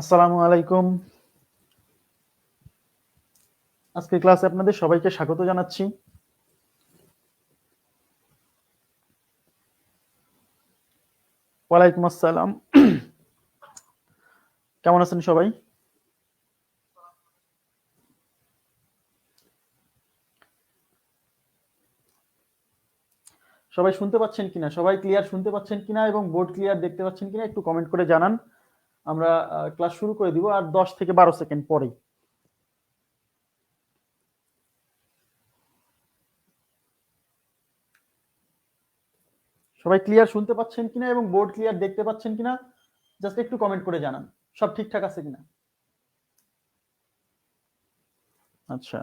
আসসালামু আলাইকুম। আজকের ক্লাসে আপনাদের সবাইকে স্বাগত জানাচ্ছি। ওয়ালাইকুম আসসালাম। কেমন আছেন সবাই? সবাই শুনতে পাচ্ছেন কিনা, সবাই ক্লিয়ার শুনতে পাচ্ছেন কিনা এবং বোর্ড ক্লিয়ার দেখতে পাচ্ছেন কিনা একটু কমেন্ট করে জানান। আমরা ক্লাস শুরু করে দিব আর 10 থেকে 12 সেকেন্ড পরেই। সবাই ক্লিয়ার শুনতে পাচ্ছেন কিনা এবং বোর্ড ক্লিয়ার দেখতে পাচ্ছেন কিনা জাস্ট একটু কমেন্ট করে জানান সব ঠিকঠাক আছে কিনা। আচ্ছা,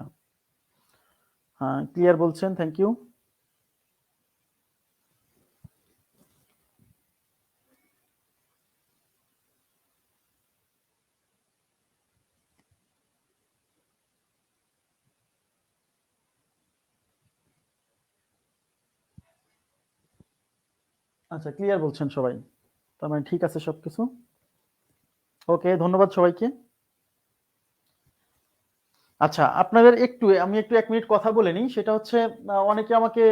হ্যাঁ ক্লিয়ার বলছেন, থ্যাংক ইউ। আচ্ছা, ক্লিয়ার বলছেন সবাই, তার মানে ঠিক আছে সবকিছু। ওকে, ধন্যবাদ সবাইকে। আচ্ছা, আপনাদের আমি একটু 1 মিনিট কথা বলে নিই। সেটা হচ্ছে অনেকে আমাকে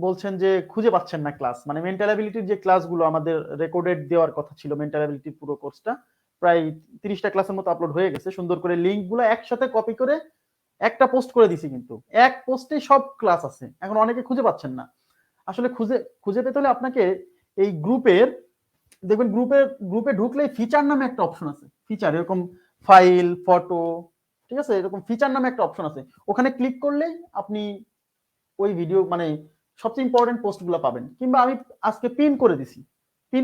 বলছেন যে খুঁজে পাচ্ছেন না ক্লাস। মানে মেন্টাল অ্যাবিলিটির যে ক্লাসগুলো আমাদের রেকর্ডেড দেওয়ার কথা ছিল, মেন্টাল অ্যাবিলিটির পুরো কোর্সটা প্রায় 30টা ক্লাসের মতো আপলোড হয়ে গেছে। সুন্দর করে লিঙ্কগুলো একসাথে কপি করে একটা পোস্ট করে দিছি, কিন্তু এক পোস্টে সব ক্লাস আছে। এখন অনেকে খুঁজে পাচ্ছেন না। আসলে খুঁজে পেতে হলে আপনাকে এই দেখবেন গ্রুপে ঢুকলেই ফিচার নামে একটা অপশন আছে। ফিচার এরকম ফাইল, ফটো, ঠিক আছে, এরকম ফিচার নামে একটা অপশন আছে। ওখানে ক্লিক করলেই আপনি ওই ভিডিও মানে সবচেয়ে ইম্পর্টেন্ট পোস্টগুলো পাবেন। কিংবা আমি আজকে পিন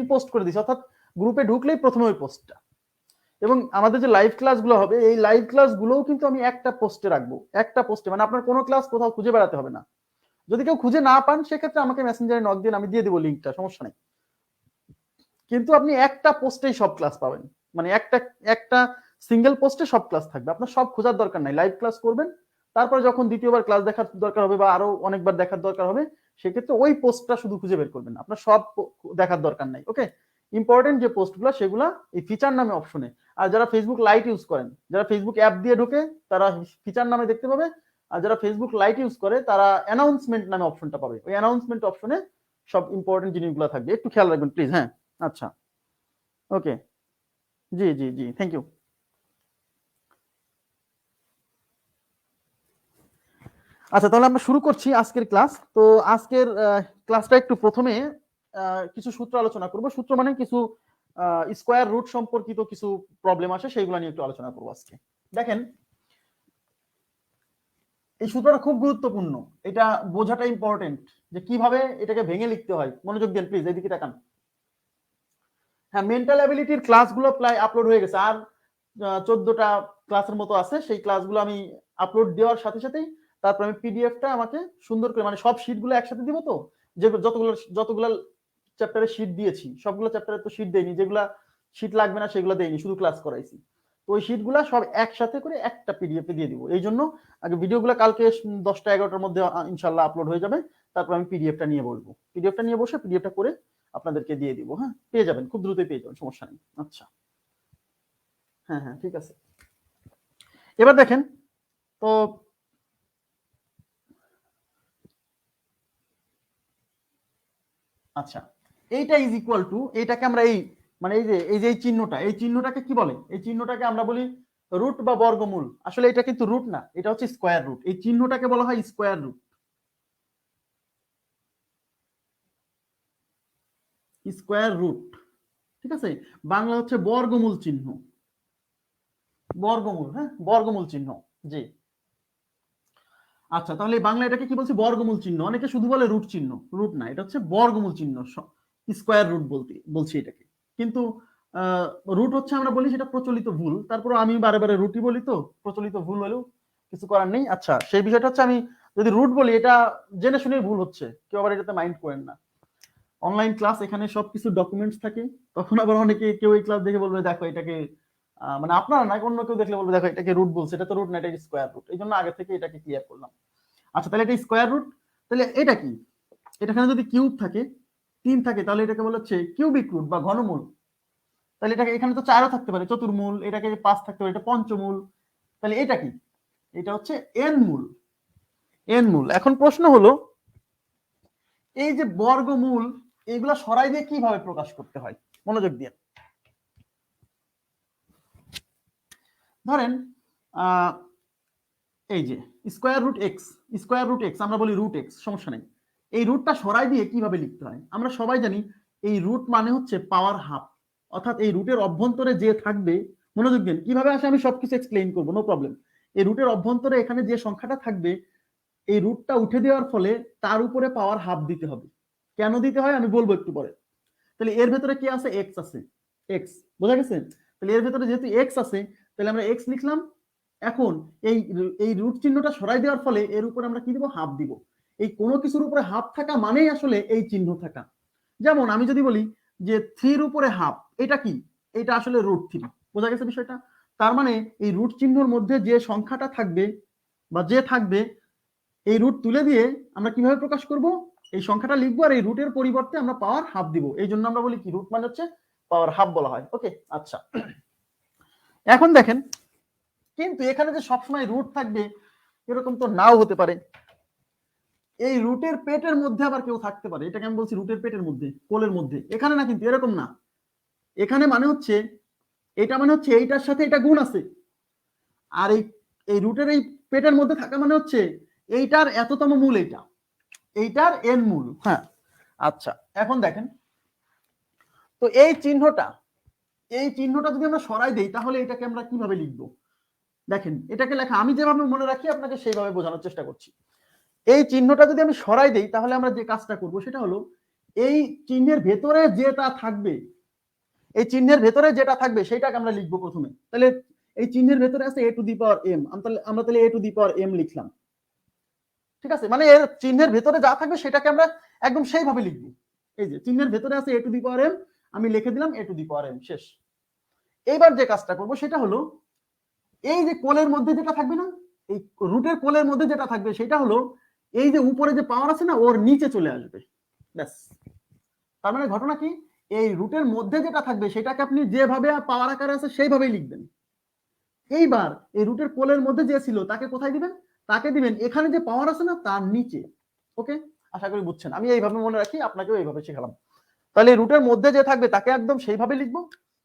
পোস্ট করে দিছি, অর্থাৎ গ্রুপে ঢুকলেই প্রথমে ওই পোস্টটা। এবং আমাদের যে লাইভ ক্লাসগুলো হবে, এই লাইভ ক্লাসগুলোও কিন্তু আমি একটা পোস্টে রাখবো। একটা পোস্টে, মানে আপনার কোনো ক্লাস কোথাও খুঁজে বেড়াতে হবে না। যদি কেউ খুঁজে না পান সেক্ষেত্রে আমাকে মেসেঞ্জারে নক দিন, আমি দিয়ে দেবো লিঙ্কটা, সমস্যা নেই। কিন্তু আপনি একটা পোস্টেই সব ক্লাস পাবেন। মানে একটা একটা সিঙ্গেল পোস্টে সব ক্লাস থাকবে, আপনার সব খোঁজার দরকার নাই। লাইভ ক্লাস করবেন, তারপরে যখন দ্বিতীয়বার ক্লাস দেখার দরকার হবে বা আরো অনেকবার দেখার দরকার হবে, সেক্ষেত্রে ওই পোস্টটা শুধু খুঁজে বের করবেন, আপনার সব দেখার দরকার নাই। ওকে, ইম্পর্টেন্ট যে পোস্টগুলো সেগুলা এই ফিচার নামে অপশনে। আর যারা ফেসবুক লাইট ইউজ করেন, যারা ফেসবুক অ্যাপ দিয়ে ঢোকে, তারা ফিচার নামে দেখতে পাবে। আর যারা ফেসবুক লাইট ইউজ করে তারা অ্যানাউন্সমেন্ট নামে অপশনটা পাবে। ওই অ্যানাউন্সমেন্ট অপশনে সব ইম্পর্টেন্ট জিনিসগুলো থাকবে, একটু খেয়াল রাখবেন প্লিজ। হ্যাঁ, আচ্ছা, ওকে, জি জি জি, থ্যাংক ইউ। আচ্ছা, তাহলে আমরা শুরু করছি আজকের ক্লাস। তো আজকের ক্লাসটা একটু প্রথমে কিছু সূত্র আলোচনা করব। সূত্র মানে কিছু স্কোয়ার রুট সম্পর্কিত কিছু প্রবলেম আসে, সেইগুলো নিয়ে একটু আলোচনা করবো আজকে। দেখেন, এই সূত্রটা খুব গুরুত্বপূর্ণ, এটা বোঝাটা ইম্পর্টেন্ট, যে কিভাবে এটাকে ভেঙে লিখতে হয়। মনোযোগ দেন প্লিজ, এদিকে তাকান। হ্যাঁ, মেন্টাল অ্যাবিলিটির ক্লাসগুলো প্রায় আপলোড হয়ে গেছে, আর 14টা ক্লাসের মতো আছে। সেই ক্লাসগুলো আমি আপলোড দেওয়ার সাথে সাথেই তারপর আমি পিডিএফটা আমাকে সুন্দর করে, মানে সব শীটগুলো একসাথে দিব। তো যে যতগুলো চ্যাপ্টারে শীট দিয়েছি, সবগুলো চ্যাপ্টারে তো শীট দেইনি, যেগুলা শীট লাগবে না সেগুলো দেইনি, শুধু ক্লাস করাইছি। তো ওই শীটগুলো সব একসাথে করে একটা পিডিএফে দিয়ে দিব। এই জন্য আগে ভিডিওগুলো কালকে 10টা 11টার মধ্যে ইনশাল্লাহ আপলোড হয়ে যাবে। তারপর আমি পিডিএফটা নিয়ে বসবো, পিডিএফটা নিয়ে বসে পিডিএফটা করে আপনাদেরকে দিয়ে দিব। হ্যাঁ, পেয়ে যাবেন, খুব দ্রুতই পেয়ে যাবেন, সমস্যা নেই। আচ্ছা, হ্যাঁ হ্যাঁ, ঠিক আছে। এবার দেখেন তো, আচ্ছা, এইটা ইজ ইকুয়াল টু, এইটাকে আমরা এই, মানে এই যে এই চিহ্নটাকে কি বলে? এই চিহ্নটাকে আমরা বলি রুট বা বর্গমূল। আসলে এটা কিন্তু রুট না, এটা হচ্ছে স্কোয়ার রুট। এই চিহ্নটাকে বলা হয় স্কোয়ার রুট, স্কোয়ার রুট, ঠিক আছে। বাংলা হচ্ছে বর্গমূল চিহ্ন, বর্গমূল, হ্যাঁ, বর্গমূল চিহ্ন, জি। আচ্ছা, তাহলে বাংলা এটাকে কি বলছি? বর্গমূল চিহ্ন। অনেকে শুধু বলে রুট চিহ্ন, রুট না, এটা হচ্ছে বর্গমূল চিহ্ন, স্কোয়ার রুট বলছি এটাকে। কিন্তু রুট হচ্ছে আমরা বলি সেটা প্রচলিত ভুল, তারপর আমি বারে বারে রুটই বলি, তো প্রচলিত ভুল হলেও কিছু করার নেই। আচ্ছা, সেই বিষয়টা হচ্ছে, আমি যদি রুট বলি এটা জেনে শুনেই ভুল হচ্ছে, কেউ আবার এটাতে মাইন্ড করেন না। অনলাইন ক্লাস, এখানে সবকিছু ডকুমেন্টস থাকে। তখন আবার অনেকে কেউ এই ক্লাস দেখে বলবে দেখো এটাকে, মানে আপনারা না, অন্য কেউ দেখলে বলবে দেখো এটাকে রুট বলছে, এটা তো রুট না, এটা স্কোয়ার রুট। এই জন্য আগে থেকে এটাকে ক্লিয়ার করলাম। আচ্ছা, তাহলে এটা স্কোয়ার রুট। তাহলে এটা কি? এটাখানে যদি কিউব থাকে, 3 থাকে, তাহলে এটাকে বলা হচ্ছে কিউবিক রুট বা ঘনমূল। তাহলে এটাকে এখানে তো 4ও থাকতে পারে, চতুর্মূল, এটাকে 5 থাকতে পারে, এটা পঞ্চমূল। তাহলে এটা কি? এটা হচ্ছে এন মূল। এন মূল। এখন প্রশ্ন হলো এই যে বর্গমূল এগুলা সরাই দিয়ে কিভাবে প্রকাশ করতে হয়? মনোযোগ দিয়ে ধরেন এই যে স্কয়ার রুট এক্স, আমরা বলি রুট এক্স, সমস্যা নেই। এই রুটটা সরাই দিয়ে কিভাবে লিখতে হয়? আমরা সবাই জানি এই রুট মানে হচ্ছে পাওয়ার হাফ, অর্থাৎ এই রুটের অভ্যন্তরে যে থাকবে, মনোযোগ দিন কিভাবে আসে আমি সবকিছু এক্সপ্লেইন করবো, নো প্রবলেম। এই রুটের অভ্যন্তরে এখানে যে সংখ্যাটা থাকবে এই রুটটা উঠে দেওয়ার ফলে তার উপরে পাওয়ার হাফ দিতে হবে। কেন দিতে হয় আমি বলবো একটু পরে। তাহলে এর ভেতরে কি আছে? এক্স আছে, এক্স, বোঝা গেছে? তাহলে এর ভেতরে যেহেতু এক্স আছে তাহলে আমরা এক্স লিখলাম। এখন এই এই রুট চিহ্নটা সরাই দেওয়ার ফলে এর উপরে আমরা কি দিব? হাফ দিব। এই কোনো কিছুর উপরে হাফ থাকা মানেই আসলে এই চিহ্ন থাকা। যেমন আমি যদি বলি যে 3 উপরে হাফ, এটা কি? এটা আসলে রুট 3, বোঝা গেছে বিষয়টা? তার মানে এই রুট চিহ্নের মধ্যে যে সংখ্যাটা থাকবে বা যে থাকবে এই রুট তুলে দিয়ে আমরা কিভাবে প্রকাশ করব? এই সংখ্যাটা লিখবো আর এই রুটের পরিবর্তে আমরা পাওয়ার হাফ দিব। এই জন্য আমরা বলি কি রুট মানে হচ্ছে পাওয়ার হাফ বলা হয়। ওকে, আচ্ছা। এখন দেখেন, কিন্তু এখানে যে সবসময় রুট থাকবে এরকম তো নাও হতে পারে। এই রুটের পেটের মধ্যে আবার কেউ থাকতে পারে, এটাকে আমি বলছি রুটের পেটের মধ্যে, কোলের মধ্যে। এখানে না, কিন্তু এরকম না। এখানে মানে হচ্ছে এটা মানে হচ্ছে এইটার সাথে এটা গুণ আছে, আর এই রুটের এই পেটের মধ্যে থাকা মানে হচ্ছে এইটার এততম মূল, এইটার এন মূল। হ্যাঁ, আচ্ছা। এখন দেখেন তো এই চিহ্নটা যদি আমরা সরাই দেই তাহলে এটাকে আমরা কিভাবে লিখবো? দেখেন এটাকে লেখা আমি যেভাবে মনে রাখি আপনাকে সেইভাবে বোঝানোর চেষ্টা করছি। এই চিহ্নটা যদি আমি সরাই দেই তাহলে আমরা যে কাজটা করব সেটা হলো এই চিহ্নের ভেতরে যেটা থাকবে, এই চিহ্নের ভেতরে যেটা থাকবে সেটাকে আমরা লিখবো প্রথমে। তাহলে এই চিহ্নের ভেতরে আছে a to the power m, আমরা তাহলে a to the power m লিখলাম। ঠিক আছে, মানে এর চিহ্নের ভেতরে যা থাকবে সেটাকে আমরা একদম সেইভাবে লিখবো। এই যে চিহ্নের ভেতরে আছে a to the power m, আমি লিখে দিলাম a to the power m, শেষ। এইবার যে কাজটা করব সেটা হলো এই যে কোলের মধ্যে যেটা থাকবে না, এই রুটের কোলের মধ্যে যেটা থাকবে সেটা হলো এই যে উপরে যে পাওয়ার আছে না ওর নিচে চলে আসবে, ব্যাস। তার মানে ঘটনা কি? এই রুটের মধ্যে যেটা থাকবে সেটাকে আপনি যেভাবে পাওয়ার আকারে আছে সেইভাবেই লিখবেন। এইবার এই রুটের কোলের মধ্যে যে ছিল তাকে কোথায় দিবেন? তাকে দিবেন এখানে যে পাওয়ার আছে না তার নিচে। ওকে, আশা করি বুঝছেন। আমি এইভাবে মনে রাখি, আপনাকেও এইভাবে শেখালাম। তাহলে রুটের মধ্যে যে থাকবে তাকে একদম সেইভাবে লিখবো।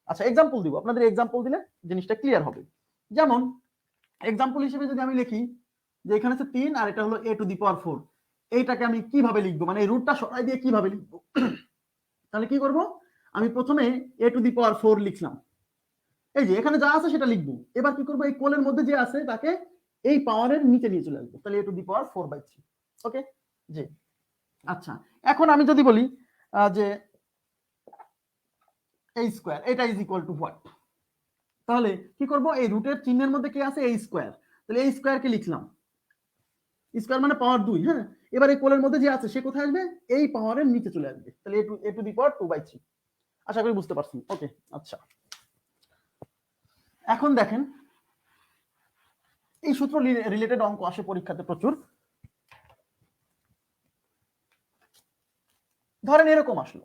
আচ্ছা, এক্সাম্পল দিব, আপনাদের এক্সাম্পল দিলে জিনিসটা ক্লিয়ার হবে। যেমন এক্সাম্পল হিসেবে যদি আমি লিখি যে এখানে আছে 3 আর এটা হলো a টু দি পাওয়ার 4, এইটাকে আমি কিভাবে লিখবো, মানে এই রুটটা সরাই দিয়ে কিভাবে লিখবো? তাহলে কি করব? আমি প্রথমে a টু দি পাওয়ার 4 লিখলাম, এই যে এখানে যা আছে সেটা লিখবো। এবার কি করবো? এই কোলের মধ্যে যে আছে তাকে এই পাওয়ারের নিচে নিয়ে চলে আসবো, তাহলে a টু দি পাওয়ার 4/3। ওকে, জি। আচ্ছা, এখন আমি যদি বলি যে a স্কয়ার, এটা ইজ ইকুয়াল টু হোয়াট, তাহলে কি করব? এই রুটের চিহ্নের মধ্যে কি আছে? a স্কয়ার, তাহলে a স্কয়ারকে লিখলাম, স্কয়ার মানে পাওয়ার 2। হ্যাঁ, এবার এই কোলের মধ্যে যে আছে সে কোথায় আসবে? এই পাওয়ারের নিচে চলে আসবে, তাহলে a টু দি পাওয়ার 2/3। আশা করি বুঝতে পারছেন। ওকে, আচ্ছা। এখন দেখেন এই সূত্র রিলেটেড অঙ্ক আসে পরীক্ষাতে প্রচুর। ধরেন এরকম আসলো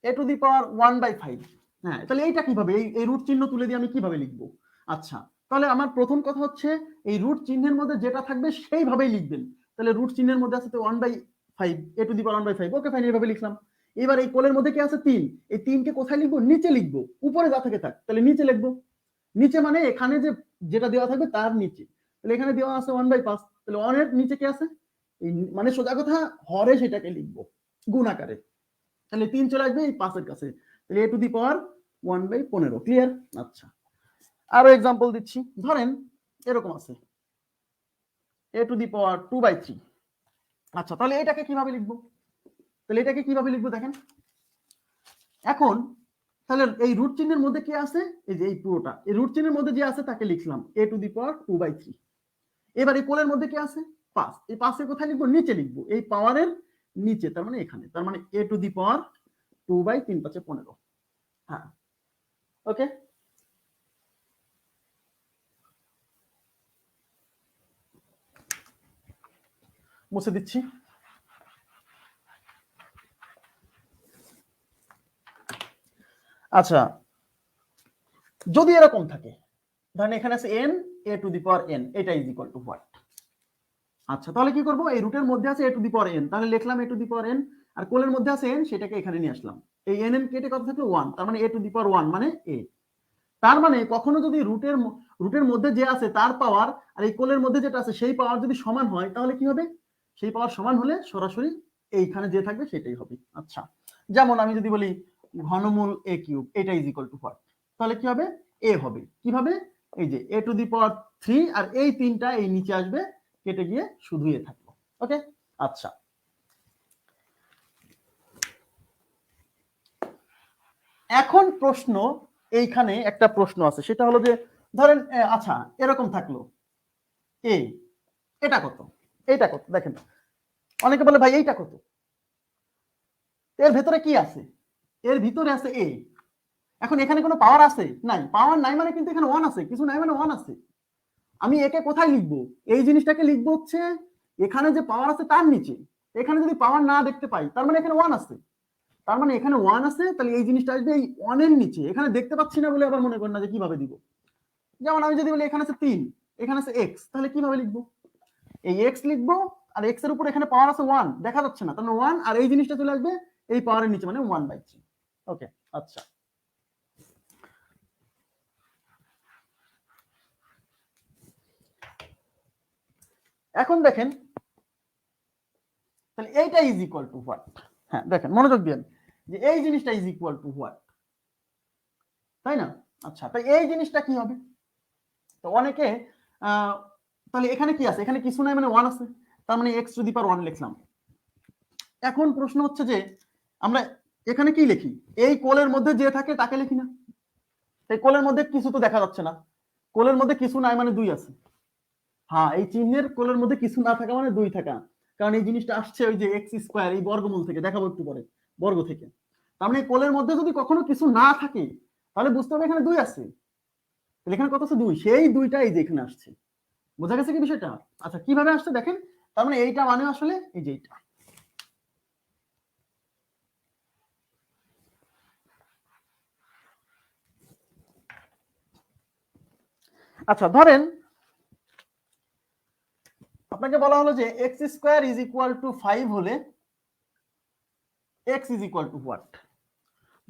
a টু দি পাওয়ার 1/5। হ্যাঁ, তাহলে এইটা কিভাবে, এই রুট চিহ্ন তুলে দিয়ে আমি কিভাবে লিখবো? আচ্ছা, তাহলে আমার প্রথম কথা হচ্ছে এই রুট চিহ্নের মধ্যে যেটা থাকবে সেইভাবেই লিখবেন। তাহলে রুট চিহ্নের মধ্যে আছে তো 1/5, a to the power 1/5। Okay fine, এইভাবে লিখলাম। এবার এই কোলের মধ্যে কি আছে? 3। এই 3কে কোথায় লিখবো? নিচে লিখবো। উপরে যা থাকে থাক, তাহলে নিচে লিখবো। নিচে মানে এখানে যে যেটা দেওয়া থাকবে তার নিচে। তাহলে এখানে দেওয়া আছে 1/5, তাহলে 1 এর নিচে কি আছে? মানে সোজা কথা হরে সেটাকে লিখবো গুণ আকারে। তাহলে 3 চলে আসবে এই 5 এর কাছে, তাহলে a to the power 1/15। Clear? আচ্ছা, আরো एग्जांपल দিচ্ছি। ধরেন এরকম আছে a টু দি পাওয়ার 2/3। আচ্ছা, তাহলে এটাকে কিভাবে লিখবো? দেখেন এখন, তাহলে এই রুট চিহ্নের মধ্যে কি আছে? এই যে এই পুরোটা এই রুট চিহ্নের মধ্যে যে আছে তাকে লিখলাম a টু দি পাওয়ার 2/3। এবার এই কোলের মধ্যে কি আছে? 5। এই 5 এর কোথায় লিখবো? নিচে লিখবো, এই পাওয়ারের নিচে, তার মানে এখানে। তার মানে a টু দি পাওয়ার 2/3 × 5 = 15। হ্যাঁ, ওকে। মুছে দিচ্ছি। আচ্ছা, যদি এরকম থাকে, ধরেন এখানে আছে n a to the power n, এটা ইজ ইকুয়াল টু হোয়াট? আচ্ছা, তাহলে কি করব, এই রুটের মধ্যে আছে a to the power n, তাহলে লিখলাম a to the power n, আর কোলের মধ্যে আছে n, সেটাকে এখানে নিয়ে আসলাম। এই n কেটে কত থাকলো 1, তার মানে a টু দি পাওয়ার 1 মানে a। তার মানে কখনো যদি রুটের মধ্যে যে আছে তার পাওয়ার আর এই কোলের মধ্যে যেটা আছে সেই পাওয়ার যদি সমান হয়, তাহলে কি হবে? সেই পাওয়ার সমান হলে সরাসরি এইখানে যে থাকবে সেটাই হবে। আচ্ছা, যেমন আমি যদি বলি ঘনমূল a কিউব, এটা ইজ ইকুয়াল টু হোয়াট? তাহলে কি হবে? a হবে। কিভাবে? এই যে a টু দি পাওয়ার 3, আর এই তিনটা এই নিচে আসবে, কেটে গিয়ে শুধু a থাকলো। ওকে, আচ্ছা, এখন প্রশ্ন, এইখানে একটা প্রশ্ন আছে, সেটা হলো যে ধরেন আচ্ছা এরকম থাকলো এ, এটা কত, এইটা কত? দেখেন অনেকে বলে ভাই এইটা কত, এর ভেতরে কি আছে? এর ভিতরে আছে এ। এখন এখানে কোনো পাওয়ার আছে? নাই। পাওয়ার নাই মানে কিন্তু এখানে 1 আছে, কিছু নাই মানে 1 আছে। আমি একে কোথায় লিখবো? এই জিনিসটাকে লিখবো হচ্ছে এখানে যে পাওয়ার আছে তার নিচে। এখানে যদি পাওয়ার না দেখতে পাই, তার মানে এখানে 1 আছে, তার মানে এখানে 1 আছে, তাহলে এই জিনিসটা আসবে এই 1 এর নিচে। এখানে দেখতে পাচ্ছি না বলে আবার মনে করেন না যে কিভাবে দিব। যেমন আমি যদি বলি এখানে আছে 3, এখানে আছে x, তাহলে কিভাবে লিখবো? এই x লিখবো, আর x এর উপর এখানে পাওয়ার আছে 1, দেখা যাচ্ছে না, তাহলে 1, আর এই জিনিসটা চলে আসবে এই পাওয়ারের নিচে, মানে 1/3। ওকে, আচ্ছা, এখন দেখেন তাহলে এইটা ইজ ইকুয়াল টু হোয়াট? হ্যাঁ দেখেন, মনোযোগ দিন যে এই জিনিসটা ইজ ইকুয়াল টু হোয়াট, তাই না? আচ্ছা, তাই এই জিনিসটা কি হবে? তো অনেকে তাহলে এখানে কি আছে? এখানে কিছু নাই মানে 1 আছে, তার মানে x টু দি পাওয়ার 1 লিখলাম। এখন প্রশ্ন হচ্ছে যে আমরা এখানে কি লিখি? এই কোলের মধ্যে যে থাকে তাকে লিখি না? এই কোলের মধ্যে কিছু তো দেখা যাচ্ছে না, কোলের মধ্যে কিছু নাই মানে 2 আছে। হ্যাঁ, এই চিহ্নের কোলের মধ্যে কিছু না থাকা মানে 2 থাকা, কারণ এই জিনিসটা আসছে ওই যে x স্কয়ার, এই বর্গমূল থেকে, দেখাবো একটু পরে, বর্গ থেকে। তার মানে কোলের মধ্যে যদি কখনো কিছু না থাকে, তাহলে বুঝতে হবে এখানে 2 আছে। তাহলে এখানে কত আছে? 2, সেই 2টা এই যে এখানে আসছে। বোঝা গেছে কি বিষয়টা? আচ্ছা, কিভাবে আসছে দেখেন, তার মানে এইটা মানে আসলে এই যে এইটা। আচ্ছা, ধরেন আপনাকে বলা হলো যে x square is equal to 5 হলে x is equal to what?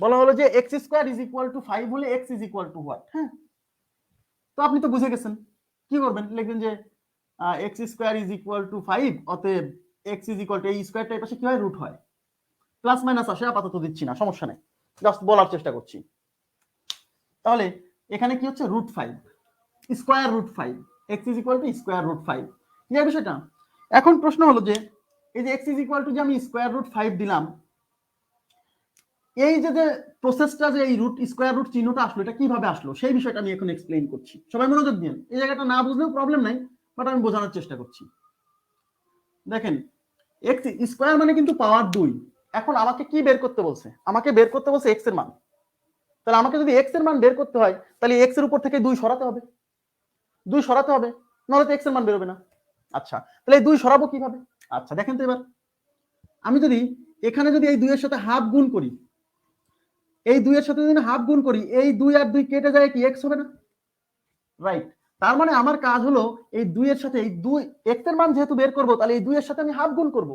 বলা হলো যে x square is equal to 5 হলে x is equal to what? হ্যাঁ, তো আপনি তো বুঝে গেছেন, কি করবেন? লিখবেন যে x square is equal to 5, অতএব x ইজ ইকুয়াল টু, এই স্কয়ারটা এই পাশে কি হয়? রুট হয়। প্লাস মাইনাস আসে, আপাতত দিচ্ছি না, সমস্যা নেই, জাস্ট বলার চেষ্টা করছি। তাহলে এখানে কি হচ্ছে? Root 5, square root 5, x is equal to square root 5। Clear বিষয়টা? এখন প্রশ্ন হলো যে এই যে x ইজ ইকুয়াল টু যে আমি স্কয়ার রুট 5 দিলাম, এই যে যে প্রসেসটা, যে এই রুট স্কয়ার রুট চিহ্নটা আসলো, এটা কিভাবে আসলো সেই বিষয়টা আমি এখন এক্সপ্লেইন করছি। সবাই মনোযোগ দিন, এই জায়গাটা না বুঝলেও প্রবলেম নাই, বাট আমি বোঝানোর চেষ্টা করছি। দেখেন, x স্কয়ার মানে কিন্তু পাওয়ার 2। এখন আমাকে কি বের করতে বলছে? আমাকে বের করতে বলছে x এর মান। তাহলে আমাকে যদি x এর মান বের করতে হয়, তাহলে x এর উপর থেকে 2 সরাতে হবে, 2 সরাতে হবে, নাহলে তো x এর মান বেরোবে না। আচ্ছা, তাহলে এই 2 সরাবো কিভাবে? আচ্ছা দেখেন তো এবার, আমি যদি এখানে যদি এই 2 এর সাথে হাফ গুণ করি, এই 2 এর সাথে যদি হাফ গুণ করি, এই 2 আর 2 কেটে যায়, কি x হবে না? রাইট। তার মানে আমার কাজ হলো এই 2 এর সাথে এই 2, x এর মান যেহেতু বের করব, তাহলে এই 2 এর সাথে আমি হাফ গুণ করব।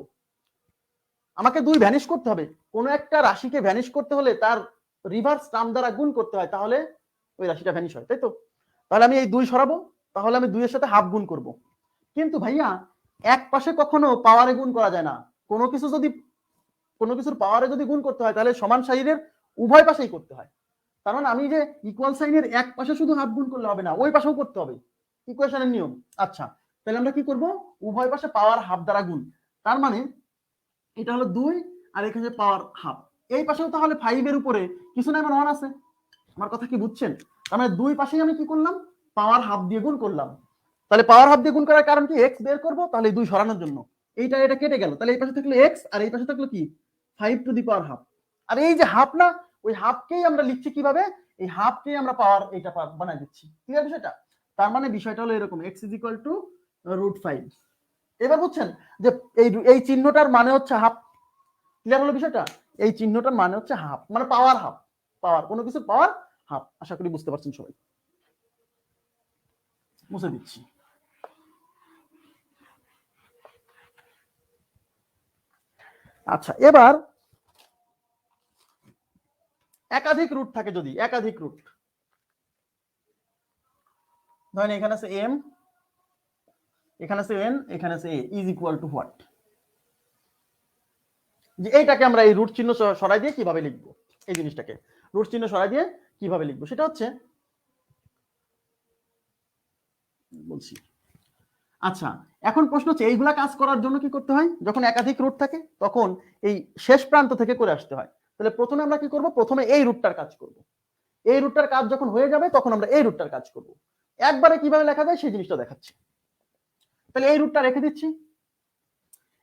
আমাকে 2 ভ্যানিশ করতে হবে, কোন একটা রাশিকে ভ্যানিশ করতে হলে তার রিভার্স টার্ম দ্বারা গুণ করতে হয়, তাহলে ওই রাশিটা ভ্যানিশ হয়, তাই তো? তাহলে আমি এই 2 সরাবো, তাহলে আমি 2 এর সাথে হাফ গুণ করব। কিন্তু ভাইয়া, এক পাশে কখনো পাওয়ারে গুণ করা যায় না। কোনো কিছু যদি, কোনো কিছুর পাওয়ারে যদি গুণ করতে হয়, তাহলে সমান সাইডের উভয় পাশেই করতে হয়। তার মানে আমি যে ইকুয়াল সাইনের এক পাশে শুধু হাফ গুণ করলে হবে না, ওই পাশেও করতে হবে, ইকুয়েশনের নিয়ম। আচ্ছা, তাহলে আমরা কি করব? উভয় পাশে পাওয়ার হাফ দ্বারা গুণ। তার মানে এটা হলো 2, আর এখানে পাওয়ার হাফ। এই পাশেও তাহলে 5 এর উপরে কিছু নাই মানে 1 আছে। আমার কথা কি বুঝছেন? তার মানে 2 পাশেই আমি কি করলাম? পাওয়ার হাফ দিয়ে গুণ করলাম। তাহলে পাওয়ার হাফ দিয়ে গুণ করার কারণ কি? x বের করব, তাহলে 2 সরানোর জন্য। এইটা এটা কেটে গেল, তাহলে এই পাশে থাকলো x, আর এই পাশে থাকলো কি? 5 টু দি পাওয়ার হাফ। আর এই যে হাফ না, ওই হাফকেই আমরা লিখছি কিভাবে? এই হাফকেই আমরা পাওয়ার এটা বানাই দিচ্ছি। ঠিক আছে বিষয়টা? তার মানে বিষয়টা হলো এরকম, x ইজ ইকুয়াল টু √5। এবার বুঝছেন যে এই চিহ্নটার মানে হচ্ছে হাফ। ক্লিয়ার হলো বিষয়টা? এই চিহ্নটার মানে হচ্ছে হাফ, মানে পাওয়ার হাফ। পাওয়ার, কোনো কিছু পাওয়ার হাফ। আশা করি বুঝতে পারছেন সবাই। মুছে দিচ্ছি। আচ্ছা, এবার একাধিক রুট থাকে, যদি একাধিক রুট, ধরেন এখানে আছে এম, এখানে আছে এন, এখানে আছে এ, ইজ ইকুয়াল টু হোয়াট, যে এইটাকে আমরা এই রুট চিহ্ন সরাই দিয়ে কিভাবে লিখবো, এই জিনিসটাকে রুট চিহ্ন সরাই দিয়ে কিভাবে লিখবো সেটা হচ্ছে বলছি। আচ্ছা, এখন প্রশ্ন হচ্ছে এইগুলা কাজ করার জন্য কি করতে হয়, যখন একাধিক রুট থাকে তখন এই শেষ প্রান্ত থেকে করে আসতে হয়। তাহলে প্রথমে আমরা কি করব, প্রথমে এই রুটটার কাজ করব, এই রুটটার কাজ যখন হয়ে যাবে তখন আমরা এই রুটটার কাজ করব। একবারে কিভাবে লেখা যায় সেই জিনিসটা দেখাচ্ছি। তাহলে এই রুটটা রেখে দিচ্ছি।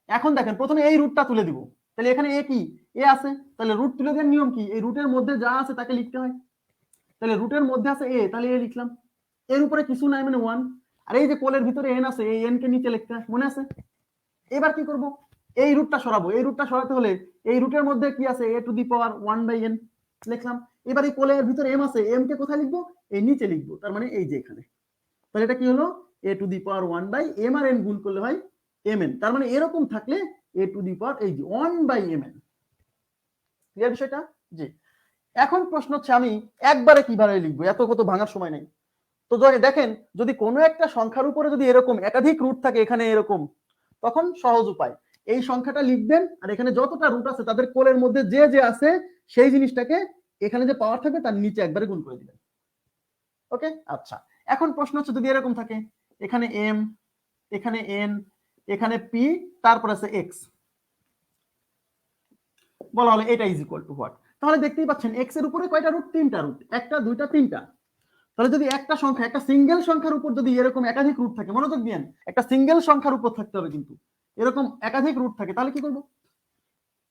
এখন দেখেন প্রথমে এই রুটটা তুলে দিব, তাহলে এখানে এ কি, এ আছে, তাহলে রুট তুলে দেওয়ার নিয়ম কি, এই রুটের মধ্যে যা আছে তাকে লিখতে হয়। তাহলে রুটের মধ্যে আছে এ, তাহলে এ লিখলাম, এর উপরে কিছু নাই মানে 1, আর এই যে কোলের ভিতরে এন আছে, এই এন কে নিচে লিখতে হয়, মনে আছে। এবার কি করব, এই রুটটা সরাবো, এই রুটটা সরাতে হলে এই রুটের মধ্যে কি আছে, a to the power 1/n লিখলাম। এবার এই কোলের ভিতরে m আছে, m কে কোথায় লিখবো, এই নিচে লিখবো, তার মানে এই যে এখানে। তাহলে এটা কি হলো, a to the power 1/m আর n গুণ করলে হয় mn, তার মানে এরকম থাকলে a টু দি পাওয়ার এই যে 1/mn। ক্লিয়ার বিষয়টা? জি। এখন প্রশ্ন হচ্ছে আমি একবারে কিভাবে লিখবো, এত কত ভাঙার সময় নেই। তো দেখেন যদি কোনো একটা সংখ্যার উপরে যদি এরকম একাধিক রুট থাকে, এখানে এরকম, তখন সহজ উপায়, এই সংখ্যাটা লিখবেন আর এখানে যতটা রুট আছে তাদের কোলের মধ্যে যে যে আছে সেই জিনিসটাকে এখানে যে পাওয়ার থাকবে তার নিচে একবারে গুণ করে দিবেন। ওকে, আচ্ছা। এখন প্রশ্ন হচ্ছে যদি এরকম থাকে, এখানে এম, এখানে এন, এখানে পি, তারপর আছে এক্স, বলা হলো এটা ইজ ইকুয়াল টু হোয়াট। তাহলে দেখতেই পাচ্ছেন এক্স এর উপরে কয়টা রুট, তিনটা রুট, একটা দুইটা তিনটা। তাহলে যদি একটা সংখ্যা, একটা সিঙ্গেল সংখ্যার উপর যদি এরকম একাধিক রুট থাকে, মনোযোগ দিয়েন, একটা সিঙ্গেল সংখ্যার উপর থাকতে হবে কিন্তু এরকম একাধিক রুট থাকে, তাহলে কি করব,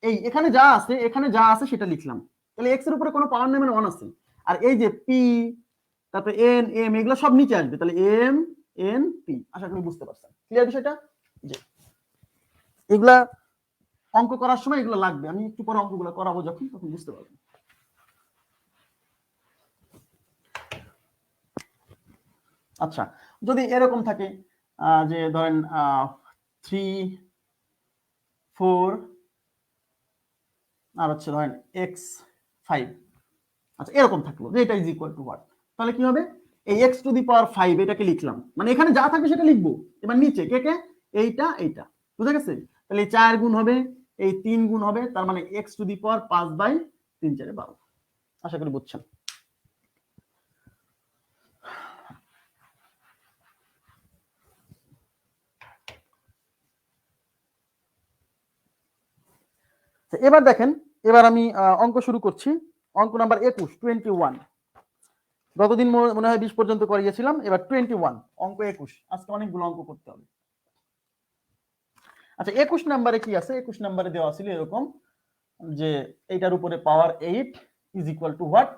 এই এখানে যা আছে, এখানে যা আছে সেটা লিখলাম। তাহলে এক্স এর উপরে কোনো পাওয়ার নেই মানে 1 আছে, আর এই যে পি, তারপরে এন, এম, এগুলো সব নিচে আসবে, তাহলে এম এন পি। আশা করি বুঝতে পারছেন, ক্লিয়ার বিষয়টা? জি। এগুলা অঙ্ক করার সময় এগুলো লাগবে, আমি একটু পরে অঙ্কগুলো করাবো যখন, তখন বুঝতে পারবেন। আচ্ছা, যদি এরকম থাকে যে ধরেন 3 4 আর হচ্ছে ধরেন x5, আচ্ছা এরকম থাকলো যে এটা ইজ ইকুয়াল টু হোয়াট, তাহলে কি হবে, এই x টু দি পাওয়ার 5 এটাকে লিখলাম, মানে এখানে যা থাকবে সেটা লিখবো। এবার নিচে কে কে, এইটা এইটা, বুঝা গেছে। তাহলে 4 গুণ হবে, এই 3 গুণ হবে, তার মানে x টু দি পাওয়ার 5/3 4 12। আশা করি বুঝছেন। এবার দেখেন, এবার আমি অঙ্ক শুরু করছি। অঙ্ক নাম্বার 21 গতদিন মনে হয় 20 পর্যন্ত করিয়েছিলাম, এবার 21 অঙ্ক 21, আজকে অনেকগুলো অঙ্ক করতে হবে। আচ্ছা 21 নম্বরে কি আছে, 21 নম্বরে দেওয়া ছিল এরকম যে এইটার উপরে পাওয়ার 8 is equal to what.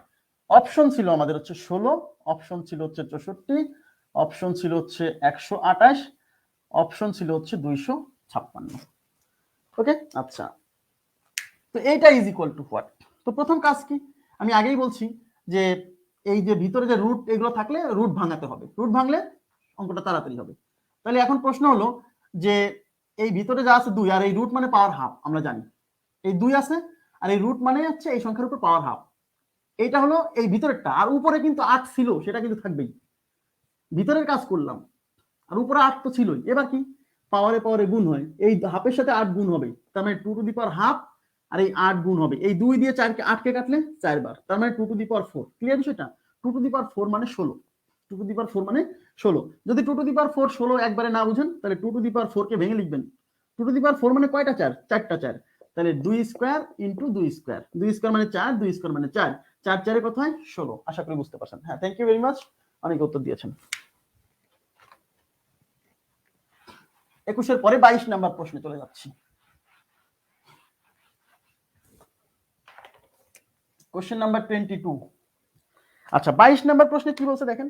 Option ছিল আমাদের হচ্ছে 16, অপশন ছিল হচ্ছে 64, অপশন ছিল হচ্ছে 128, অপশন ছিল হচ্ছে 256। ওকে, আচ্ছা তো এইটা ইজ ইকুয়াল টু হোয়াট। তো প্রথম কাজ কি, আমি আগেই বলছি যে এই যে ভিতরে যে রুট এগুলো থাকলে রুট ভাঙাতে হবে, রুট ভাঙলে অঙ্কটা তাড়াতাড়ি হবে। তাহলে এখন প্রশ্ন হলো যে এই ভিতরে যা আছে 2, আর এই রুট মানে পাওয়ার হাফ, আমরা জানি এই 2 আছে, আর এই রুট মানে হচ্ছে এই সংখ্যার উপর পাওয়ার হাফ। এইটা হলো এই ভিতরেরটা, আর উপরে কিন্তু 8 ছিল, সেটা কিন্তু থাকবেই। ভিতরের কাজ করলাম, আর উপরে 8 তো ছিলই। এবার কি, পাওয়ারে পাওয়ারে গুণ হয়, এই হাফের সাথে 8 গুণ হবে, তার মানে 2 টু দি পাওয়ার হাফ, আর এই 8 গুণ হবে, এই 2 দিয়ে 8 কে কাটলে 4 বার, তার মানে 2 টু দি পাওয়ার 4। ক্লিয়ার বিষয়টা? 2 টু দি পাওয়ার 4 মানে 16, 2 টু দি পাওয়ার 4 মানে 16। যদি 2 টু দি পাওয়ার 4 16 একবারে না বুঝেন, তাহলে 2 টু দি পাওয়ার 4 কে ভেঙে লিখবেন। 2 টু দি পাওয়ার 4 মানে কয়টা 4, 4টা 4, তাহলে 2 স্কয়ার ইনটু 2 স্কয়ার, 2 স্কয়ার মানে 4, 2 স্কয়ার মানে 4, 4 4 এর কত হয় 16। আশা করি বুঝতে পারছেন। হ্যাঁ, থ্যাংক ইউ ভেরি মাচ, অনেক উত্তর দিয়েছেন। 21 এর পরে 22 নাম্বার প্রশ্নে চলে যাচ্ছি। Question number 22। আচ্ছা 22 নাম্বার প্রশ্নে কি বলছে দেখেন,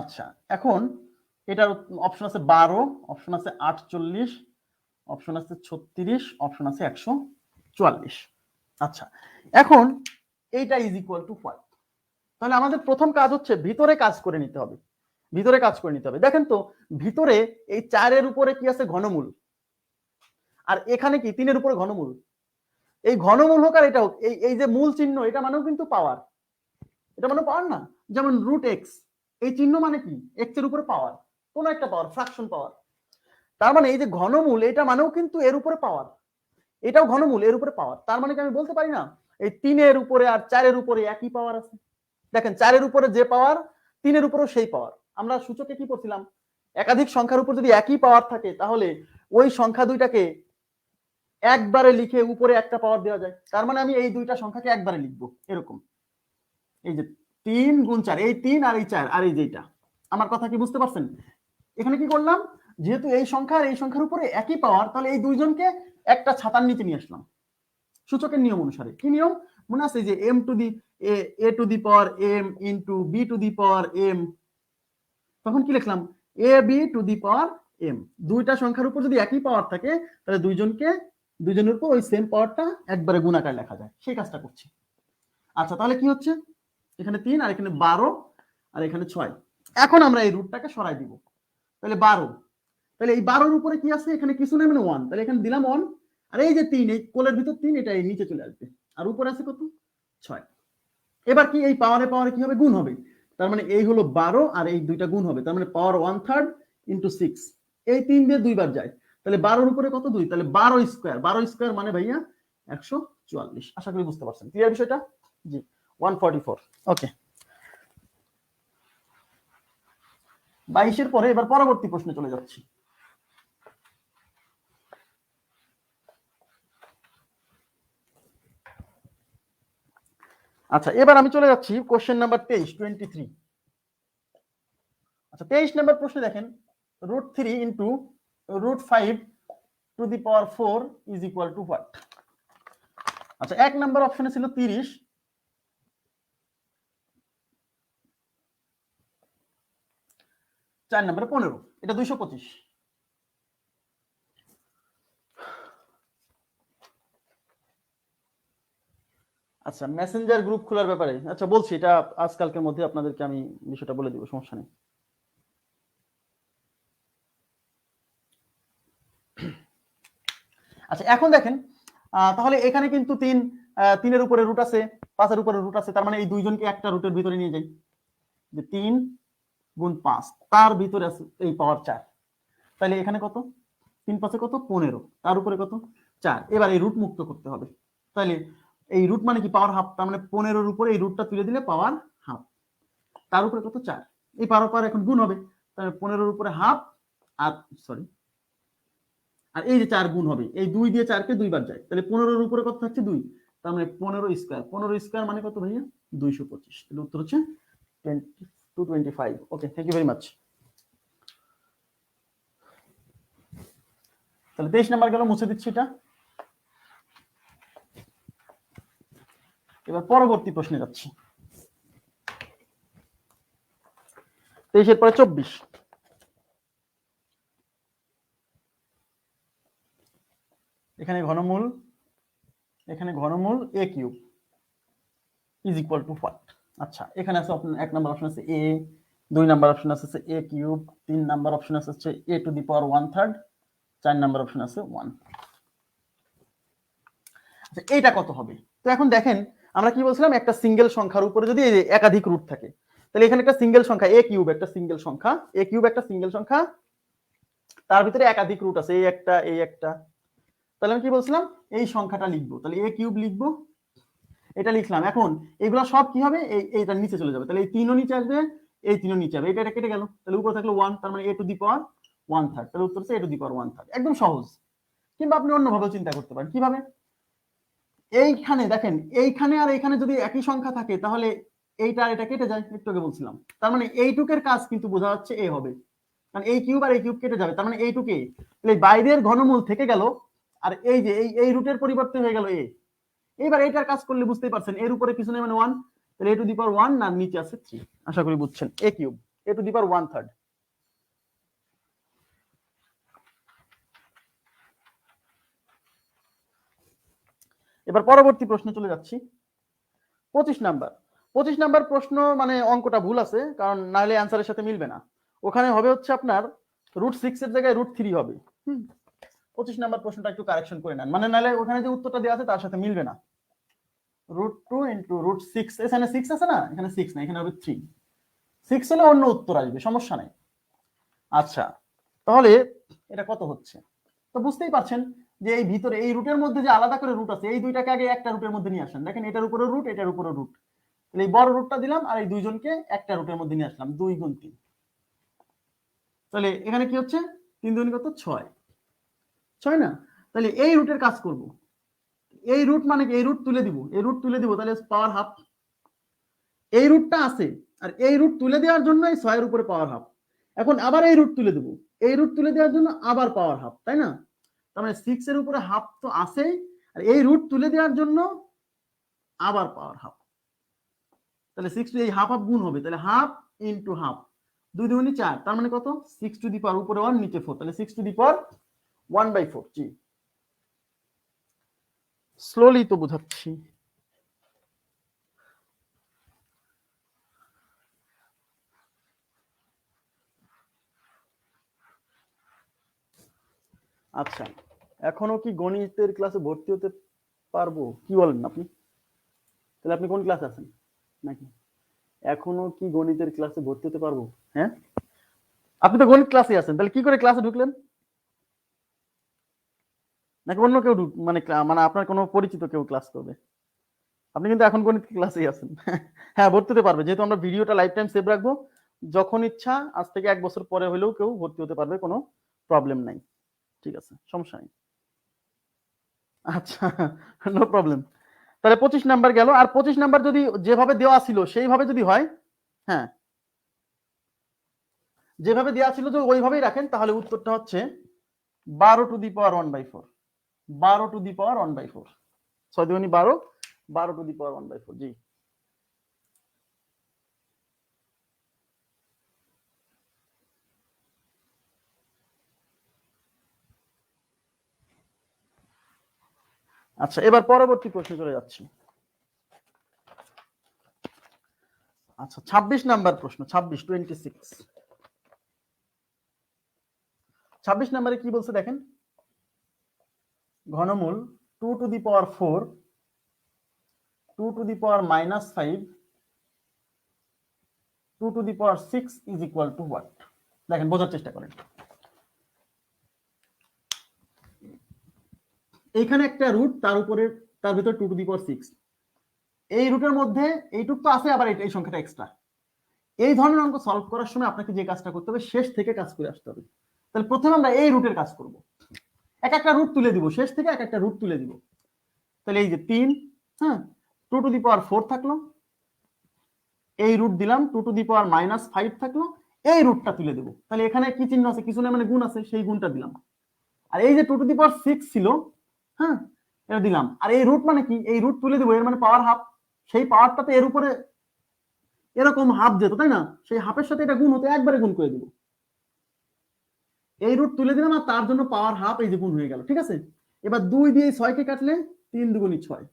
আচ্ছা এখন এটার অপশন আছে 12, অপশন আছে 48, অপশন আছে 36, অপশন আছে 144। আচ্ছা, এখন এইটা ইজ ইকুয়াল টু হোয়াট? তাহলে আমাদের প্রথম কাজ হচ্ছে ভিতরে কাজ করে নিতে হবে, ভিতরে কাজ করে নিতে হবে। দেখেন তো ভিতরে এই 4-এর উপরে কি আছে? ঘনমূল। আর এখানে কি 3-এর উপরে ঘনমূল। এই ঘনমূল হোক আর এটা হোক, এই যে মূল চিহ্ন, এটা মানেও কিন্তু পাওয়ার, এটা মানে পাওয়ার না। যেমন রুট এক্স, এই চিহ্ন মানে কি? এক্স এর উপরে পাওয়ার, কোন একটা পাওয়ার, ফ্র্যাকশন পাওয়ার। তার মানে এই যে ঘনমূল, এটা মানেও কিন্তু এর উপরে পাওয়ার, এটাও ঘনমূল, এর উপরে পাওয়ার। তার মানে কি আমি বলতে পারি না এই 3-এর উপরে আর 4-এর উপরে একই পাওয়ার আছে? দেখেন 4-এর উপরে যে পাওয়ার, 3-এর উপরেও সেই পাওয়ার। আমরা সূচকে কি পড়ছিলাম? একাধিক সংখ্যার উপর যদি একই পাওয়ার থাকে তাহলে ওই সংখ্যা দুইটাকে একবারে লিখে উপরে একটা পাওয়ার দেওয়া যায়। তার মানে আমি এই দুইটা সংখ্যাকে একবারে লিখবো এরকম, এই যে 3 গুণ 4, এই 3 আর এই 4 আর এই যেটা। আমার কথা কি বুঝতে পারছেন? এখানে কি করলাম, যেহেতু এই সংখ্যা আর এই সংখ্যার উপরে একই পাওয়ার, তাহলে এই দুইজনকে একটা ছাতার নিচে নিয়ে আসলাম সূচকের নিয়ম অনুসারে। কি নিয়ম মনে আছে? যে m to the a to the power m into b to the power m, তখন কি লিখলাম? a b to the power m। দুইটা সংখ্যার উপর যদি একই পাওয়ার থাকে তাহলে দুইজনের উপর ওই সেম পাওয়ারটা একবারে গুণাকার লেখা যায়, সেই কাজটা করছি। আচ্ছা, তাহলে কি হচ্ছে? এখানে 3 আর এখানে 12 আর এখানে 6। এখন আমরা এই রুটটাকে সরাই দিব, তাহলে 12। তাহলে এই 12-এর উপরে কি আছে? এখানে কিছু নেই, মানে 1। তাহলে এখানে দিলাম 1, আর এই যে 3, এই কোলের ভিতর 3, এটা এই নিচে চলে আসবে, আর উপরে আছে কত? 6। এবার কি এই পাওয়ারে পাওয়ারে কি হবে? গুণ হবে। তার মানে এই হলো 12 আর এই দুইটা গুণ হবে, তার মানে পাওয়ার 1/3 ইনটু 6। এই 3 দিয়ে দুইবার যায়, তাহলে 12-এর উপরে কত? 2, তাহলে 12 স্কয়ার। 12 স্কয়ার মানে ভাইয়া 144। আশা করি বুঝতে পারছেন। ক্লিয়ার বিষয়টা? জি, 144। ওকে, 22-এর পরে এবার পরবর্তী প্রশ্নে চলে যাচ্ছি। আচ্ছা, এবার আমি চলে যাচ্ছি কোশ্চেন নাম্বার 23। আচ্ছা, 23 নাম্বার প্রশ্নে দেখেন, √3 into √5 two the power 4 is equal to what? আচ্ছা, 1 নাম্বার অপশনে ছিল 30, 4 নাম্বারে 15, এটা 225। আচ্ছা, মেসেঞ্জার গ্রুপ খোলার ব্যাপারে আচ্ছা বলছি, এটা আজকালকের মধ্যে আপনাদেরকে আমি বিষয়টা বলে দিব, সমস্যা নেই। আচ্ছা, এখন দেখেন তাহলে এখানে কিন্তু 3-এর উপরে রুট আছে, 5-এর উপরে রুট আছে, তার মানে এই দুইজনকে একটা রুটের ভিতরে নিয়ে যাই। যে 3 গুণ 5, তার ভিতরে আছে এই পাওয়ার 4, তাহলে এখানে কত? 3 5 কত? 15, তার উপরে কত? 4। এবার এই রুট মুক্ত করতে হবে, তাহলে এই রুট মানে কি? পাওয়ার হাফ, তার মানে 15-এর উপরে এই রুটটা তুলে দিলে পাওয়ার হাফ, তার উপরে কত? 4। এই পাওয়ার এখন গুণ হবে, তাহলে 15-এর উপরে হাফ, আর সরি, আর এই যে 4 গুণ হবে, এই 2 দিয়ে 4-কে দুইবার যায়, তাহলে 15-এর উপরে কত থাকছে? 2, তার মানে 15 স্কয়ার। 15 স্কয়ার মানে কত ভাইয়া? 225। তাহলে উত্তর হচ্ছে 225। ওকে, থ্যাংক ইউ ভেরি মাচ। তাহলে 23 নাম্বার গেল, মুছে দিচ্ছি এটা। এবার পরবর্তী প্রশ্নে যাচ্ছি। 23-এর পরে 24। এখানে ঘনমূল a cube is equal to what? আচ্ছা, এখানে আছে 1 নাম্বার অপশন আছে a, 2 নাম্বার অপশন আছে a কিউব, 3 নাম্বার অপশন আছে a to the power 1/3, 4 number option আছে 1। আচ্ছা, এইটা কত হবে? তো এখন দেখেন, আমরা কি বলছিলাম? একটা সিঙ্গেল সংখ্যার উপরে যদি একাধিক রুট থাকে, তাহলে এখানে একটা সিঙ্গেল সংখ্যা a কিউব, একটা সিঙ্গেল সংখ্যা a কিউব, একটা সিঙ্গেল সংখ্যা, তার ভিতরে একাধিক রুট আছে, এই একটা। তাহলে আমি কি বলছিলাম? এই সংখ্যাটা লিখবো, তাহলে a কিউব লিখবো, এটা লিখলাম। এখন এগুলো সব কি হবে? এইটার নিচে চলে যাবে, তাহলে এই 3ও নিচে আসবে, এই 3ও নিচে যাবে, এটা কেটে গেল, তাহলে উপরে থাকলো 1, তার মানে a টু দি পাওয়ার 1/3, তাহলে উত্তর হচ্ছে a টু দি পাওয়ার 1/3। একদম সহজ। কিংবা আপনি অন্যভাবে চিন্তা করতে পারেন। কিভাবে? এইখানে দেখেন, এইখানে আর এইখানে যদি একই সংখ্যা থাকে তাহলে এইটা আর এটা কেটে যায়, একটু আগে বলছিলাম। তার মানে এইটুকের কাজ কিন্তু বোঝা যাচ্ছে এ হবে, কারণ এই কিউব আর এই কিউব কেটে যাবে, তার মানে এইটুকে, তাহলে বাইরের ঘনমূল থেকে গেল, আর এই যে এই রুটের পরিবর্তে হয়ে গেল এ। এইবার এটার কাজ করলে বুঝতেই পারছেন, এর উপরে কিছু নেই মানে 1, তাহলে a টু দি পাওয়ার 1, আর নিচে আছে 3। আশা করি বুঝছেন। a cube a to the power 1/3। এবার পরবর্তী প্রশ্নে চলে যাচ্ছি 25 নাম্বার। 25 নাম্বার প্রশ্ন মানে অঙ্কটা ভুল আছে, কারণ নাহলে অ্যান্সারের সাথে মিলবে না। ওখানে হবে হচ্ছে আপনার √6 এর জায়গায় √3 হবে। 25 নাম্বার প্রশ্নটা একটু কারেকশন করে নেন, মানে নাহলে ওখানে যে উত্তরটা দেওয়া আছে তার সাথে মিলবে না। √2 * √6, এখানে 6 আছে না, এখানে 6 না, এখানে হবে 3। 6 হলে অন্য উত্তর আসবে, সমস্যা নাই। আচ্ছা, তাহলে এটা কত হচ্ছে? তো বুঝতেই পারছেন যে এই ভিতরে এই রুটের মধ্যে যে আলাদা করে রুট আছে, এই দুইটাকে আগে একটা রুটের মধ্যে নিয়ে আসেন। দেখেন এটার উপরে রুট, এটার উপরে রুট, তাহলে এই বড় রুটটা দিলাম আর এই দুইজনকে একটা রুটের মধ্যে নিয়ে আসলাম, 2 × 3। তাহলে এখানে কি হচ্ছে, 3 × 2 কত, 6। 6 না? তাহলে এই রুটের কাজ করব। এই রুট মানে কি, এই রুট তুলে দিব, এই রুট তুলে দিব, তাহলে পাওয়ার হাফ। এই রুটটা আছে আর এই রুট তুলে দেওয়ার জন্য এই 6 এর উপরে পাওয়ার হাফ। এখন আবার এই রুট তুলে দেব, এই রুট তুলে দেওয়ার জন্য আবার পাওয়ার হাফ, তাই না? তার মানে 6 এর উপরে হাফ তো আছেই, আর এই রুট তুলে দেওয়ার জন্য আবার পাওয়ার হাফ। তাহলে 6 এই হাফ হাফ গুণ হবে, তাহলে হাফ ইনটু হাফ, 2 × 2 = 4, তার মানে কত, 6 উপরে 1 নিচে 4, তাহলে 6 1/4। জি, স্লোলি তো বুঝাচ্ছি। আচ্ছা, এখনো কি গণিতের ক্লাসে ভর্তি হতে পারবো, কি বলেন আপনি? তাহলে আপনি কোন ক্লাসে আছেন নাকি? এখনো কি গণিতের ক্লাসে ভর্তি হতে পারবো? হ্যাঁ, আপনি তো গণিত ক্লাসে আছেন, তাহলে কি করে ক্লাসে ঢুকলেন? নাকি অন্য কেউ মানে মানে আপনার কোনো পরিচিত কেউ ক্লাস করবে? আপনি কিন্তু এখন গণিত ক্লাসেই আছেন। হ্যাঁ, ভর্তি হতে পারবে, যেহেতু আমরা ভিডিওটা লাইফ টাইম সেভ রাখবো। যখন ইচ্ছা আজ থেকে 1 বছর পরে হলেও কেউ ভর্তি হতে পারবে, কোনো প্রবলেম নাই। ঠিক আছে, সমস্যা নেই। আচ্ছা, নো প্রবলেম। তাহলে 25 নাম্বার গেল। আর 25 নাম্বার যদি যেভাবে দেওয়া ছিল সেইভাবে যদি হয়, হ্যাঁ যেভাবে দেওয়া ছিল যদি ওইভাবেই রাখেন, তাহলে উত্তরটা হচ্ছে 12^1/4। 12^1/4, 6 × 2 = 12, 12^1/4। জি, আচ্ছা, এবার পরবর্তী প্রশ্নে চলে যাচ্ছি। আচ্ছা, 26 নাম্বার প্রশ্ন, 26 নাম্বারে কি বলছে দেখেন, ঘনমূল 2^4, 2^-5, 2^6 = what? দেখেন, বোঝার চেষ্টা করেন। এইখানে একটা রুট, তার উপরে তার ভিতর 2^6, এই রুটের মধ্যে এইটুক তো আছে, আবার এই সংখ্যাটা এক্সট্রা। এই ধরনের অঙ্ক সলভ করার সময় আপনাকে যে কাজটা করতে হবে, শেষ থেকে কাজ করে আসতে হবে। তাহলে প্রথমে আমরা এই রুটের কাজ করব, এক একটা রুট তুলে দিব, শেষ থেকে এক একটা রুট তুলে দিব। তাহলে এই যে 3, হ্যাঁ, 2^4 থাকলো, এই রুট দিলাম, 2^-5 থাকলো, এই রুটটা তুলে দেব। তাহলে এখানে কি চিহ্ন আছে, কিছু না, মানে গুণ আছে, সেই গুণটা দিলাম। আর এই যে 2^6 ছিল, হ্যাঁ, এটা দিলাম। আর এই রুট মানে কি, এই রুট তুলে দেবো, এর মানে পাওয়ার হাফ। সেই পাওয়ারটাতে এর উপরে এরকম হাফ যেত, তাই না? সেই হাফের সাথে এটা গুণ হতে একবারে গুণ করে দিব। এই রুট তুলে দিলাম আর তার জন্য পাওয়ার হাফ, এই যে গুণ হয়ে গেল। ঠিক আছে, এবার 2 দিয়ে 6 কে কাটলে 3×2 = 6।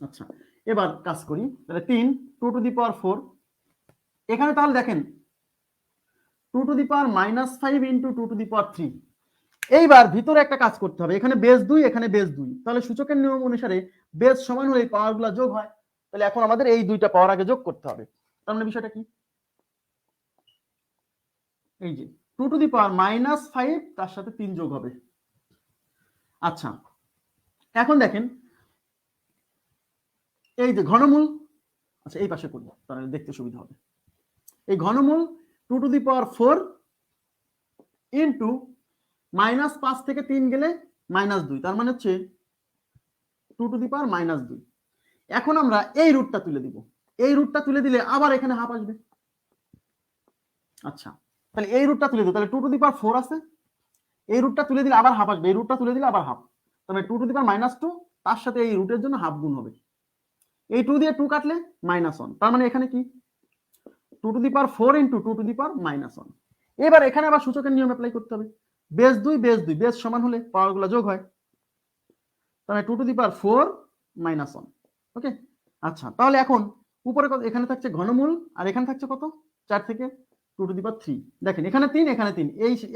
আচ্ছা, এবার কাজ করি। তাহলে 3, 2^4, এখানে তাহলে দেখেন 2^-5 × 2^3। এইবার ভিতরে একটা কাজ করতে হবে, এখানে বেস 2, এখানে বেস 2, তাহলে সূচকের নিয়ম অনুসারে বেস সমান হলে পাওয়ারগুলো যোগ হয়। তাহলে এখন আমাদের এই দুইটা পাওয়ার আগে যোগ করতে হবে। তার মানে বিষয়টা কি, এই যে 2^-5 তার সাথে 3 যোগ হবে। আচ্ছা, এখন দেখেন এই যে ঘনমূল, আচ্ছা এই পাশে করব তাহলে দেখতে সুবিধা হবে। এই ঘনমূল 2^4 ইনটু -5 থেকে 3 গেলে -2, তার মানে হচ্ছে 2^-2। এখন আমরা এই রুটটা তুলে দিব, এই রুটটা তুলে দিলে আবার এখানে হাফ আসবে। আচ্ছা, তাহলে এই রুটটা তুলে দিই, তাহলে 2^4 আছে, এই রুটটা তুলে দিলে আবার হাফ আসবে, এই রুটটা তুলে দিলে আবার হাফ, তবে 2^-2 তার সাথে এই রুটের জন্য হাফ গুণ হবে। এই 2 দিয়ে 2 কাটলে -1, তার মানে এখানে কি 2^4 × 2^-1। এবার এখানে আবার সূচকের নিয়ম অ্যাপ্লাই করতে হবে, বেস 2 বেস 2, বেস সমান হলে পাওয়ারগুলো যোগ হয়। তাহলে 2 টু দি পাওয়ার 4 মাইনাস 1। ওকে, আচ্ছা তাহলে এখন উপরে কত, এখানে থাকছে ঘনমূল আর এখানে থাকছে কত 4 থেকে 2 টু দি পাওয়ার 3। দেখেন এখানে 3 এখানে 3,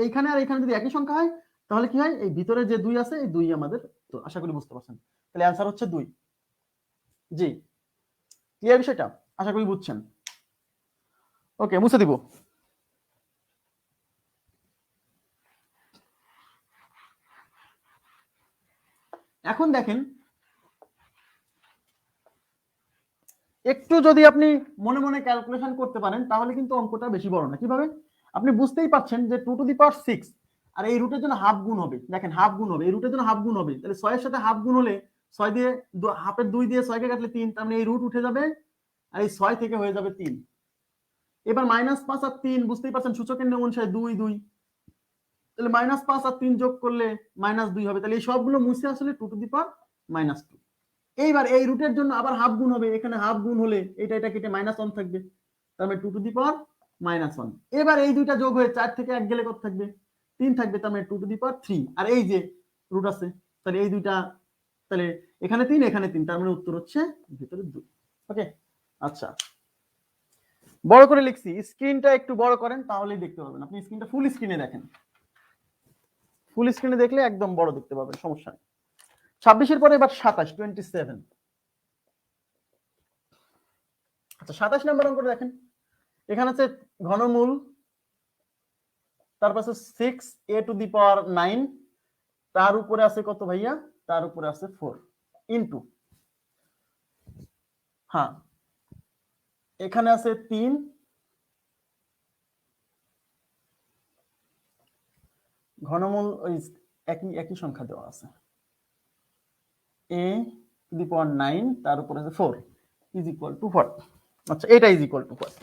এইখানে আর এখানে যদি একই সংখ্যা হয় তাহলে কি হয়, এই ভিতরে যে 2 আছে এই 2 আমাদের, তো আশা করি বুঝতে পারছেন। তাহলে অ্যানসার হচ্ছে 2। জি, ক্লিয়ার বিষয়টা? আশা করি বুঝছেন। ওকে, মুছে দিব। এখন দেখেন একটু যদি আপনি মনে মনে ক্যালকুলেশন করতে পারেন তাহলে কিন্তু অঙ্কটা বেশি বড় না। কিভাবে? আপনি বুঝতেই পারছেন যে 2 টু দি পাওয়ার 6 আর এই রুটের জন্য হাফ গুণ হবে। দেখেন হাফ গুণ হবে, এই রুটের জন্য হাফ গুণ হবে, তাহলে 6 এর সাথে হাফ গুণ হলে 6 দিয়ে হাফের 2 দিয়ে 6 কে কাটলে 3, তার মানে এই রুট উঠে যাবে আর এই 6 থেকে হয়ে যাবে 3। এবার -5 আর 3 বুঝতেই পারছেন সূচকের নিয়ম অনুসারে 2 2, তাহলে -5 আর 3 যোগ করলে -2 হবে। তাহলে এই সবগুলো মুছে আসলে 2 টু দি পাওয়ার -2। এইবার এই রুটের জন্য আবার হাফ গুণ হবে, এখানে হাফ গুণ হলে এটা কেটে -1 থাকবে, তার মানে 2 টু দি পাওয়ার -1। এবার এই দুইটা যোগ হয়ে 4 থেকে 1 গেলে কত থাকবে, 3 থাকবে, তার মানে 2 টু দি পাওয়ার 3। আর এই যে রুট আছে, তাহলে এই দুইটা, তাহলে এখানে 3 এখানে 3, তার মানে উত্তর হচ্ছে ভিতরে 2। ওকে, আচ্ছা বড় করে লিখছি, স্ক্রিনটা একটু বড় করেন তাহলেই দেখতে পাবেন। আপনি স্ক্রিনটা ফুল স্ক্রিনে দেখেন, ফুল স্ক্রিনে দেখলে একদম বড় দেখতে পাবেন, সমস্যা নেই। 26 এর পরে এবার 27, 27। আচ্ছা 27 নম্বর অঙ্কটা দেখেন, এখানে আছে ঘনমূল, তারপর আছে 6a টু দি পাওয়ার 9, তার উপরে আছে কত ভাইয়া, তার উপরে আছে 4 ইনটু, হ্যাঁ এখানে আছে 3, ঘনমূল ওই একই সংখ্যা দেওয়া আছে, a টু দি পাওয়ার 9 তার উপরে আছে 4 ইজ ইকুয়াল টু হোয়াট। আচ্ছা এটা ইজ ইকুয়াল টু হোয়াট।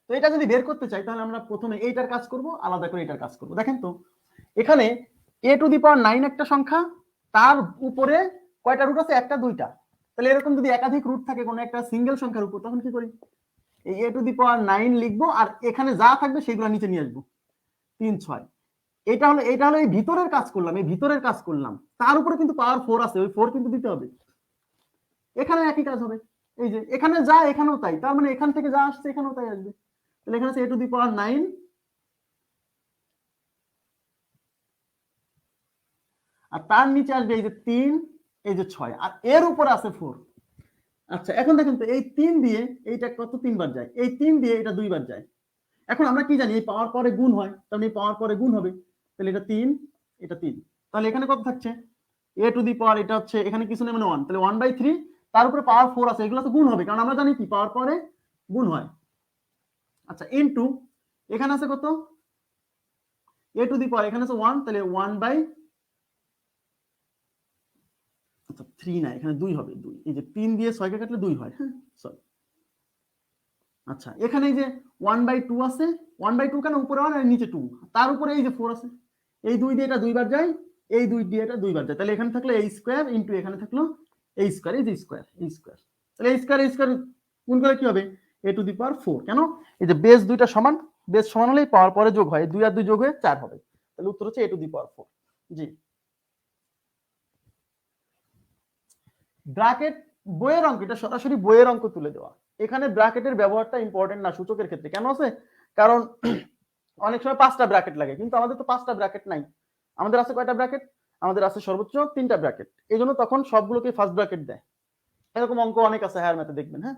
তো এটা যদি বের করতে চাই তাহলে আমরা প্রথমে এইটার কাজ করব, আলাদা করে এটার কাজ করব। দেখেন তো এখানে a টু দি পাওয়ার 9 একটা সংখ্যা, তার উপরে কয়টা রুট আছে, একটা দুইটা। তাহলে এরকম যদি একাধিক রুট থাকে কোনো একটা সিঙ্গেল সংখ্যার উপর, তখন কি করি, এই a টু দি পাওয়ার 9 লিখবো আর এখানে যা থাকবে সেগুলো নিচে নিয়ে আসবো, 3 6। এটা হলো এই ভিতরের কাজ করলাম, এই ভিতরের কাজ করলাম, তার উপরে কিন্তু পাওয়ার 4 আছে, ওই 4 কিন্তু দিতে হবে। এখানে একই কাজ হবে, এই যে এখানে যা এখানেও তাই, তার মানে এখান থেকে যা আসছে এখানেও তাই আসবে। তাহলে এখানে আছে a টু দি পাওয়ার 9 আর তার নিচে আসবে এই যে 3, এই যে 6 আর এর উপরে আছে 4। আচ্ছা এখন দেখেন তো এই 3 দিয়ে এইটা কত 3 বার যায়, এই 3 দিয়ে এটা 2 বার যায়। এখন আমরা কি জানি এই পাওয়ার পরে গুণ হয়, তার মানে এই পাওয়ার পরে গুণ হবে, তাহলে এটা 3 এটা 3, তাহলে এখানে কত থাকছে a টু দি পাওয়ার, এটা হচ্ছে এখানে কিছু নেই মানে 1, তাহলে 1/3, তার উপরে পাওয়ার 4 আছে, এগুলো তো গুণ হবে কারণ আমরা জানি কি পাওয়ার পরে গুণ হয়। আচ্ছা ইনটু এখানে আছে কত a টু দি পাওয়ার, এখানে আছে 1, তাহলে 1/, আচ্ছা 3 না এখানে 2 হবে, 2, এই যে 3 দিয়ে 6 কে কাটলে 2 হয়, হ্যাঁ সরি। আচ্ছা এখানে এই যে 1/2 আছে, 1/2 কেন, উপরে 1 আর নিচে 2, তার উপরে এই যে 4 আছে, এই 2 দিয়ে এটা 2 বার যায়, এই 2 দিয়ে এটা 2 বার যায়, তাহলে এখানে থাকলো a স্কয়ার ইনটু এখানে থাকলো a স্কয়ার, এই যে স্কয়ার এই স্কয়ার, তাহলে a স্কয়ার গুণ করলে কি হবে a টু দি পাওয়ার 4। কেন, এই যে বেস দুইটা সমান, বেস সমান হলেই পাওয়ার পরে যোগ হয়, 2 আর 2 যোগ হয়ে 4 হবে, তাহলে উত্তর হচ্ছে a to the power 4। G, bracket বইয়ের অঙ্ক, এটা সরাসরি বইয়ের অঙ্ক তুলে দেওয়া। এখানে ব্র্যাকেটের ব্যবহারটা ইম্পর্টেন্ট না সূচকের ক্ষেত্রে, কেন আছে, কারণ অনেক সময় 5টা ব্র্যাকেট লাগে, কিন্তু আমাদের তো 5টা ব্র্যাকেট নাই, আমাদের আছে কয়টা ব্র্যাকেট, আমাদের আছে সর্বোচ্চ 3টা ব্র্যাকেট, এই জন্য তখন সবগুলোকে ফার্স্ট ব্র্যাকেট দেয়। এরকম অঙ্ক অনেক আছে হায়ার ম্যাথে দেখবেন, হ্যাঁ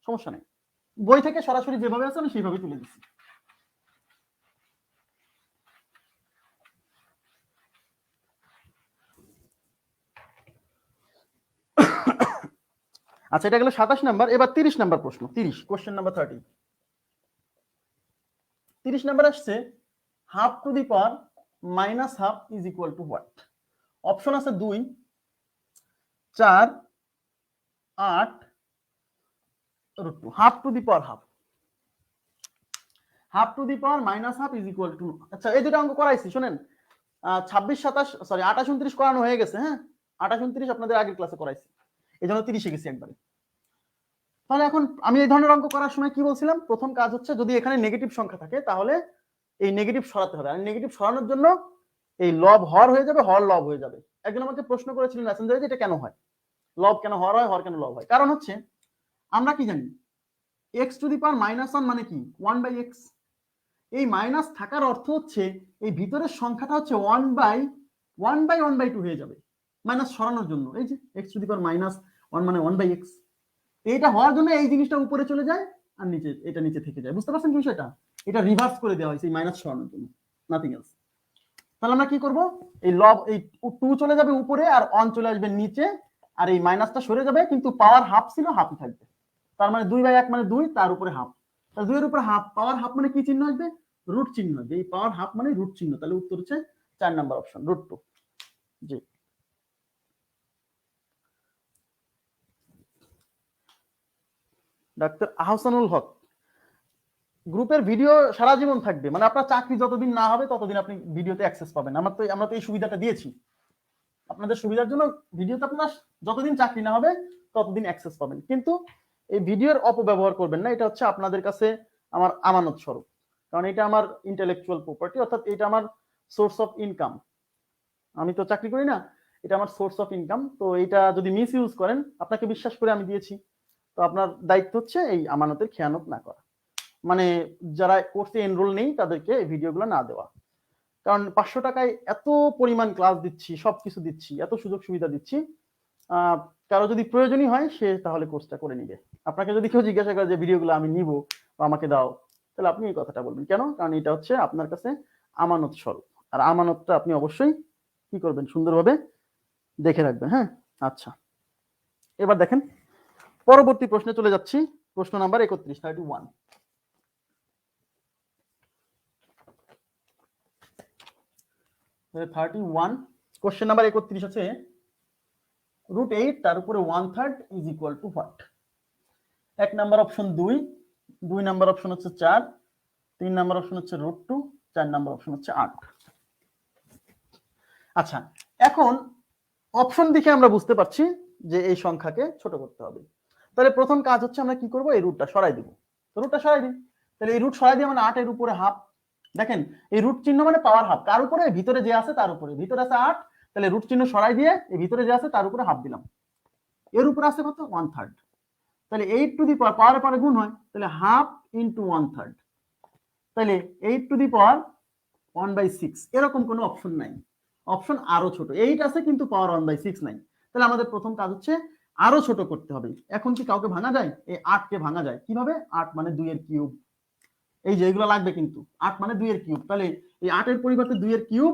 সমস্যা নেই, বই থেকে সরাসরি যেভাবে আছে আমি সেইভাবে তুলে দিচ্ছি। আচ্ছা এটা গেল 27 নাম্বার, এবার 30 নাম্বার প্রশ্ন, 30 কোশ্চেন নাম্বার 30। 30 নাম্বার আসছে have to the power minus half is equal to what. Option আছে 2, 4, 8, √2, have to the power half, have to the power minus half is equal two. আচ্ছা এই দুটো অঙ্ক করাইছি শুনেন, 26 27 সরি 28 29 করানো হয়ে গেছে, হ্যাঁ 28 29 আপনাদের আগের ক্লাসে করাইছি, এই জন্য 30 গেছি একবারে। তাহলে এখন আমি এই ধরনের অঙ্ক করার সময় কি বলছিলাম, প্রথম কাজ হচ্ছে যদি এখানে নেগেটিভ সংখ্যা থাকে তাহলে এই নেগেটিভ সরাতে হবে, আর নেগেটিভ সরানোর জন্য এই লব হর হয়ে যাবে, হর লব হয়ে যাবে। একজন আমাকে প্রশ্ন করেছিলেন মেসেঞ্জারে যে এটা কেন হয়, লব কেন হর হয়, হর কেন লব হয়। কারণ হচ্ছে আমরা কি জানি এক্স টু দি পাওয়ার -1 মানে কি 1/x। এই মাইনাস থাকার অর্থ হচ্ছে এই ভিতরের সংখ্যাটা হচ্ছে 1/1/2 হয়ে যাবে, মাইনাস সরানোর জন্য। এই যে এক্স টু দি পাওয়ার -1 মানে 1/x, এইটা হওয়ার জন্য এই জিনিসটা উপরে চলে যায় আর নিচে এটা নিচে থেকে যায়। বুঝতে পারছেন কি বিষয়টা? এটা রিভার্স করে দেওয়া হয়েছে এই মাইনাস সরানোর জন্য, নাথিং এলস। তাহলে আমরা কি করব, এই লব এই 2 চলে যাবে উপরে আর 1 চলে আসবে নিচে, আর এই মাইনাসটা সরে যাবে, কিন্তু পাওয়ার হাফ ছিল হাফই থাকবে। তার মানে 2/1 মানে 2, তার উপরে হাফ, তাহলে 2 এর উপরে হাফ, পাওয়ার হাফ মানে কি চিহ্ন আসবে, রুট চিহ্ন আসবে। এই পাওয়ার হাফ মানে রুট চিহ্ন, তাহলে উত্তর হচ্ছে 4 নাম্বার অপশন √2। জি ডাক্তার আহসানুল হক, গ্রুপের ভিডিও সারা জীবন থাকবে, মানে আপনার চাকরি যতদিন না হবে ততদিন আপনি ভিডিওতে অ্যাক্সেস পাবেন। আমরা তো এই সুবিধাটা দিয়েছি আপনাদের সুবিধার জন্য, ভিডিওতে আপনার যতদিন চাকরি না হবে ততদিন অ্যাক্সেস পাবেন। কিন্তু এই ভিডিওর অপব্যবহার করবেন না, এটা হচ্ছে আপনাদের কাছে আমার আমানত স্বরূপ, কারণ এটা আমার ইন্টেলেকচুয়াল প্রপার্টি, অর্থাৎ এটা আমার সোর্স অফ ইনকাম। আমি তো চাকরি করি না, এটা আমার সোর্স অফ ইনকাম। তো এটা যদি মিস ইউজ করেন, আপনাকে বিশ্বাস করে আমি দিয়েছি, তো আপনার দায়িত্ব হচ্ছে এই আমানতের খেয়ানত না করা, মানে যারা কোর্সে এনরোল নেই তাদেরকে এই ভিডিওগুলো না দেওয়া। কারণ 500 টাকায় এত পরিমাণ ক্লাস দিচ্ছি, সবকিছু দিচ্ছি, এত সুযোগ সুবিধা দিচ্ছি, কারো যদি প্রয়োজনই হয় সে তাহলে কোর্সটা করে নিবে। আপনাকে যদি কেউ জিজ্ঞাসা করে যে ভিডিওগুলো আমি নিব বা আমাকে দাও, তাহলে আপনি এই কথাটা বলবেন কেন, কারণ এটা হচ্ছে আপনার কাছে আমানত স্বরূপ, আর আমানতটা আপনি অবশ্যই কি করবেন, সুন্দরভাবে দেখে রাখবেন। হ্যাঁ, আচ্ছা এবার দেখেন পরবর্তী প্রশ্নে চলে যাচ্ছি, প্রশ্ন নাম্বার 31, 31। কোশ্চেন নাম্বার 31 হচ্ছে √8 তার উপরে 1/3 is equal to what. 1 number option 2, 2 number option হচ্ছে 4, 3 নাম্বার অপশন হচ্ছে √2, 4 নাম্বার অপশন হচ্ছে 8। আচ্ছা, এখন অপশন দেখে আমরা বুঝতে পারছি যে এই সংখ্যাকে ছোট করতে হবে। তাহলে প্রথম কাজ হচ্ছে আমরা কি করব, এই রুটটা সরাই দিব। রুটটা সরাই দিই, তাহলে এই রুট সরাই দিয়ে মানে 8 এর উপরে হাফ। দেখেন এই রুট চিহ্ন মানে পাওয়ার হাফ, কার উপরে, ভিতরে যে আছে তার উপরে, ভিতরে আছে 8, তাহলে রুট চিহ্ন সরাই দিয়ে এই ভিতরে যে আছে তার উপরে হাফ দিলাম, এর উপরে আছে কত 1/3, তাহলে 8 টু দি পাওয়ার, পাওয়ারে পাওয়ারে গুণ হয়, তাহলে হাফ ইনটু 1/3, তাহলে 8 টু দি পাওয়ার 1/6। এরকম কোনো অপশন নাই, অপশন আরো ছোট, 8 আছে কিন্তু পাওয়ার 1/6 নাই। তাহলে আমাদের প্রথম কাজ হচ্ছে আরো ছোট করতে হবে। এখন কি কাউকে ভাঙা যায়, এই 8 কে ভাঙা যায় কিভাবে, 8 মানে 2 এর কিউব, এই যে এগুলো লাগবে কিন্তু, 8 মানে 2 এর কিউব, তাহলে এই 8 এর পরিবর্তে 2 এর কিউব,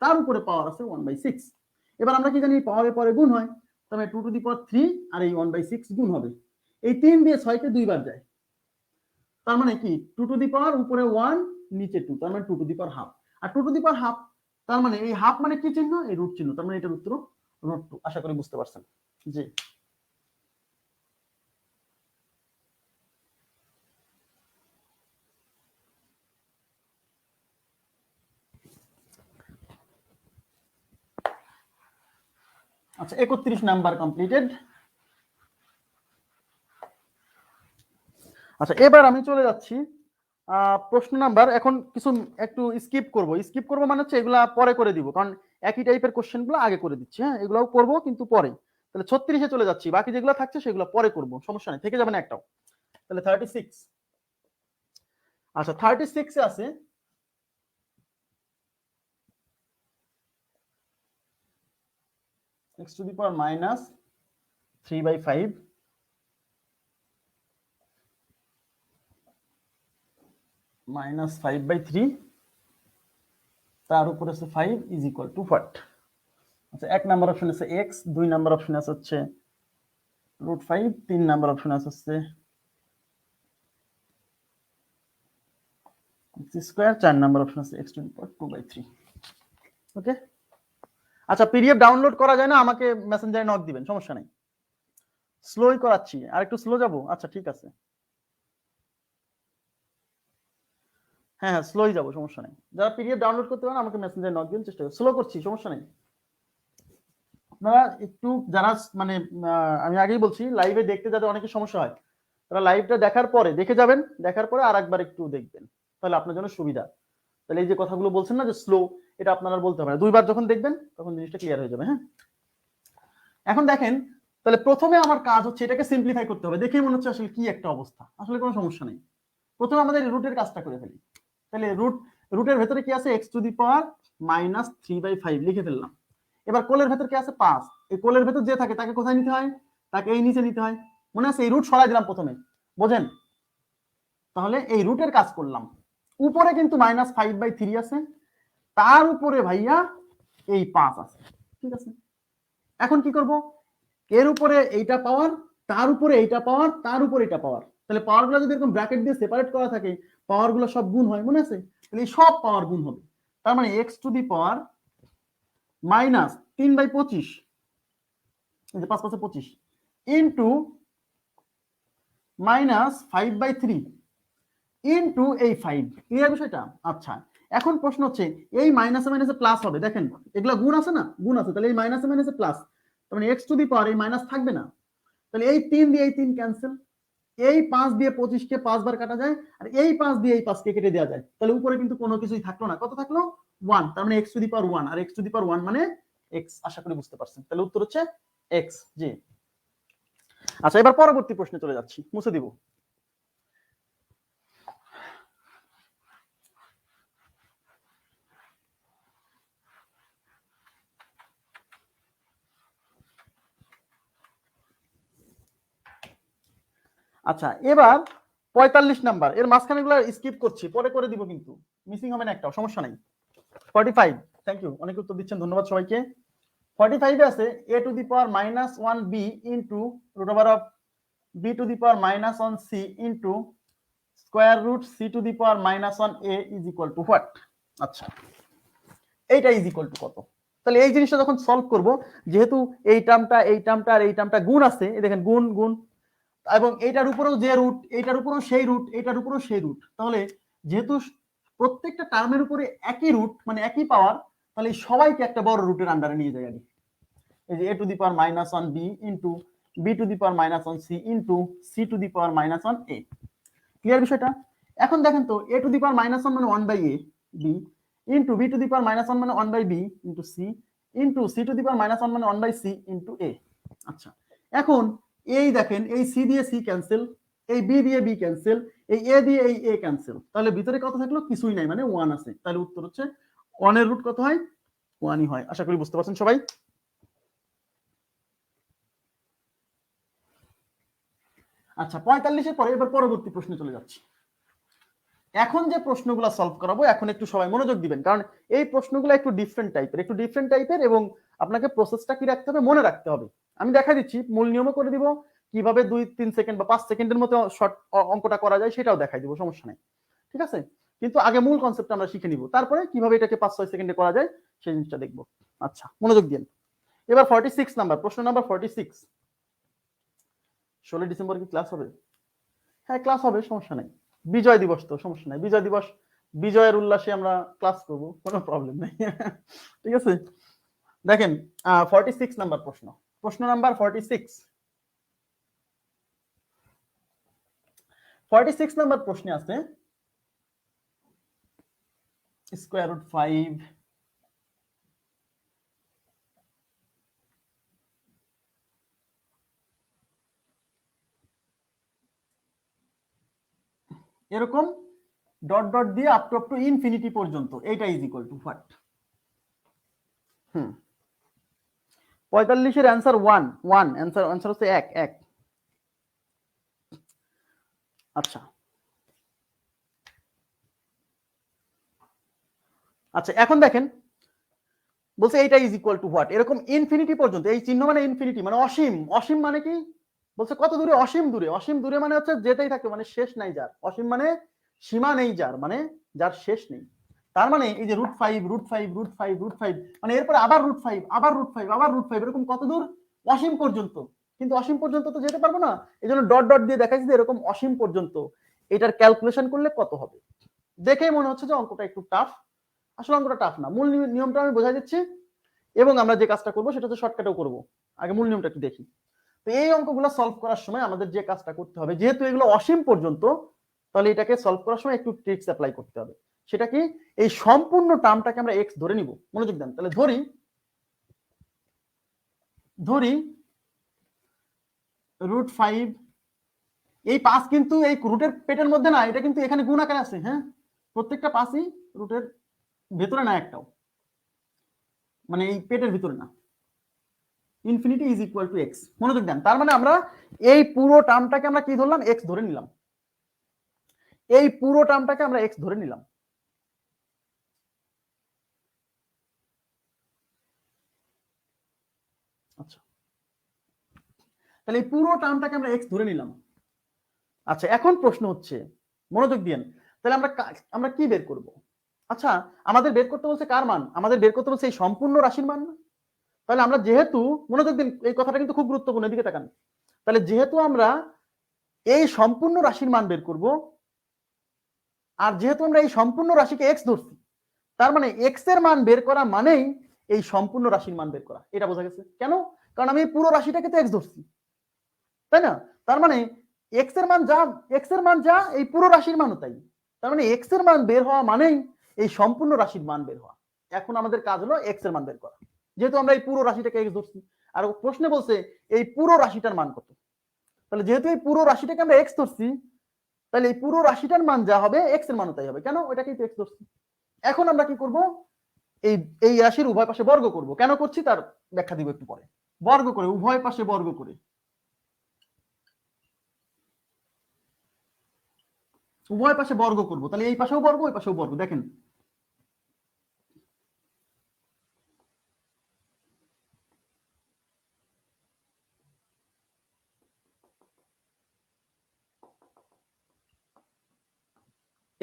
তার উপরে পাওয়ার আছে 1/6। এবার আমরা কি জানি পাওয়ারে পরে গুণ হয়, তাহলে 2 টু দি পাওয়ার 3 আর এই 1/6 গুণ হবে, এই 3 দিয়ে 6 কে 2 বার যায়, তার মানে কি 2 টু দি পাওয়ার উপরে 1 নিচে 2, তার মানে 2 টু দি পাওয়ার হাফ। আর 2 টু দি পাওয়ার হাফ, তার মানে এই হাফ মানে কি চিহ্ন, এই রুট চিহ্ন, তার মানে এটার উত্তর √2। আশা করি বুঝতে পারছেন। জি আচ্ছা, 31 নাম্বার কমপ্লিটেড। আচ্ছা এবার আমি চলে যাচ্ছি প্রশ্ন নাম্বার, এখন কিছু একটু স্কিপ করব মানে হচ্ছে এগুলা পরে করে দিব, কারণ একই টাইপের কোশ্চেনগুলো আগে করে দিচ্ছি। হ্যাঁ, এগুলাও করব কিন্তু পরে। তাহলে 36-এ চলে যাচ্ছি, বাকি যেগুলো থাকছে সেগুলো পরে করব, সমস্যা নেই, থেকে যাবে না একটাও। তাহলে 36, আচ্ছা 36-এ আছে x টু দি পাওয়ার -3/5 -5/3, তার উপর আছে 5 ইজ ইকুয়াল টু হোয়াট। আচ্ছা, 1 নাম্বার অপশন আছে x, 2 নাম্বার অপশন আছে হচ্ছে √5, 3 নাম্বার অপশন আছে হচ্ছে x², 4 নাম্বার অপশন আছে x টু দি পাওয়ার 2/3। ওকে, আচ্ছা পিডিএফ ডাউনলোড করা যায় না, আমাকে মেসেঞ্জারে নক দিবেন, সমস্যা নাই। স্লোই করাচ্ছি, আর একটু স্লো যাব, আচ্ছা ঠিক আছে, হ্যাঁ হ্যাঁ স্লোই যাব, সমস্যা নেই। যারা পিডিএফ ডাউনলোড করতে পারেন আমাকে মেসেঞ্জারে নক দিন, চেষ্টা করি, স্লো করছি, সমস্যা নেই। আপনারা একটু যারা মানে আমি আগেই বলছি লাইভে দেখতে যাদের অনেকের সমস্যা হয়, তারা লাইভটা দেখার পরে দেখে যাবেন, দেখার পরে আর একবার একটু দেখবেন, তাহলে আপনার জন্য সুবিধা। তাহলে এই যে কথাগুলো বলছেন না যে স্লো, এটা আপনারা বলতে হবে না, দুইবার যখন দেখবেন তখন জিনিসটা ক্লিয়ার হয়ে যাবে। হ্যাঁ, এখন দেখেন, তাহলে প্রথমে আমার কাজ হচ্ছে এটাকে সিম্পলিফাই করতে হবে। দেখেই মনে হচ্ছে আসলে কি একটা অবস্থা, আসলে কোনো সমস্যা নেই। প্রথমে আমাদের রুটের কাজটা করে ফেলি। তাহলে রুটের ভেতরে কি আছে, x টু দি পাওয়ার -3/5 লিখে ফেললাম। এবার কোলের ভেতর কি আছে 5, এই কোলের ভেতর যে থাকে তাকে কোথায় নিতে হয়, তাকে এই নিচে নিতে হয়। মনে আছে, এই রুট সরাই দিলাম প্রথমে, বোঝেন? তাহলে এই রুটের কাজ করলাম। উপরে কিন্তু -5/3 আছে, তার উপরে ভাইয়া এই 5 আছে, ঠিক আছে। এখন কি করব, এর উপরে এইটা পাওয়ার, তার উপরে এইটা পাওয়ার, তার উপরে এটা পাওয়ার। তাহলে পাওয়ার গুলো যদি এরকম ব্র্যাকেট দিয়ে সেপারেট করা থাকে, পাওয়ার গুলো সব গুণ হয়, মনে আছে? তাহলে এই সব পাওয়ার গুণ হবে। তার মানে x টু দি পাওয়ার -3/25, এই যে 5 5 25 ইনটু -5/3 ইনটু এই 5। ক্লিয়ার বিষয়টা? আচ্ছা, এখন প্রশ্ন হচ্ছে এই মাইনাসে মাইনাসে প্লাস হবে, দেখেন এগুলা গুণ আছে না, গুণ আছে, তাহলে এই মাইনাসে মাইনাসে প্লাস, তার মানে x টু দি পাওয়ার এই মাইনাস থাকবে না। তাহলে এই 3 দিয়ে এই 3 ক্যান্সেল, এই 5 দিয়ে 25 কে 5 বার কাটা যায়, আর এই 5 দিয়ে এই 5 কে কেটে দেওয়া যায়। তাহলে উপরে কিন্তু কোনো কিছুই থাকলো না, কত থাকলো 1, তার মানে x টু দি পাওয়ার 1, আর x টু দি পাওয়ার 1 মানে x। আশা করি বুঝতে পারছেন, তাহলে উত্তর হচ্ছে x। জি, আচ্ছা এবার পরবর্তী প্রশ্নে চলে যাচ্ছি, মুছে দিব। আচ্ছা এবার 45 নাম্বার, এর মাঝখানে গুলো স্কিপ করছি, পরে করে দিব, কিন্তু মিসিং হবে না একটাও, সমস্যা নাই। 45, থ্যাংক ইউ, অনেক উত্তর দিচ্ছেন, ধন্যবাদ সবাইকে। 45 এ আছে a to the power -1b into root over of b to the power -1c into square root c to the power -1a is equal to what. আচ্ছা, এইটা ইজ ইকুয়াল টু কত? তাহলে এই জিনিসটা যখন সলভ করব, যেহেতু এই টার্মটা এই টার্মটা আর এই টার্মটা গুণ আছে, এই দেখেন গুণ গুণ, এবং এইটার উপরেও যে রুট, এইটার উপরেও সেই রুট, এইটার উপরেও সেই রুট, তাহলে যেহেতু প্রত্যেকটা টার্মের উপরে একই রুট মানে একই পাওয়ার, তাহলে সবাইকে একটা বড় রুটের আন্ডারে নিয়ে যায়। এই যে a to the power -1b into b to the power -1c into c to the power -1a। Clear বিষয়টা? এখন দেখেন তো, a টু দি পাওয়ার -1 মানে 1/a b into b to the power -1 মানে 1/b into c into c to the power -1 মানে 1/c into a। আচ্ছা, এখন এই দেখেন, এই c দিয়ে c ক্যান্সেল, এই b দিয়ে b ক্যান্সেল, এই a দিয়ে এই a ক্যান্সেল, তাহলে ভিতরে কত থাকলো? কিছুই নাই, মানে 1 আছে। তাহলে উত্তর হচ্ছে 1 এর রুট কত হয়? 1ই হয়। আশা করি বুঝতে পারছেন সবাই। আচ্ছা, 45 এর পরে এবার পরবর্তী প্রশ্নে চলে যাচ্ছি। এখন যে প্রশ্নগুলো সলভ করাবো, এখন একটু সবাই মনোযোগ দিবেন, কারণ এই প্রশ্নগুলো একটু ডিফারেন্ট টাইপের, এবং আপনাকে প্রসেসটা কি রাখতে হবে, মনে রাখতে হবে। আমি দেখা দিচ্ছি, মূল নিয়মও করে দিব, কিভাবে 2-3 সেকেন্ড বা 5 সেকেন্ডের মতো শর্ট অঙ্কটা করা যায় সেটাও দেখাই দিব, সমস্যা নেই, ঠিক আছে। কিন্তু আগে মূল কনসেপ্ট আমরা শিখে নিব, তারপরে কিভাবে এটাকে 5-6 সেকেন্ডে করা যায় সেই জিনিসটা দেখবো। আচ্ছা, মনোযোগ দিন। এবার 46 নাম্বার প্রশ্ন, নাম্বার 46। 16 ডিসেম্বর কি ক্লাস হবে? হ্যাঁ, ক্লাস হবে, সমস্যা নেই। বিজয় দিবস তো, সমস্যা নাই, বিজয় দিবস বিজয়ের উল্লাসে আমরা ক্লাস করব, কোনো প্রবলেম নেই। ঠিক আছে, দেখেন 46 নাম্বার প্রশ্ন, প্রশ্ন নাম্বার 46 নাম্বার প্রশ্নে আছে স্কয়ার রুট 5 এরকম ডট ডট দিয়ে আপ টু ইনফিনিটি পর্যন্ত, এটা ইজ ইকুয়াল টু হোয়াট? 45 এর অ্যান্সার 1 1, অ্যান্সার হচ্ছে 1 1। আচ্ছা আচ্ছা, এখন দেখেন বলছে এইটা ইজ ইকুয়াল টু হোয়াট, এরকম ইনফিনিটি পর্যন্ত, এই চিহ্ন মানে ইনফিনিটি মানে অসীম, অসীম মানে কি বলছে, কত দূরে? অসীম দূরে। অসীম দূরে মানে হচ্ছে যেতেই থাকে, মানে শেষ নাই যার। অসীম মানে সীমা নেই যার, মানে যার শেষ নেই। তার মানে এই যে √5 মানে এরপরে আবার √5 আবার √5 আবার √5, এরকম কত দূর? অসীম পর্যন্ত। কিন্তু অসীম পর্যন্ত তো যেতে পারবো না, এই জন্য ডট ডট দিয়ে দেখাচ্ছি যে এরকম অসীম পর্যন্ত। এটার ক্যালকুলেশন করলে কত হবে? দেখেই মনে হচ্ছে যে অঙ্কটা একটু টাফ। আসলে অঙ্কটা টাফ না, মূল নিয়মটা আমি বোঝাই দিচ্ছি, এবং আমরা যে কাজটা করবো সেটা হচ্ছে শর্টকাটেও করবো। আগে মূল নিয়মটা একটু দেখি। তো এই অঙ্কগুলো সলভ করার সময় আমাদের যে কাজটা করতে হবে, যেহেতু এগুলো অসীম পর্যন্ত, তাহলে এটাকে সলভ করার সময় একটু ট্রিক্স অ্যাপ্লাই করতে হবে। সেটা কি, এই সম্পূর্ণ টার্মটাকে আমরা এক্স ধরে নিব। মনোযোগ দেন, তাহলে ধরি √5, এই 5 কিন্তু এই রুটের পেটের মধ্যে না, এটা কিন্তু এখানে গুণ আকারে আছে। হ্যাঁ, প্রত্যেকটা 5ই রুটের ভেতরে না, একটাও মানে এই পেটের ভিতরে না। Infinity is equal to x. মনোযোগ দেন, তার মানে আমরা এই পুরো টার্মটাকে আমরা কি ধরলাম, এক্স ধরে নিলাম। এই পুরো টার্মটাকে আমরা এক্স ধরে নিলাম। আচ্ছা, তাহলে এই পুরো টার্মটাকে আমরা এক্স ধরে নিলাম। আচ্ছা, এখন প্রশ্ন হচ্ছে, মনোযোগ দিন, তাহলে আমরা কি বের করব? আচ্ছা, আমাদের বের করতে বলছে কার মান? আমাদের বের করতে বলছে এই সম্পূর্ণ রাশির মান না? তাহলে আমরা যেহেতু, মনোযোগ দিন, এই কথাটা কিন্তু খুব গুরুত্বপূর্ণ, এদিকে তাকান। তাহলে যেহেতু আমরা এই সম্পূর্ণ রাশির মান বের করব, আর যেহেতু আমরা এই সম্পূর্ণ রাশিকে এক্স ধরছি, তার মানে এক্স এর মান বের করা মানেই এই সম্পূর্ণ রাশির মান বের করা। এটা বোঝা গেছে? কেন? কারণ আমি এই পুরো রাশিটাকে তো এক্স ধরছি, তাই না? তার মানে এক্স এর মান যা এই পুরো রাশির মানও তাই। তার মানে এক্স এর মান বের হওয়া মানেই এই সম্পূর্ণ রাশির মান বের হওয়া। এখন আমাদের কাজ হলো এক্স এর মান বের করা, যেহেতু আমরা এই পুরো রাশিটাকে এক্স ধরছি। আর প্রশ্নে বলছে এই পুরো রাশিটার মান কত। তাহলে যেহেতু এই পুরো রাশিটাকে আমরা এক্স ধরছি, তাহলে এই পুরো রাশিটার মান যা হবে এক্স এর মানও তাই হবে। কেন? ওইটাকেই তো এক্স ধরছি। এখন আমরা কি করব, এই রাশির উভয় পাশে বর্গ করব। কেন করছি তার ব্যাখ্যা দিব একটু পরে। বর্গ করে, উভয় পাশে বর্গ করে, উভয় পাশে বর্গ করব। তাহলে এই পাশেও বর্গ, ওই পাশেও বর্গ। দেখেন,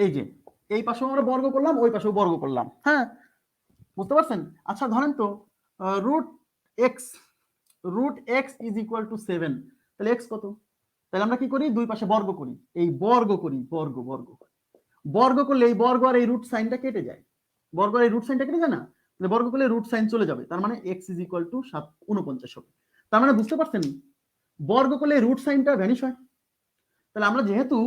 এই যে এই পাশেও আমরা বর্গ করলাম, ওই পাশেও বর্গ করলাম। হ্যাঁ, বুঝতে পারছেন? আচ্ছা, ধরেন তো √x ইজ ইকুয়াল টু 7। তাহলে এক্স কত? তাহলে আমরা কি করি, দুই পাশে বর্গ করি, এই বর্গ করি, বর্গ বর্গ বর্গ করলে এই বর্গ আর এই রুট সাইনটা কেটে যায়। বর্গ আর এই রুট সাইনটা কেটে যায় না? তাহলে বর্গ করলে রুট সাইন চলে যাবে, তার মানে x ইজ ইকুয়াল টু 49 হবে। তার মানে বুঝতে পারছেন, বর্গ করলে রুট সাইনটা ভ্যানিশ হয়। তাহলে আমরা যেহেতু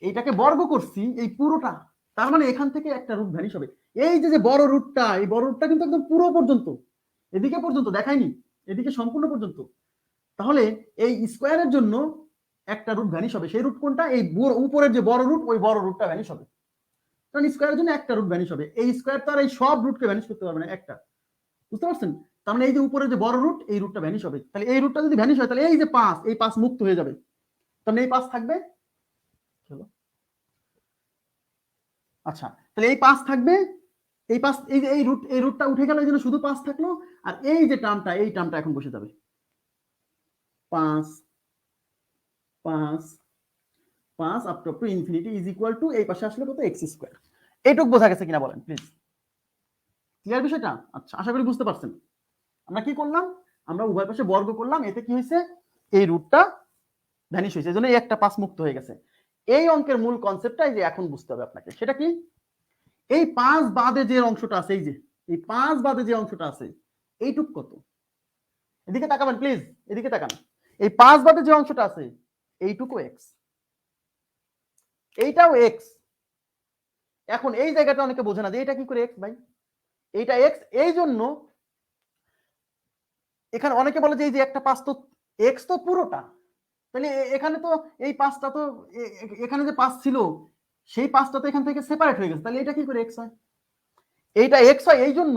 এইটাকে বর্গ করছি এই পুরোটা, তার মানে এখান থেকে একটা রুট ভ্যানিশ হবে। এই যে বড় রুটটা, এই বড় রুটটা কিন্তু একদম পুরো পর্যন্ত, এদিকে পর্যন্ত দেখায়নি, এদিকে সম্পূর্ণ পর্যন্ত। তাহলে এই স্কোয়ারের জন্য একটা রুট ভ্যানিশ হবে। সেই রুট কোনটা? এই উপরের যে বড় রুট, ওই বড় রুটটা ভ্যানিশ হবে। কারণ স্কোয়ারের জন্য একটা রুট ভ্যানিশ হবে। এই স্কোয়ার তো আর এই সব রুটকে ভ্যানিশ করতে পারবে না, একটা। বুঝতে পারছেন? তার মানে এই যে উপরে যে বড় রুট, এই রুটটা ভ্যানিশ হবে। তাহলে এই রুটটা যদি ভ্যানিশ হয়, তাহলে এই যে 5, এই 5 মুক্ত হয়ে যাবে। তাহলে এই 5 থাকবে। আচ্ছা, তাহলে এই 5 থাকবে, এই 5, এই যে এই রুটটা উঠে গেল, এই জন্য শুধু 5 থাকলো। আর এই যে টার্মটা, এই টার্মটা এখন বসে যাবে। 5 5 5 up to infinity is equal two, এই পাশে আসলে কত, এক্স স্কোয়ার। এইটুকু বোঝা গেছে কিনা বলেন প্লিজ? ক্লিয়ার বিষয়টা? আচ্ছা, আশা করি বুঝতে পারছেন। আমরা কি করলাম, আমরা উভয় পাশে বর্গ করলাম, এতে কি হয়েছে, এই রুটটা ভ্যানিশ হয়েছে, এজন্য এই একটা 5 মুক্ত হয়ে গেছে। এই অঙ্কের মূল কনসেপ্টটা এই যে এখন বুঝতে হবে আপনাকে। সেটা কি, এই 5 বাদে যে অংশটা আছে, এই যে এই 5 বাদে যে অংশটা আছে, এইটুক কত? এদিকে তাকাবেন প্লিজ, এদিকে তাকান। এই 5 বাদে যে অংশটা আছে, এইটুকু এক্স, এইটাও এক্স। এখন এই জায়গাটা অনেকে বোঝে না যে এটা কি করে এক্স ভাই, এইটা এক্স। এই জন্য এখানে অনেকে বলে যে এই যে একটা 5 তো এক্স তো পুরোটা, তাহলে এখানে তো এই 5টা তো এখানে যে 5 ছিল, সেই 5টা তো এখান থেকে সেপারেট হয়ে গেছে। তাহলে এটা কি করে এক্স হয়? এইটা এক্স হয় এই জন্য,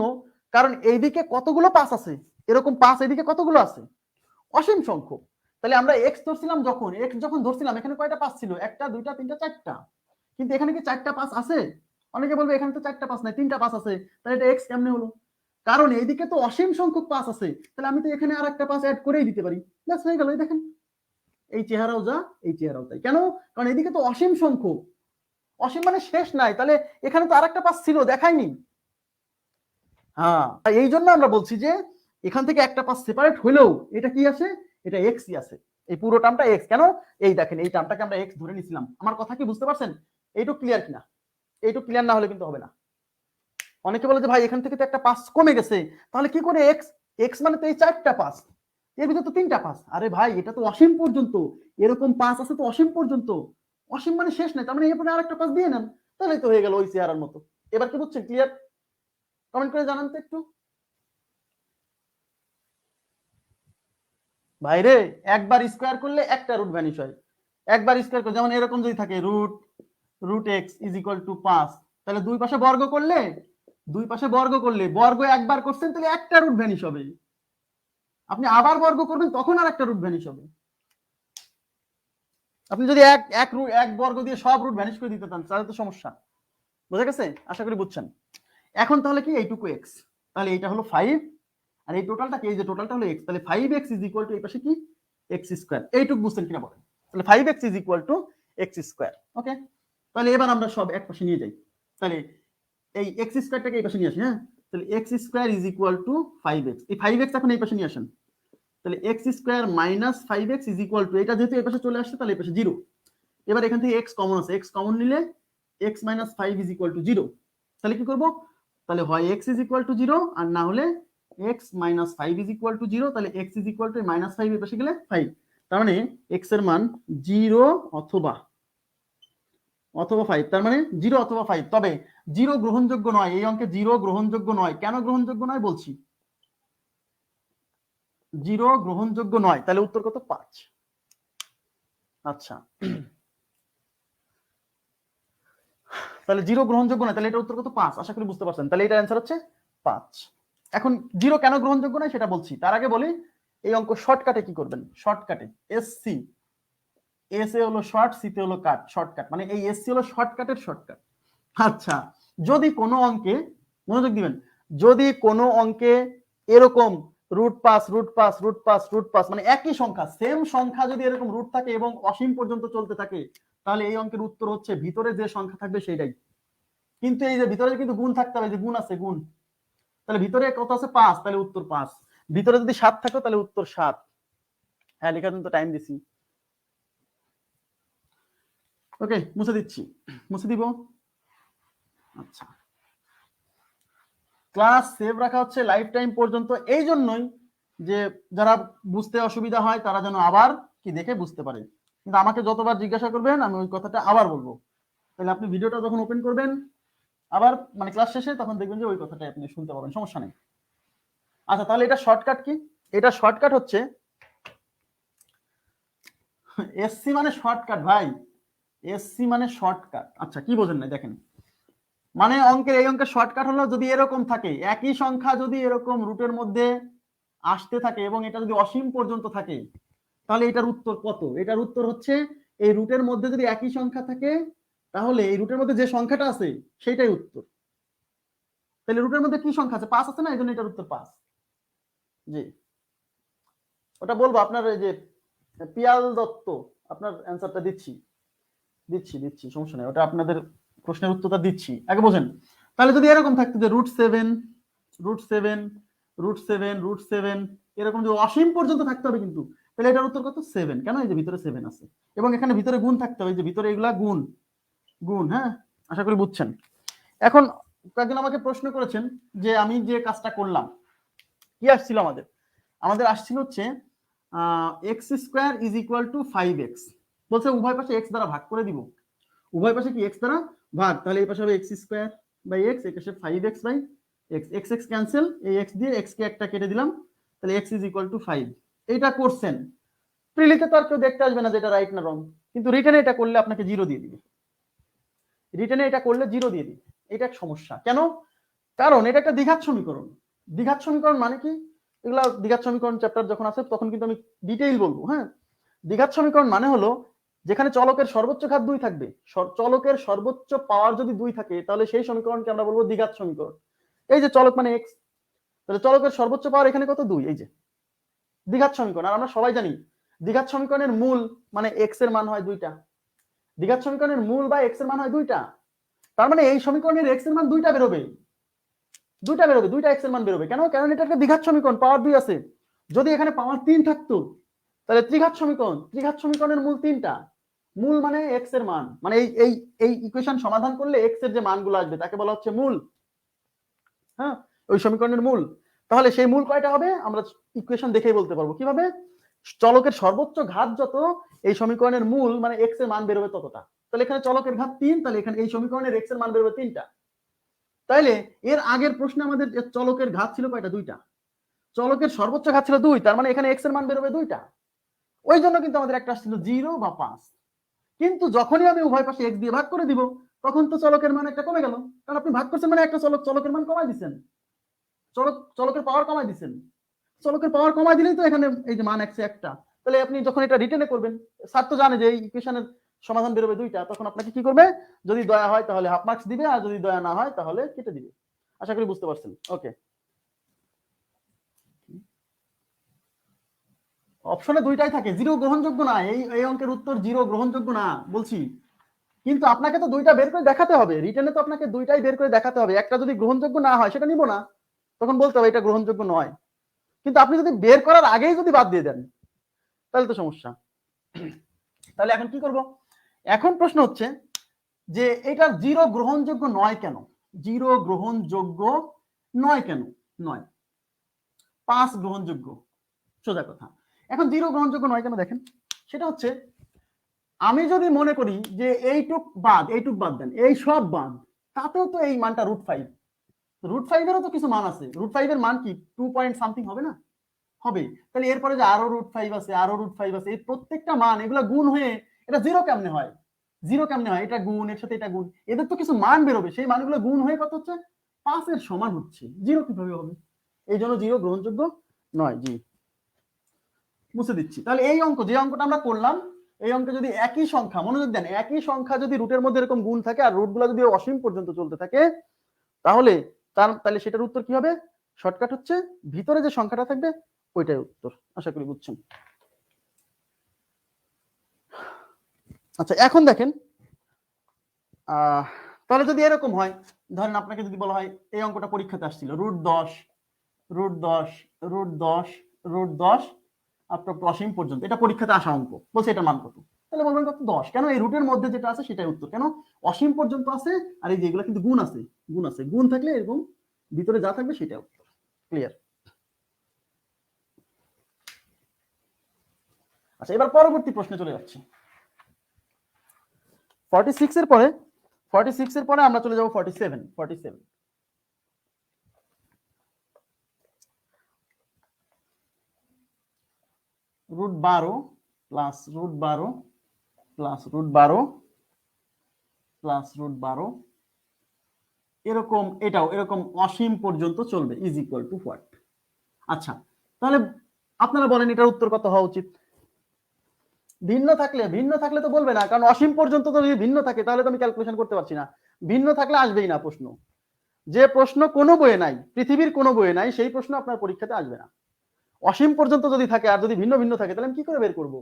কারণ এইদিকে কতগুলো 5 আছে, এরকম 5 এদিকে কতগুলো আছে, অসীম সংখ্যক। তাহলে আমরা এক্স ধরছিলাম, যখন ধরছিলাম, এখানে কয়টা 5 ছিল, একটা, দুইটা, তিনটা, চারটা। কিন্তু এখানে কি 4টা 5 আছে? অনেকে বলবে এখানে তো 4টা 5 নাই, 3টা 5 আছে। তাহলে এটা এক্স কেমনে হলো? কারণ এইদিকে তো অসীম সংখ্যক 5 আছে, তাহলে আমি তো এখানে আর একটা 5 অ্যাড করেই দিতে পারি, ব্যাস হয়ে গেল। এই দেখেন, এই চেহারাও যা, এই চেহারাও তাই। কেন? কারণ এদিকে তো অসীম সংখ্যক, অসীম মানে শেষ নাই, তাহলে এখানে তো আরেকটা 5 ছিল, দেখায়নি। হ্যাঁ, এই জন্য আমরা বলছি যে এখান থেকে একটা 5 সেপারেট হলেও এটা কি আছে, এটা এক্সই আছে। এই পুরো টার্মটা এক্স। কেন? এই দেখেন, এই টার্মটাকে আমরা এক্স ধরে নিছিলাম। আমার কথা কি বুঝতে পারছেন? এইটুকু ক্লিয়ার কিনা? এইটুকু ক্লিয়ার না হলে কিন্তু হবে না। অনেকে বলে যে ভাই এখান থেকে তো একটা 5 কমে গেছে, তাহলে কি করে এক্স? এক্স মানে তো এই 4টা 5, এর ভিতরে তো 3টা 5। আরে ভাই, এটা তো অসীম পর্যন্ত, এরকম 5 আছে তো অসীম পর্যন্ত। অসীম মানে শেষ নাই, তার মানে এরপরে আরেকটা 5 দিয়ে নেন, তাহলে তো হয়ে গেল ওই চেহারার মতো। এবার কি বুঝছেন? ক্লিয়ার? কমেন্ট করে জানান তো একটু। ভাইরে একবার স্কোয়ার করলে একটা রুট ভ্যানিশ হয়, একবার স্কোয়ার করে, যেমন এরকম যদি থাকে root x is equal to 5, তাহলে দুই পাশে বর্গ করলে, বর্গ একবার করছেন তাহলে একটা রুট ভ্যানিশ হবে, আপনি আবার বর্গ করবেন তখন আর একটা রুট ভ্যানিশ হবে। আপনি যদি এক বর্গ দিয়ে সব রুট ভ্যানিশ করে দিতে চান তাহলে তো সমস্যা। বোঝা গেছে? আশা করি বুঝছেন। এখন তাহলে কি এইটুকু এক্স, তাহলে এইটা হলো 5, আর এই টোটালটা কি, এই যে টোটালটা হলো এক্স, তাহলে 5x ইজ ইকুয়াল টু এই পাশে কি এক্স স্কোয়ার। এইটুকু বুঝছেন কিনা বলেন? তাহলে 5x is equal to x square. Okay, তাহলে এবার আমরা সব এক পাশে নিয়ে যাই। তাহলে এই এক্স স্কোয়ারটাকে এই পাশে নিয়ে আসি। হ্যাঁ, তাহলে x square is equal two 5x, এই 5x এখন এই পাশে নিয়ে আসেন। তাহলে x square minus 5x is equal two, এটা যেহেতু এই পাশে চলে আসছে তাহলে এই পাশে 0। এবার এখান থেকে এক্স কমন আছে, এক্স কমন নিলে x minus 5 is equal two 0। তাহলে কি করব? তাহলে হয় এক্স ইজ ইকুয়াল টু 0 আর না হলে x minus 5 is equal two 0। তাহলে x is equal to minus 5 এর পাশে গেলে 5, তার মানে এক্স এর মান 0 অথবা 5, তার মানে 0 অথবা 5। তবে 0 গ্রহণযোগ্য নয়, এই অঙ্কে 0 গ্রহণযোগ্য নয়। কেন গ্রহণযোগ্য নয় বলছি, 0 গ্রহণযোগ্য নয়। তাহলে উত্তর কত? 5। আচ্ছা, তাহলে 0 গ্রহণযোগ্য নয়, তাহলে এটা উত্তর কত? 5। আশা করি বুঝতে পারছেন। তাহলে এটার অ্যান্সার হচ্ছে 5। এখন 0 কেন গ্রহণযোগ্য নয় সেটা বলছি, তার আগে বলি এই অঙ্ক শর্টকাটে কি করবেন। শর্টকাটে এসসি, এস এ হলো শর্ট, সি তে হলো কাট, শর্টকাট মানে এই এসসি হলো শর্টকাটের শর্টকাট। আচ্ছা, যদি কোনো অঙ্কে, মনোযোগ দিবেন, যদি কোনো অঙ্কে এরকম √5 মানে একই সংখ্যা, সেম সংখ্যা যদি এরকম রুট থাকে এবং অসীম পর্যন্ত চলতে থাকে, তাহলে এই অঙ্কের উত্তর হচ্ছে ভিতরে যে সংখ্যা থাকবে সেইটাই। কিন্তু এই যে ভিতরে কিন্তু গুণ থাকতে হবে, যে গুণ আছে গুণ, তাহলে ভিতরে কত আছে? 5, তাহলে উত্তর 5। ভিতরে যদি 7 থাকো তাহলে উত্তর 7। হ্যাঁ, লেখার জন্য তো টাইম দিছি। ওকে, মুছে দিচ্ছি, মুছে দিব। আচ্ছা, ক্লাস সেভ রাখা হচ্ছে লাইফ টাইম পর্যন্ত, এই জন্যই যে যারা বুঝতে অসুবিধা হয় তারা যেন আবার কি দেখে বুঝতে পারে। কিন্তু আমাকে যতবার জিজ্ঞাসা করবেন আমি ওই কথাটা আবার বলবো। তাহলে আপনি ভিডিওটা যখন ওপেন করবেন আবার মানে ক্লাস শেষে, তখন দেখবেন যে ওই কথাটাই আপনি শুনতে পাবেন, সমস্যা নেই। আচ্ছা, তাহলে এটা শর্টকাট কি? এটা শর্টকাট হচ্ছে এসসি মানে শর্টকাট ভাই, এসসি মানে শর্টকাট। আচ্ছা, কি বোঝেন না দেখেন, মানে অঙ্কের এই অঙ্কের শর্টকাট হলো যদি এরকম থাকে, একই সংখ্যা যদি এরকম রুটের মধ্যে আসতে থাকে এবং এটা যদি অসীম পর্যন্ত থাকে, তাহলে এটার উত্তর কত? এটার উত্তর হচ্ছে এই রুটের মধ্যে যদি একই সংখ্যা থাকে তাহলে এই রুটের মধ্যে যে সংখ্যাটা আছে সেটাই উত্তর। তাহলে রুটের মধ্যে কি সংখ্যা আছে? 5 আছে না, এই জন্য এটার উত্তর 5। জি, ওটা বলবো আপনার এই যে পিয়াল দত্ত, আপনার অ্যান্সারটা দিচ্ছি দিচ্ছি দিচ্ছি সমস্যা নেই, ওটা আপনাদের প্রশ্নের উত্তরটা দিচ্ছি, আগে বোঝেন। তাহলে যদি এরকম থাকতো যে √7 এরকম যদি অসীম পর্যন্ত থাকতে হবে কিন্তু, তাহলে এটার উত্তর কত? 7। কেন? এই যে ভিতরে 7 আছে এবং এখানে ভিতরে গুণ থাকতে হবে, যে ভিতরে এগুলা গুণ গুণ। হ্যাঁ, আশা করি বুঝছেন। এখন কয়েকজন আমাকে প্রশ্ন করেছেন যে আমি যে কাজটা করলাম কি আসছিল আমাদের, আসছিল হচ্ছে x square is equal two 5x, বলছে উভয় পাশে এক্স দ্বারা ভাগ করে দিব। উভয় পাশে কি এক্স দ্বারা ভাগ, তাহলে এই পাশে হবে এক্স স্কোয়ার বাই এক্স, এই পাশে 5x by x, x x cancel, এই এক্স দিয়ে এক্স কে একটা কেটে দিলাম, তাহলে এক্স ইজ ইকুয়াল টু 5। এইটা করছেন, প্রিলিতে তো আর কেউ দেখতে আসবে না যেটা রাইট না রং, কিন্তু রিটার্নে এটা করলে আপনাকে 0 দিয়ে দিবে, রিটার্নে এটা করলে 0 দিয়ে দিবে। এটা এক সমস্যা। কেন? কারণ এটা একটা দ্বিঘাত সমীকরণ। দ্বিঘাত সমীকরণ মানে কি, এগুলা দ্বিঘাত সমীকরণ চ্যাপ্টার যখন আসে তখন কিন্তু আমি ডিটেইল বলবো। হ্যাঁ, দ্বিঘাত সমীকরণ মানে হলো যেখানে চলকের সর্বোচ্চ ঘাত 2 থাকবে, চলকের সর্বোচ্চ পাওয়ার যদি 2 থাকে তাহলে সেই সমীকরণকে আমরা বলবো দ্বিঘাত সমীকরণ। এই যে চলক মানে এক্স, তাহলে চলকের সর্বোচ্চ পাওয়ার এখানে কত? 2, এই যে দ্বিঘাত সমীকরণ। আর আমরা সবাই জানি দ্বিঘাত সমীকরণের মূল মানে এক্স এর মান হয় 2টা, দ্বিঘাত সমীকরণের মূল বা এক্স এর মান হয় 2টা, তার মানে এই সমীকরণের এক্স এর মান 2টা বেরোবে, 2টা এক্স এর মান বেরোবে। কেন? কারণ এটা একটা দ্বিঘাত সমীকরণ, পাওয়ার 2 আছে। যদি এখানে পাওয়ার 3 থাকতো তাহলে ত্রিঘাত সমীকরণ, ত্রিঘাত সমীকরণের মূল 3টা, মূল মানে এক্স এর মান, মানে এই ইকুয়েশন সমাধান করলে এক্স এর যে মানগুলো আসবে তাকে বলা হচ্ছে মূল। হ্যাঁ, ওই সমীকরণের মূল। তাহলে সেই মূল কয়টা হবে আমরা ইকুয়েশন দেখেই বলতে পারবো। কিভাবে? চলকের সর্বোচ্চ ঘাত যত, এই সমীকরণের মূল মানে এক্স এর মান বেরোবে ততটা। তাহলে এখানে চলকের ঘাত 3, তাহলে এখানে এই সমীকরণের এক্স এর মান বেরোবে 3টা। তাইলে এর আগের প্রশ্নে আমাদের চলকের ঘাত ছিল কয়টা? দুইটা। চলকের সর্বোচ্চ ঘাত ছিল 2, তার মানে এখানে x এর মান বেরোবে দুইটা। ওই জন্য কিন্তু আমাদের একটা আসছিল 0 বা 5। কিন্তু যখনই আমি উভয় পাশে x দিয়ে ভাগ করে দিব তখন তো চলকের মান একটা কমে গেল, কারণ আপনি ভাগ করছেন মানে একটা চলকের মান কমাই দিচ্ছেন, চলকের পাওয়ার কমাই দিচ্ছেন। চলকের পাওয়ার কমাই দিলেই তো এখানে এই যে মান x একটা। তাহলে আপনি যখন এটা রিটেনে করবেন, স্যার তো জানে যে এই ইকুয়েশনের সমাধান বেরোবে দুইটা, তখন আপনাকে কি করবে? যদি দয়া হয় তাহলে হাফ মার্কস দিবে, আর যদি দয়া না হয় তাহলে কেটে দিবে। আশা করি বুঝতে পারছেন। ওকে, অপশনে দুইটাই থাকে, 0 গ্রহণযোগ্য না। এই অঙ্কের উত্তর 0 গ্রহণযোগ্য না বলছি, কিন্তু আপনাকে তো দুইটা বের করে দেখাতে হবে। রিটেনে তো আপনাকে দুইটাই বের করে দেখাতে হবে। একটা যদি গ্রহণযোগ্য না হয় সেটা নিব না, তখন বলতে হবে এটা গ্রহণযোগ্য নয়। কিন্তু আপনি যদি বের করার আগেই যদি বাদ দিয়ে দেন তাহলে তো সমস্যা। তাহলে এখন কি করব? এখন প্রশ্ন হচ্ছে যে এটার 0 গ্রহণযোগ্য নয় কেন? 0 গ্রহণযোগ্য নয় কেন? নয়, 5 গ্রহণযোগ্য, সোজা কথা। এখন 0 গ্রহণযোগ্য নয় কেন দেখেন, সেটা হচ্ছে আমি যদি মনে করি যে এইটুক বাদ দেন, এই সব বাদ, তাতেও তো এই মানটা √5। √5 এরও তো কিছু মান আছে। √5 এর মান কি 2 পয়েন্ট সামথিং হবে না? হবে। তাহলে এরপরে যে আরো √5 আছে, আরো √5 আছে, এই প্রত্যেকটা মান এগুলা গুণ হয়ে এটা 0 কেমনে হয়? 0 কেমনে হয়? এটা গুণ, এর সাথে এটা গুণ, এদের তো কিছু মান বেরোবে, সেই মানগুলো গুণ হয়ে কত হচ্ছে? 5 এর সমান হচ্ছে। 0 কিভাবে হবে? এই জন্য 0 গ্রহণযোগ্য নয়। জি, মুছে দিচ্ছি। তাহলে এই অঙ্ক, যে অঙ্কটা আমরা করলাম, এই অঙ্কে যদি একই সংখ্যা, মনোযোগ দেন, একই সংখ্যা যদি রুটের মধ্যে এরকম গুণ থাকে আর রুটগুলো যদি অসীম পর্যন্ত চলতে থাকে, তাহলে তাহলে সেটার উত্তর কি হবে? শর্টকাট হচ্ছে ভিতরে যে সংখ্যাটা থাকবে ওইটাই উত্তর। আশা করি বুঝছেন। আচ্ছা, এখন দেখেন, তাহলে যদি এরকম হয়, ধরেন আপনাকে যদি বলা হয় এই অঙ্কটা পরীক্ষাতে আসছিল √10 √10 √10 √10 আপনার অসীম পর্যন্ত, এটা পরীক্ষাতে আসা অঙ্ক, বলছে এটার মান কত? তাহলে বলবেন কত? 10। কেন? এই রুটের মধ্যে যেটা আছে সেটাই উত্তর। কেন? অসীম পর্যন্ত আছে, আর এই যেগুলো কিন্তু গুণ আছে, গুণ থাকলে এরকম ভিতরে যা থাকবে সেটাই উত্তর। ক্লিয়ার? আচ্ছা, এবার পরবর্তী প্রশ্নে চলে যাচ্ছি। 46 এর পরে আমরা চলে যাব 47। √12 প্লাস √12 প্লাস √12 প্লাস √12, এরকম, এটাও এরকম অসীম পর্যন্ত চলবে, ইজ ইকুয়াল টু হোয়াট? আচ্ছা, তাহলে আপনারা বলেন এটার উত্তর কত হওয়া উচিত? ভিন্ন থাকলে তো বলবে না, কারণ অসীম পর্যন্ত তো যদি ভিন্ন থাকে তাহলে তো আমি ক্যালকুলেশন করতে পারছি না। ভিন্ন থাকলে আসবেই না প্রশ্ন। যে প্রশ্ন কোনো বইয়ে নাই, পৃথিবীর কোনো বইয়ে নাই, সেই প্রশ্ন আপনার পরীক্ষাতে আসবে না। অসীম পর্যন্ত যদি থাকে আর যদি ভিন্ন থাকে, তাহলে আমি কি করে বের করব?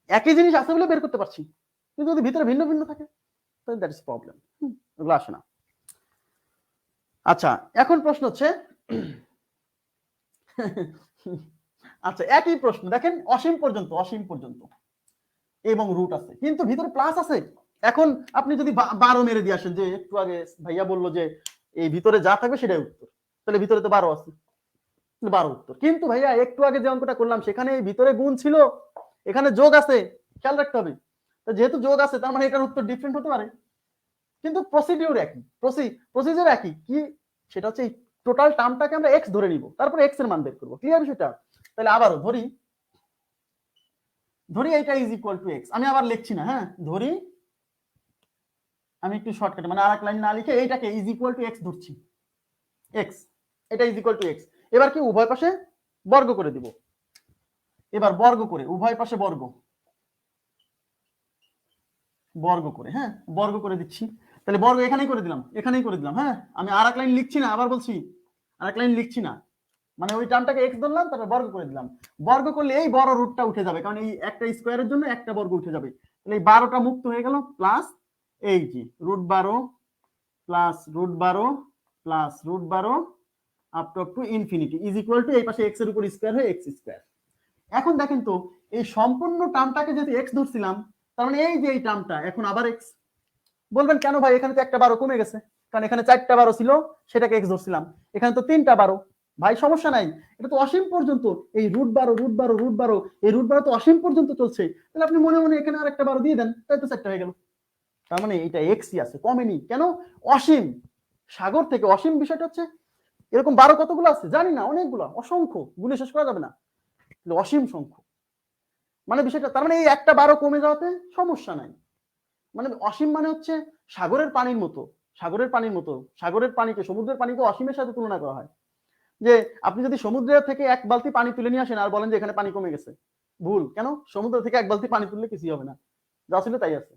একই জিনিস আছে বলে বের করতে পারছি, কিন্তু যদি ভিতরে ভিন্ন থাকে তাহলে দ্যাট ইজ প্রবলেম। ওগুলো আসে না। আচ্ছা, এখন প্রশ্ন হচ্ছে আচ্ছা, একই প্রশ্ন দেখেন, অসীম পর্যন্ত এবং রুট আছে, কিন্তু ভিতরে প্লাস আছে। এখন আপনি যদি 12 মেরে দিয়ে আসেন, যে একটু আগে ভাইয়া বললো যে এই ভিতরে যা থাকবে সেটাই উত্তর, তাহলে ভিতরে তো 12 আছে, 12 উত্তর। কিন্তু ভাইয়া একটু আগে যে অঙ্কটা করলাম সেখানে এই ভিতরে গুণ ছিল, এখানে যোগ আছে, খেয়াল রাখতে হবে। তো যেহেতু যোগ আছে তার মানে এটার উত্তর ডিফারেন্ট হতে পারে, কিন্তু প্রসিডিউর একই, প্রসিজার একই। কি সেটা হচ্ছে এই টোটাল টার্মটাকে আমরা x ধরে নিব, তারপরে x এর মান বের করব। ক্লিয়ার বিষয়টা? তাহলে আবারও ধরি এইটা ইজ ইকুয়াল টু x। আমি আবার লিখছি না, হ্যাঁ, ধরি, আমি একটু শর্টকাটে মানে আরেক লাইন না লিখে এইটাকে ইজ ইকুয়াল টু x ধরছি, x, এটা ইজ ইকুয়াল টু x। এবার কি উভয় পাশে বর্গ করে দিব, এবার বর্গ করে উভয় পাশে বর্গ করে, হ্যাঁ, বর্গ করে দিচ্ছি। তাহলে বর্গ এখানেই করে দিলাম, হ্যাঁ, আমি আরেক লাইন লিখছি না, আবার বলছি আরেক লাইন লিখছি না, মানে ওই টার্মটাকে x ধরলাম, তারপর বর্গ করে দিলাম। বর্গ করলে এই বড় রুটটা উঠে যাবে, কারণ এই একটা স্কয়ারের জন্য একটা বর্গ উঠে যাবে। তাহলে এই 12টা মুক্ত হয়ে গেল, প্লাস এই যে √12 plus √12 plus √12 up to infinity is equal two এই পাশে x এর উপর স্কয়ার হয়ে x স্কয়ার। এখন দেখেন তো, এই সম্পূর্ণ টার্মটাকে যদি x ধরছিলাম, তার মানে এই যে এই টার্মটা এখন আবার x। বলবেন কেন ভাই, এখানে তো একটা 12 কমে গেছে, কারণ এখানে 4টা 12 ছিল, সেটাকে x ধরছিলাম, এখানে তো 3টা 12। ভাই সমস্যা নাই, এটা তো অসীম পর্যন্ত, এই √12 এই √12 তো অসীম পর্যন্ত চলছে, তাহলে আপনি মনে মনে এখানে আরেকটা 12 দিয়ে দেন, তাই তো 4টা হয়ে গেল। তার মানে এটা xই আছে, কমেনি। কেন? অসীম। সাগর থেকে অসীম বিষয়টা হচ্ছে এরকম 12 কতগুলো আছে জানি না, অনেকগুলো, অসংখ্য, গুণে শেষ করা যাবে না, অসীম সংখ্যক। মানে বিষয়টা তার মানে এই একটা 12 কমে যাওয়াতে সমস্যা নাই। মানে অসীম মানে হচ্ছে সাগরের পানির মতো, সাগরের পানির মতো, সাগরের পানিকে, সমুদ্রের পানিকে অসীমের সাথে তুলনা করা হয়। যে আপনি যদি সমুদ্রের থেকে এক বালতি পানি তুলে নিয়ে আসেন আর বলেন যে এখানে পানি কমে গেছে, ভুল। কেন? সমুদ্র থেকে এক বালতি পানি তুললে কিছুই হবে না, যা ছিল তাই আছে।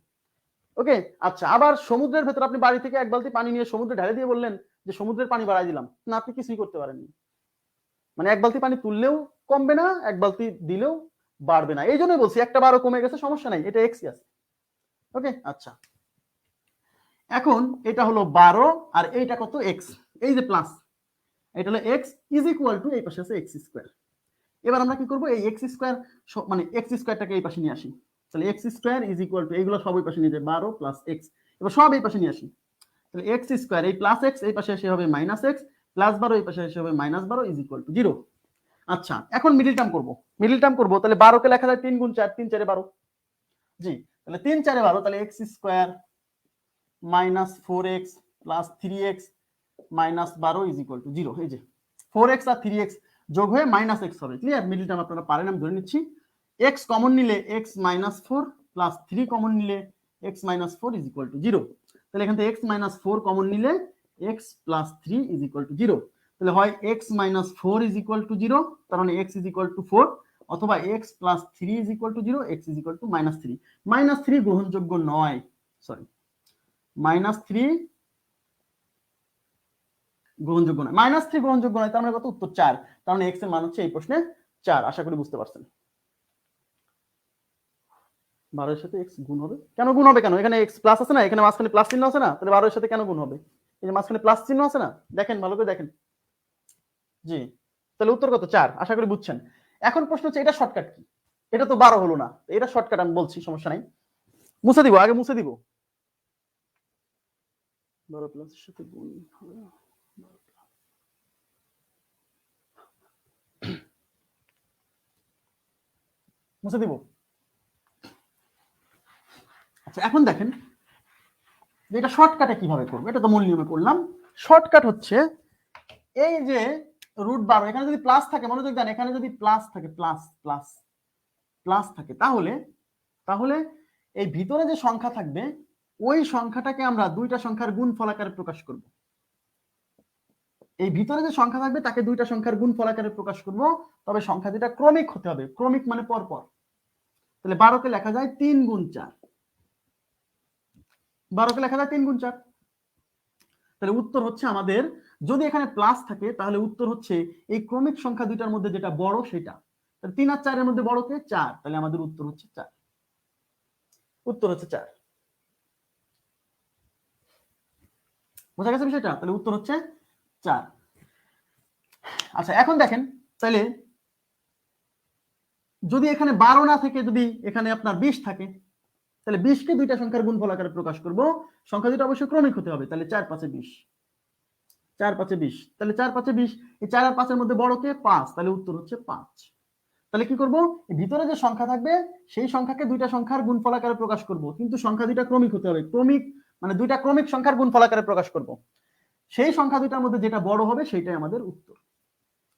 ওকে, আচ্ছা, আবার সমুদ্রের ভেতর আপনি বাড়ি থেকে এক বালতি পানি নিয়ে সমুদ্রে ঢেলে দিয়ে বললেন যে সমুদ্রের পানি বাড়াই দিলাম, না, আপনি কিছুই করতে পারেননি। মানে এক বালতি পানি তুললেও কমবে না, এক বালতি দিলেও বাড়বে না। এই জন্যই বলছি একটা 12 কমে গেছে, সমস্যা নাই, এটা এক্সই আছে। ওকে, আচ্ছা, এখন এটা হলো 12 আর এইটা কত? এক্স। এই যে প্লাস, এটা হলো এক্স ইজ ইকুয়াল টু, এই পাশে আছে এক্স স্কোয়ার। এবার আমরা কি করব, এই এক্স স্কোয়ার মানে এক্স স্কোয়ারটাকে এই পাশে নিয়ে আসি। তাহলে x square is equal two, এইগুলো সব এই পাশে নিয়ে যায়, 12 প্লাস এক্স। এবার সব এই পাশে নিয়ে আসি। তাহলে এক্স স্কোয়ার, এই প্লাস এক্স এই পাশে এসে হবে মাইনাস এক্স, প্লাস 12 এই পাশে এসে হবে মাইনাস 12 ইজ ইকুয়াল টু 0। আচ্ছা, এখন মিডিল টার্ম করব, মিডিল টার্ম করব। তাহলে 12 কে লেখা যায় 3 গুণ 4, 3 4 12। জি, তাহলে 3 4 12, তাহলে x square minus 4x plus 3x minus 12 is equal two 0। এই যে 4x আর 3x যোগ হয়ে মাইনাস x হবে। ক্লিয়ার? মিডিল টার্ম আপনারা পারেন, আমি ধরে নিচ্ছি। x কমন নিলে x মাইনাস 4 প্লাস 3 কমন নিলে x minus 4 is equal two 0। তাহলে এখান থেকে x মাইনাস 4 কমন নিলে x plus 3 is equal two 0। তাহলে হয় x minus 4 is equal two 0, তার মানে x ইজ ইকুয়াল টু 4, অথবা x plus 3 is equal two 0, x is equal to minus 3। Minus 3 গ্রহণযোগ্য নয়, সরি, মাইনাস 3 গ্রহণযোগ্য নয়, মাইনাস 3 গ্রহণযোগ্য নয়, তার মানে কত? উত্তর 4। তার মানে x এর মান হচ্ছে এই প্রশ্নে 4। আশা করি বুঝতে পারছেন। 12 এর সাথে x গুণ হবে কেন? গুণ হবে কেন? এখানে x প্লাস আছে না, এখানে মাঝখানে প্লাস চিহ্ন আছে না, তাহলে 12 এর সাথে কেন গুণ হবে? এই যে মাঝখানে প্লাস চিহ্ন আছে না, দেখেন ভালো করে দেখেন। জি, তাহলে উত্তর কত? 4। আশা করি বুঝছেন। এখন প্রশ্ন হচ্ছে এটা শর্টকাট কি? এটা তো 12 হলো না, এটা শর্টকাট আমি বলছি, সমস্যা নাই, মুছে দিব, আগে মুছে দিব। 12 প্লাস এর সাথে গুণ হবে, মুছে দিব। আচ্ছা, এখন দেখেন যে এটা শর্টকাটে কিভাবে করবো। এটা তো মূল নিয়মে করলাম। শর্টকাট হচ্ছে এই যে √12, এখানে যদি প্লাস থাকে, মনোযোগ দেন, এখানে যদি প্লাস থাকে, প্লাস প্লাস প্লাস থাকে, তাহলে তাহলে এই ভিতরে যে সংখ্যা থাকবে ওই সংখ্যাটাকে আমরা দুইটা সংখ্যার গুণফল আকারে প্রকাশ করব। এই ভিতরে যে সংখ্যা থাকবে তাকে দুইটা সংখ্যার গুণফল আকারে প্রকাশ করব, তবে সংখ্যা দুটা ক্রমিক হতে হবে। ক্রমিক মানে পরপর। তাহলে 12 কে লেখা যায় 3 গুণ 4, 12 কে লেখা যায় 3 গুণ 4। তাহলে উত্তর হচ্ছে আমাদের, যদি এখানে প্লাস থাকে তাহলে উত্তর হচ্ছে এই ক্রমিক সংখ্যা দুইটার মধ্যে যেটা বড় সেটা। তাহলে 3 আর 4 এর মধ্যে বড় কে? 4, তাহলে আমাদের উত্তর হচ্ছে 4। উত্তর হচ্ছে 4। বোঝা গেছে বিষয়টা? তাহলে উত্তর হচ্ছে 4। আচ্ছা, এখন দেখেন, তাহলে যদি এখানে 12 না থেকে যদি এখানে আপনার 20 থাকে, তাহলে 20 কে দুইটা সংখ্যার গুণফল আকারে প্রকাশ করব। সংখ্যা দুটো অবশ্যই ক্রমিক হতে হবে। তাহলে 4 5 20, 4 5 20, তাহলে 4 5 20, এই 4 আর 5 এর মধ্যে বড় কে? 5, তাহলে উত্তর হচ্ছে 5। তাহলে কি করব, ভিতরে যে সংখ্যা থাকবে সেই সংখ্যাকে দুইটা সংখ্যার গুণফল আকারে প্রকাশ করব, কিন্তু সংখ্যা দুইটা ক্রমিক হতে হবে। ক্রমিক মানে দুইটা ক্রমিক সংখ্যার গুণফল আকারে প্রকাশ করব। সেই সংখ্যা দুইটার মধ্যে যেটা বড় হবে সেটাই আমাদের উত্তর।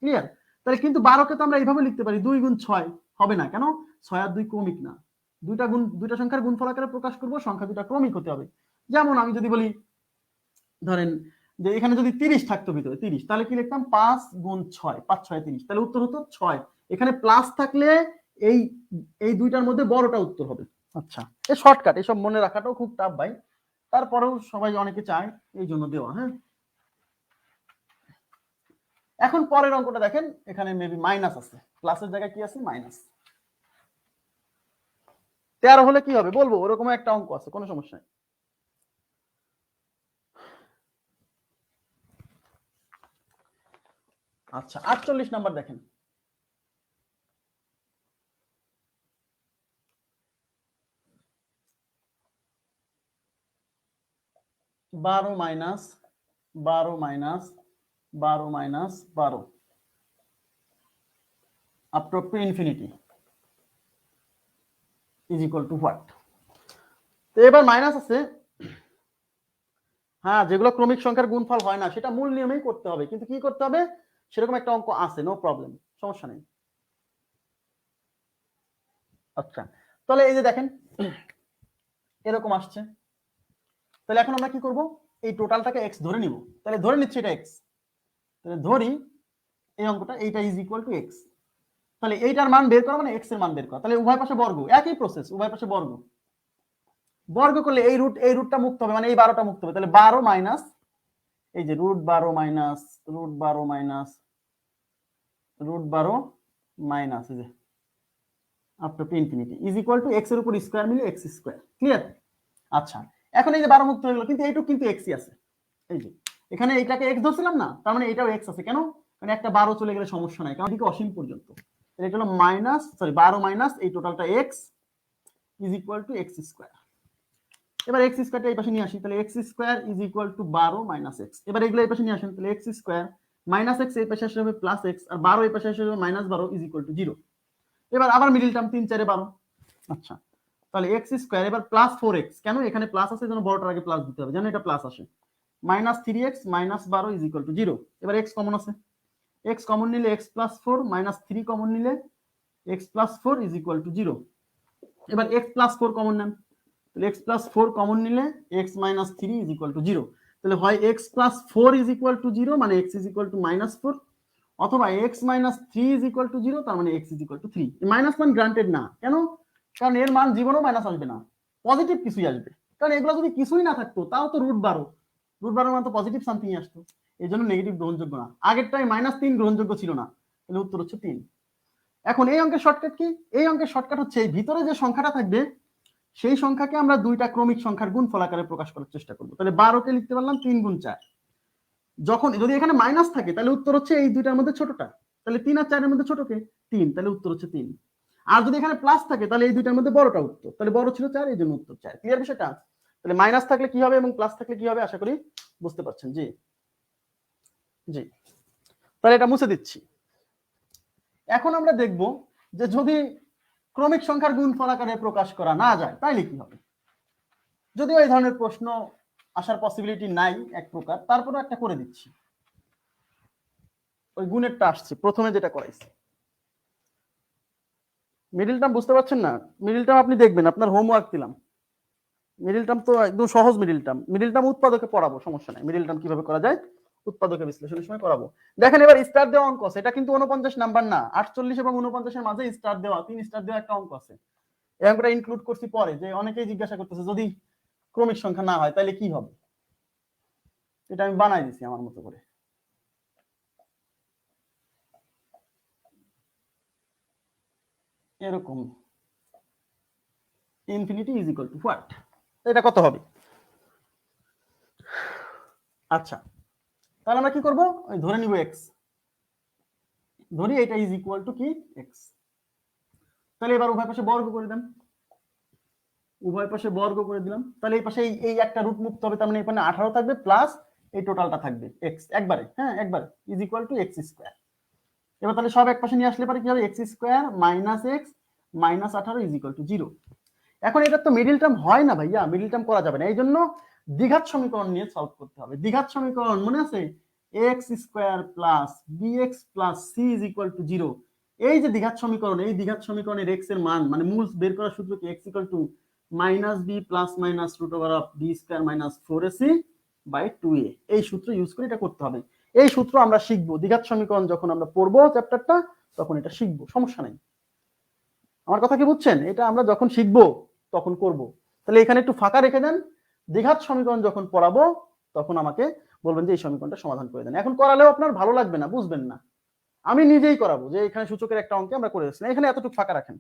ক্লিয়ার? তাহলে কিন্তু 12 কে তো আমরা এইভাবে লিখতে পারি, 2 গুণ 6 হবে না। কেন? 6 আর 2 ক্রমিক না। দুইটা সংখ্যার গুণফল আকারে প্রকাশ করব, সংখ্যা দুটা ক্রমিক হতে হবে। যেমন আমি যদি বলি, ধরেন যে এখানে যদি 30 থাকতো ভিতরে 30, তাহলে কি লিখতাম? 5 গুণ 6, 5 6 30, তাহলে উত্তর হতো 6। এখানে প্লাস থাকলে এই এই দুইটার মধ্যে বড়টা উত্তর হবে। আচ্ছা, এই শর্টকাট, এসব মনে রাখাটাও খুব টাফ ভাই, তারপরেও সবাই অনেকে চায়, এই জন্য দেওয়া। হ্যাঁ, এখন পরের অঙ্কটা দেখেন, এখানে মেবি মাইনাস আছে, প্লাসের জায়গায় কি আছে? মাইনাস। 13 হলে কি হবে বলবো, ওরকম একটা অঙ্ক আছে, কোনো সমস্যা নেই। আচ্ছা, 48 নাম্বার দেখেন। 12 minus 12 minus 12 minus 12 up to infinity is equal to what? তো এবার মাইনাস আছে, হ্যাঁ, যেগুলো ক্রমিক সংখ্যার গুণফল হয় না সেটা মূল নিয়মেই করতে হবে, কিন্তু কি করতে হবে সেরকম একটা অঙ্ক আছে, নো প্রবলেম, সমস্যা নেই। আচ্ছা, তাহলে এই যে দেখেন এরকম আসছে, তাহলে এখন আমরা কি করব, এই টোটালটাকে x ধরে নিব। তাহলে ধরে নিচ্ছি এটা x, তাহলে ধরি এই অঙ্কটা এইটা ইজ ইকুয়াল টু x। তাহলে এইটার মান বের করা মানে x এর মান বের করা, তাহলে উভয় পাশে বর্গ, একই প্রসেস, উভয় পাশে বর্গ, বর্গ করলে এই রুটটা মুক্ত হবে, মানে এই 12টা মুক্ত হবে। তাহলে 12 মাইনাস এই যে √12 মাইনাস √12 মাইনাস √12 মাইনাস এই যে up to infinity is equal two x এর উপর স্কয়ার মিলে x স্কয়ার। ক্লিয়ার? আচ্ছা, এখন এই যে 12 মুক্ত হয়ে গেল, কিন্তু এইটুকু কিন্তু x ই আছে। এই যে এখানে এইটাকে x ধরছিলাম না, তার মানে এটাও x আছে। কেন? মানে একটা 12 চলে গেলে সমস্যা নাই, কারণ এদিকে অসীম পর্যন্ত। তাহলে এটা হলো 12 মাইনাস এই টোটালটা x is equal two x square. এবার x স্কয়ারটা এই পাশে নিয়ে আসি, তাহলে x square is equal two 12 minus x। এবার এগুলো এই পাশে নিয়ে আসেন, তাহলে x স্কয়ার মাইনাস x এই পাশে আসলে হবে প্লাস x, আর 12 এই পাশে আসলে হবে মাইনাস 12 ইজ ইকুয়াল টু 0। এবার আবার মিডল টার্ম 3 4 12। আচ্ছা, তাহলে x স্কয়ার এবার প্লাস 4x, কেন এখানে প্লাস আছে জন্য বড়টার আগে প্লাস দিতে হবে, যেন এটা প্লাস আসে, minus 3x minus 12 is equal two 0। এবার x কমন আছে, x কমন নিলে x প্লাস 4 মাইনাস 3 কমন নিলে x plus 4 is equal two 0। এবার x প্লাস 4 কমন নেন, তাহলে x প্লাস 4 কমন নিলে x minus 3 is equal two 0। তাহলে হয় x plus 4 is equal two 0 মানে x is equal to minus 4, অথবা x minus 3 is equal two 0 তার মানে x is equal two 3। Minus মান গ্রান্টেড না, কেন? কারণ এর মান জীবনেও মাইনাস আসবে না, পজিটিভ কিছুই আসবে। কারণ এগুলো যদি কিছুই না থাকতো তাও তো √12 মান তো পজিটিভ সামথিং আসতো, এই জন্য নেগেটিভ গ্রহণযোগ্য না। আগেরটাই -3 গ্রহণযোগ্য ছিল না, তাহলে উত্তর হচ্ছে 3। এখন এই অঙ্কের শর্টকাট কি? এই অঙ্কের শর্টকাট হচ্ছে এই ভিতরে যে সংখ্যাটা থাকবে সেই সংখ্যাকে আমরা দুইটা ক্রমিক সংখ্যার গুণফল আকারে প্রকাশ করার চেষ্টা করব। তাহলে 12 কে লিখতে পারলাম 3 গুণ 4। যখন যদি এখানে মাইনাস থাকে তাহলে উত্তর হচ্ছে এই দুইটার মধ্যে ছোটটা, তাহলে 3 আর 4 এর মধ্যে ছোটকে 3, তাহলে উত্তর হচ্ছে 3। আর যদি এখানে প্লাস থাকে তাহলে এই দুইটার মধ্যে বড়টা উত্তর, তাহলে বড় ছিল 4 এই জন্য উত্তর 4। ক্লিয়ার বিষয়টা? তাহলে মাইনাস থাকলে কি হবে এবং প্লাস থাকলে কি হবে আশা করি বুঝতে পারছেন। জি জি, তাহলে এটা মুছে দিচ্ছি। এখন আমরা দেখব যে যদি ক্রমিক সংখ্যার গুণফল আকারে প্রকাশ করা না যায় তাইলে কি হবে। যদিও এই ধরনের প্রশ্ন আসার পসিবিলিটি নাই এক প্রকার, তারপরে একটা করে দিচ্ছি। ওই গুণেরটা আসছে প্রথমে যেটা করাইছি। মিডল টার্ম বুঝতে পারছেন না? মিডল টার্ম আপনি দেখবেন, আপনার হোমওয়ার্ক দিলাম। মিডল টার্ম তো একদম সহজ মিডল টার্ম। মিডল টার্ম উৎপাদকে পড়াবো, সমস্যা নাই। মিডল টার্ম কিভাবে করা যায় উৎপাদকে বিশ্লেষণের সময় করাবো। দেখেন এবার স্টার দেওয়া অঙ্ক আছে, এটা কিন্তু 49 নাম্বার না, 48 এবং 49 এর মাঝে স্টার দেওয়া, 3 স্টার দেওয়া একটা অঙ্ক আছে। এই অঙ্কটা ইনক্লুড করছি পরে, যে অনেকেই জিজ্ঞাসা করতেছে যদি ক্রমিক সংখ্যা না হয় তাহলে কি হবে। এটা আমি বানাই দিছি আমার মতো করে। এরকম infinity is equal to what, এটা কত হবে? আচ্ছা, তাহলে আমরা কি করব, ওই ধরে নিব x, ধরি এটা ইজ ইকুয়াল টু কি x। তাহলে এবার উভয় পাশে বর্গ করে দেন, উভয় পাশে বর্গ করে দিলাম। তাহলে এই পাশে এই একটা রুট মুক্ত হবে, তার মানে এখানে 18 থাকবে প্লাস এই টোটালটা থাকবে x একবারে, হ্যাঁ একবারে, is equal two x square. এবার তাহলে সব এক পাশে নিয়ে আসলে পারে কি হবে, x square minus x minus 18 is equal two 0। এখন এটা তো মিডল টার্ম হয় না ভাইয়া, মিডল টার্ম করা যাবে না, এই জন্য দ্বিঘাত সমীকরণ নিয়ে সলভ করতে হবে। দ্বিঘাত সমীকরণ মনে আছে, x square plus bx plus c is equal two 0। এই যে দ্বিঘাত সমীকরণ, এই দ্বিঘাত সমীকরণের x এর মান মানে মূল বের করার সূত্র কি, x equal to minus b plus minus root over of b square minus 4ac by 2a। এই সূত্র ইউজ করে এটা করতে হবে। এই সূত্র আমরা শিখবো দ্বিঘাত সমীকরণ যখন আমরা পড়বো চ্যাপ্টারটা, তখন এটা শিখবো, সমস্যা নাই। আমার কথা কি বুঝছেন? এটা আমরা যখন শিখবো তখন করব। তাহলে এখানে একটু ফাঁকা রেখে দেন, দ্বিঘাত সমীকরণ যখন পড়াবো তখন আমাকে বলবেন যে এই সমীকরণটা সমাধান করে দেন। এখন করালেও আপনার ভালো লাগবে না, বুঝবেন না, আমি নিজেই করাবো। যে এখানে সূচকের একটা অঙ্কে আমরা করে দিচ্ছি, এখানে এতটুকু ফাঁকা রাখেন,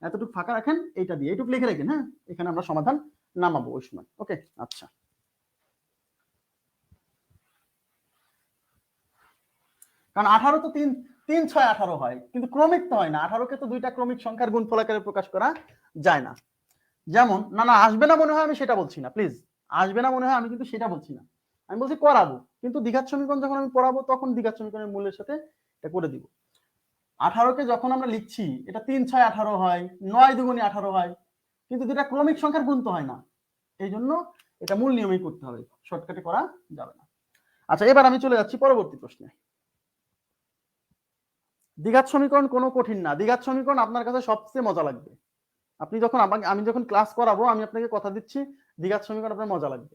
এতটুকু ফাঁকা রাখেন, এইটা দিয়ে এইটুকু লিখে রাখেন, হ্যাঁ এখানে আমরা সমাধান নামাবো ওই সময়। ওকে, আচ্ছা। কারণ 18 তো 3 3 6 18 হয়, কিন্তু ক্রমিক তো হয় না। 18 কে তো দুইটা ক্রমিক সংখ্যার গুণফল আকারে প্রকাশ করা যায় না। যেমন না না আসবে না মনে হয়, আমি সেটা বলছি না, প্লিজ আসবে না মনে হয় আমি কিন্তু সেটা বলছি না, আমি বলছি করাবো। কিন্তু দ্বিঘাত সমীকরণ যখন আমি পড়াবো তখন দ্বিঘাত সমীকরণের মূলের সাথে এটা করে দিব। 18 কে যখন আমরা লিখছি এটা 3 6 18 হয়, 9 দুগুণে 18 হয়, কিন্তু দুটা ক্রমিক সংখ্যার গুণ তো হয় না। এই জন্য এটা মূল নিয়মেই করতে হবে, শর্টকাটে করা যাবে না। আচ্ছা, এবার আমি চলে যাচ্ছি পরবর্তী প্রশ্নে। দ্বিঘাত সমীকরণ কোনো কঠিন না, দ্বিঘাত সমীকরণ আপনার কাছে সবচেয়ে মজা লাগবে। আপনি যখন আমি যখন ক্লাস করাবো, আমি আপনাকে কথা দিচ্ছি দ্বিঘাত সমীকরণ আপনার মজা লাগবে,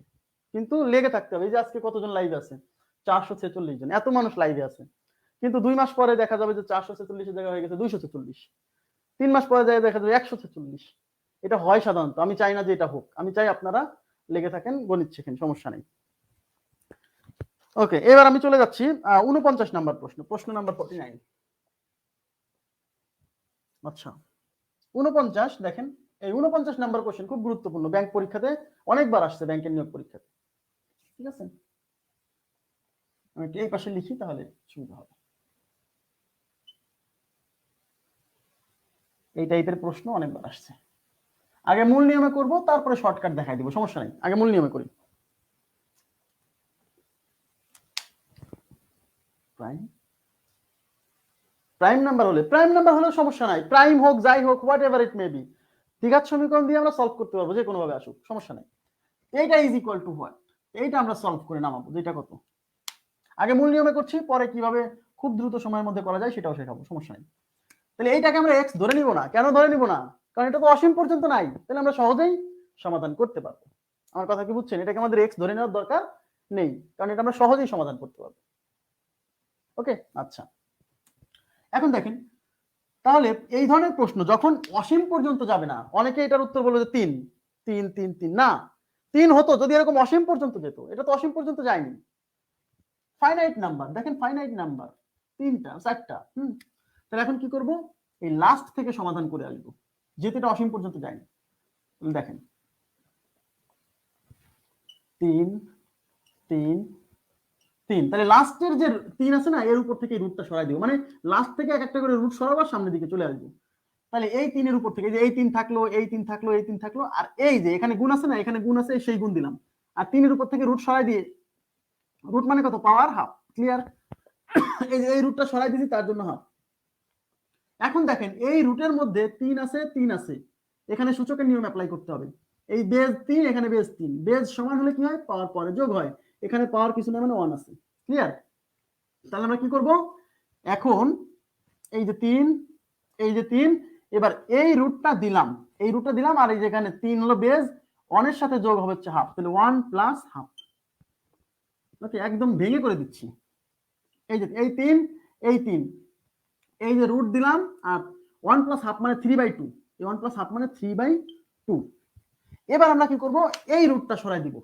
কিন্তু লেগে থাকতে হবে। এই যে আজকে কতজন লাইভ আছে, 446 জন, এত মানুষ লাইভে আছে, কিন্তু 2 মাস পরে দেখা যাবে যে 446 জায়গা হয়ে গেছে 246, 3 মাস পরে যায় দেখা যাবে 146। এটা হয় সাধারণত, আমি চাই না যে এটা হোক, আমি চাই আপনারা লেগে থাকেন, গণিত শেখেন, সমস্যা নেই। ওকে, এবার আমি চলে যাচ্ছি 49 নাম্বার প্রশ্ন নাম্বার 49। আচ্ছা, 49 দেখেন, এই 49 নাম্বার কোশ্চেন খুব গুরুত্বপূর্ণ, ব্যাংক পরীক্ষাতে অনেকবার আসছে, ব্যাংকের নিয়োগ পরীক্ষাতে। ঠিক আছে, আমি এই পাশে লিখি তাহলে সুবিধা হবে। এই টাইপের প্রশ্ন অনেকবার আসছে। আগে মূল নিয়মে করব, তারপরে শর্টকাট দেখাই দিব, সমস্যা নেই, আগে মূল নিয়মে করি। প্রাইম নাম্বার হলে সমস্যা নাই, প্রাইম হোক যাই হোক, what ever it may be, দ্বিঘাত সমীকরণ দিয়ে আমরা সলভ করতে পারবো, যে কোনো ভাবে আসুক, সমস্যা নাই। এইটা ইজ ইকুয়াল টু হোয়াট, এইটা আমরা সলভ করে নামাবো, যেটা কত। আগে মূল নিয়মে করছি, পরে কিভাবে খুব দ্রুত সময়ের মধ্যে করা যায় সেটাও শেখাবো, সমস্যা নেই। তাহলে এইটাকে আমরা এক্স ধরে নিব না, কেন ধরে নিব না? কারণ এটা তো অসীম পর্যন্ত নাই, তাহলে আমরা সহজেই সমাধান করতে পারবো। আমার কথা কি বুঝছেন? এটাকে আমাদের এক্স ধরে নেওয়ার দরকার নেই, কারণ এটা আমরা সহজেই সমাধান করতে পারবো। ওকে, আচ্ছা, এখন দেখেন, তাহলে এই ধরনের প্রশ্ন যখন অসীম পর্যন্ত যাবে না, অনেকে এটার উত্তর বলবে যে 3 3 3 3, না, 3 হতো যদি এরকম অসীম পর্যন্ত যেত, এটা তো অসীম পর্যন্ত যায়নি। ফাইনাইট নাম্বার, দেখেন ফাইনাইট নাম্বার 3টা 4টা। তাহলে এখন কি করব? এই লাস্ট থেকে সমাধান করে আসবো, যেহেতু এটা অসীম পর্যন্ত যায়নি। দেখেন 3 3 3, তাহলে লাস্টের যে 3 আছে না, এর উপর থেকে রুটটা সরাই দিব, মানে লাস্ট থেকে এক একটা করে রুট সরাবার সামনের দিকে চলে আসবো। তাহলে এই 3 এর উপর থেকে যে এই 3 থাকলো, এই 3 থাকলো, এই 3 থাকলো, আর এই যে এখানে গুণ আছে না, এখানে গুণ আছে, সেই গুণ দিলাম, আর 3 এর উপর থেকে রুট সরাই দিয়ে, রুট মানে কত? Power half, clear? এই যে এই রুটটা সরাই দিয়েছি, তার জন্য হাফ। এখন দেখেন এই রুটের মধ্যে 3 আছে, 3 আছে, এখানে সূচকের নিয়ম অ্যাপ্লাই করতে হবে। এই বেজ 3, এখানে বেজ 3, বেজ সমান হলে কি হয়? পাওয়ার পরে যোগ হয়, এখানে পাওয়ার কিছু না, মানে 1 আছে, ক্লিয়ার? তাহলে আমরা কি করব? এখন এই যে 3, এই যে 3, এবার এই রুটটা দিলাম, এই রুটটা দিলাম, আর এই যেখানে 3 হলো বেজ, 1 এর সাথে যোগ হবে হচ্ছে হাফ, তাহলে 1 প্লাস হাফ। ওকে, একদম ভেঙে করে দিচ্ছি। এই যে এই 3, এই 3, এই যে রুট দিলাম, আর 1 প্লাস হাফ মানে 3/2, এই 1 প্লাস হাফ মানে 3/2। এবার আমরা কি করব? এই রুটটা সরাই দিব।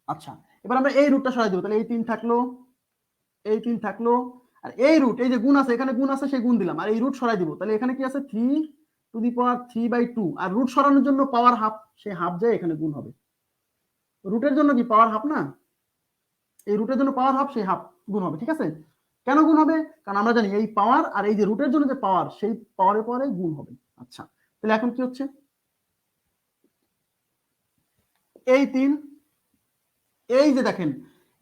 আচ্ছা, এবার আমরা এই রুটটা সরাই দিব, তাহলে এই 3 থাকলো, এই 3 থাকলো, আর এই রুট, এই যে গুণ আছে, এখানে গুণ আছে, সেই গুণ দিলাম, আর এই রুট সরাই দিব, তাহলে এখানে কি আছে? 3^3/2, আর রুট সরানোর জন্য পাওয়ার হাফ, সেই হাফ যায় এখানে গুণ হবে। রুটের জন্য কি পাওয়ার হাফ না? এই রুটের জন্য পাওয়ার হাফ, সেই হাফ গুণ হবে, ঠিক আছে? কেন গুণ হবে? কারণ আমরা জানি এই পাওয়ার আর এই যে রুটের জন্য যে পাওয়ার, সেই পাওয়ারে পাওয়ারে গুণ হবে। আচ্ছা, তাহলে এখন কি হচ্ছে? এই 3, এই যে দেখেন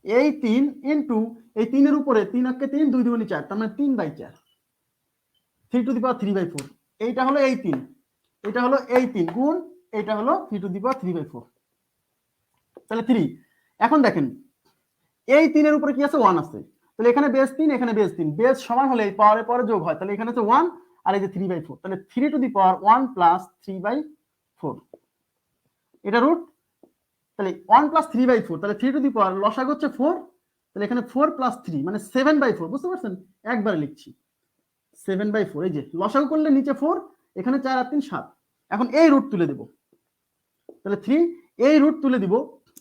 এই 3 ইনটু এই 3 এর উপরে 3 আঁকে 3, 2 2 4, তার মানে 3/4, 3^3/4। এইটা হলো এই 3, এটা হলো এই 3 গুণ, এটা হলো 3^3/4, তাহলে 3। এখন দেখেন এই 3 এর উপরে কি আছে? 1 আছে, তাহলে এখানে বেজ 3, এখানে বেজ 3, বেজ সমান হলে এই পাওয়ারে পরে যোগ হয়, তাহলে এখানে হচ্ছে 1, আর এই যে 3/4, তাহলে 3^1 প্লাস 3/4, এটা রুট, তাহলে 1 প্লাস 3/4, তাহলে 3 লসাগু হচ্ছে 4, তাহলে এখানে 4 প্লাস 3 মানে 7/4, বুঝতে পারছেন? একবারে লিখছি 7/4, এই যে লসাগু করলে নিচে 4, এখানে 4 আর 3 7। এখন এই রুট তুলে দেব, তাহলে 3, এই রুট তুলে দিব,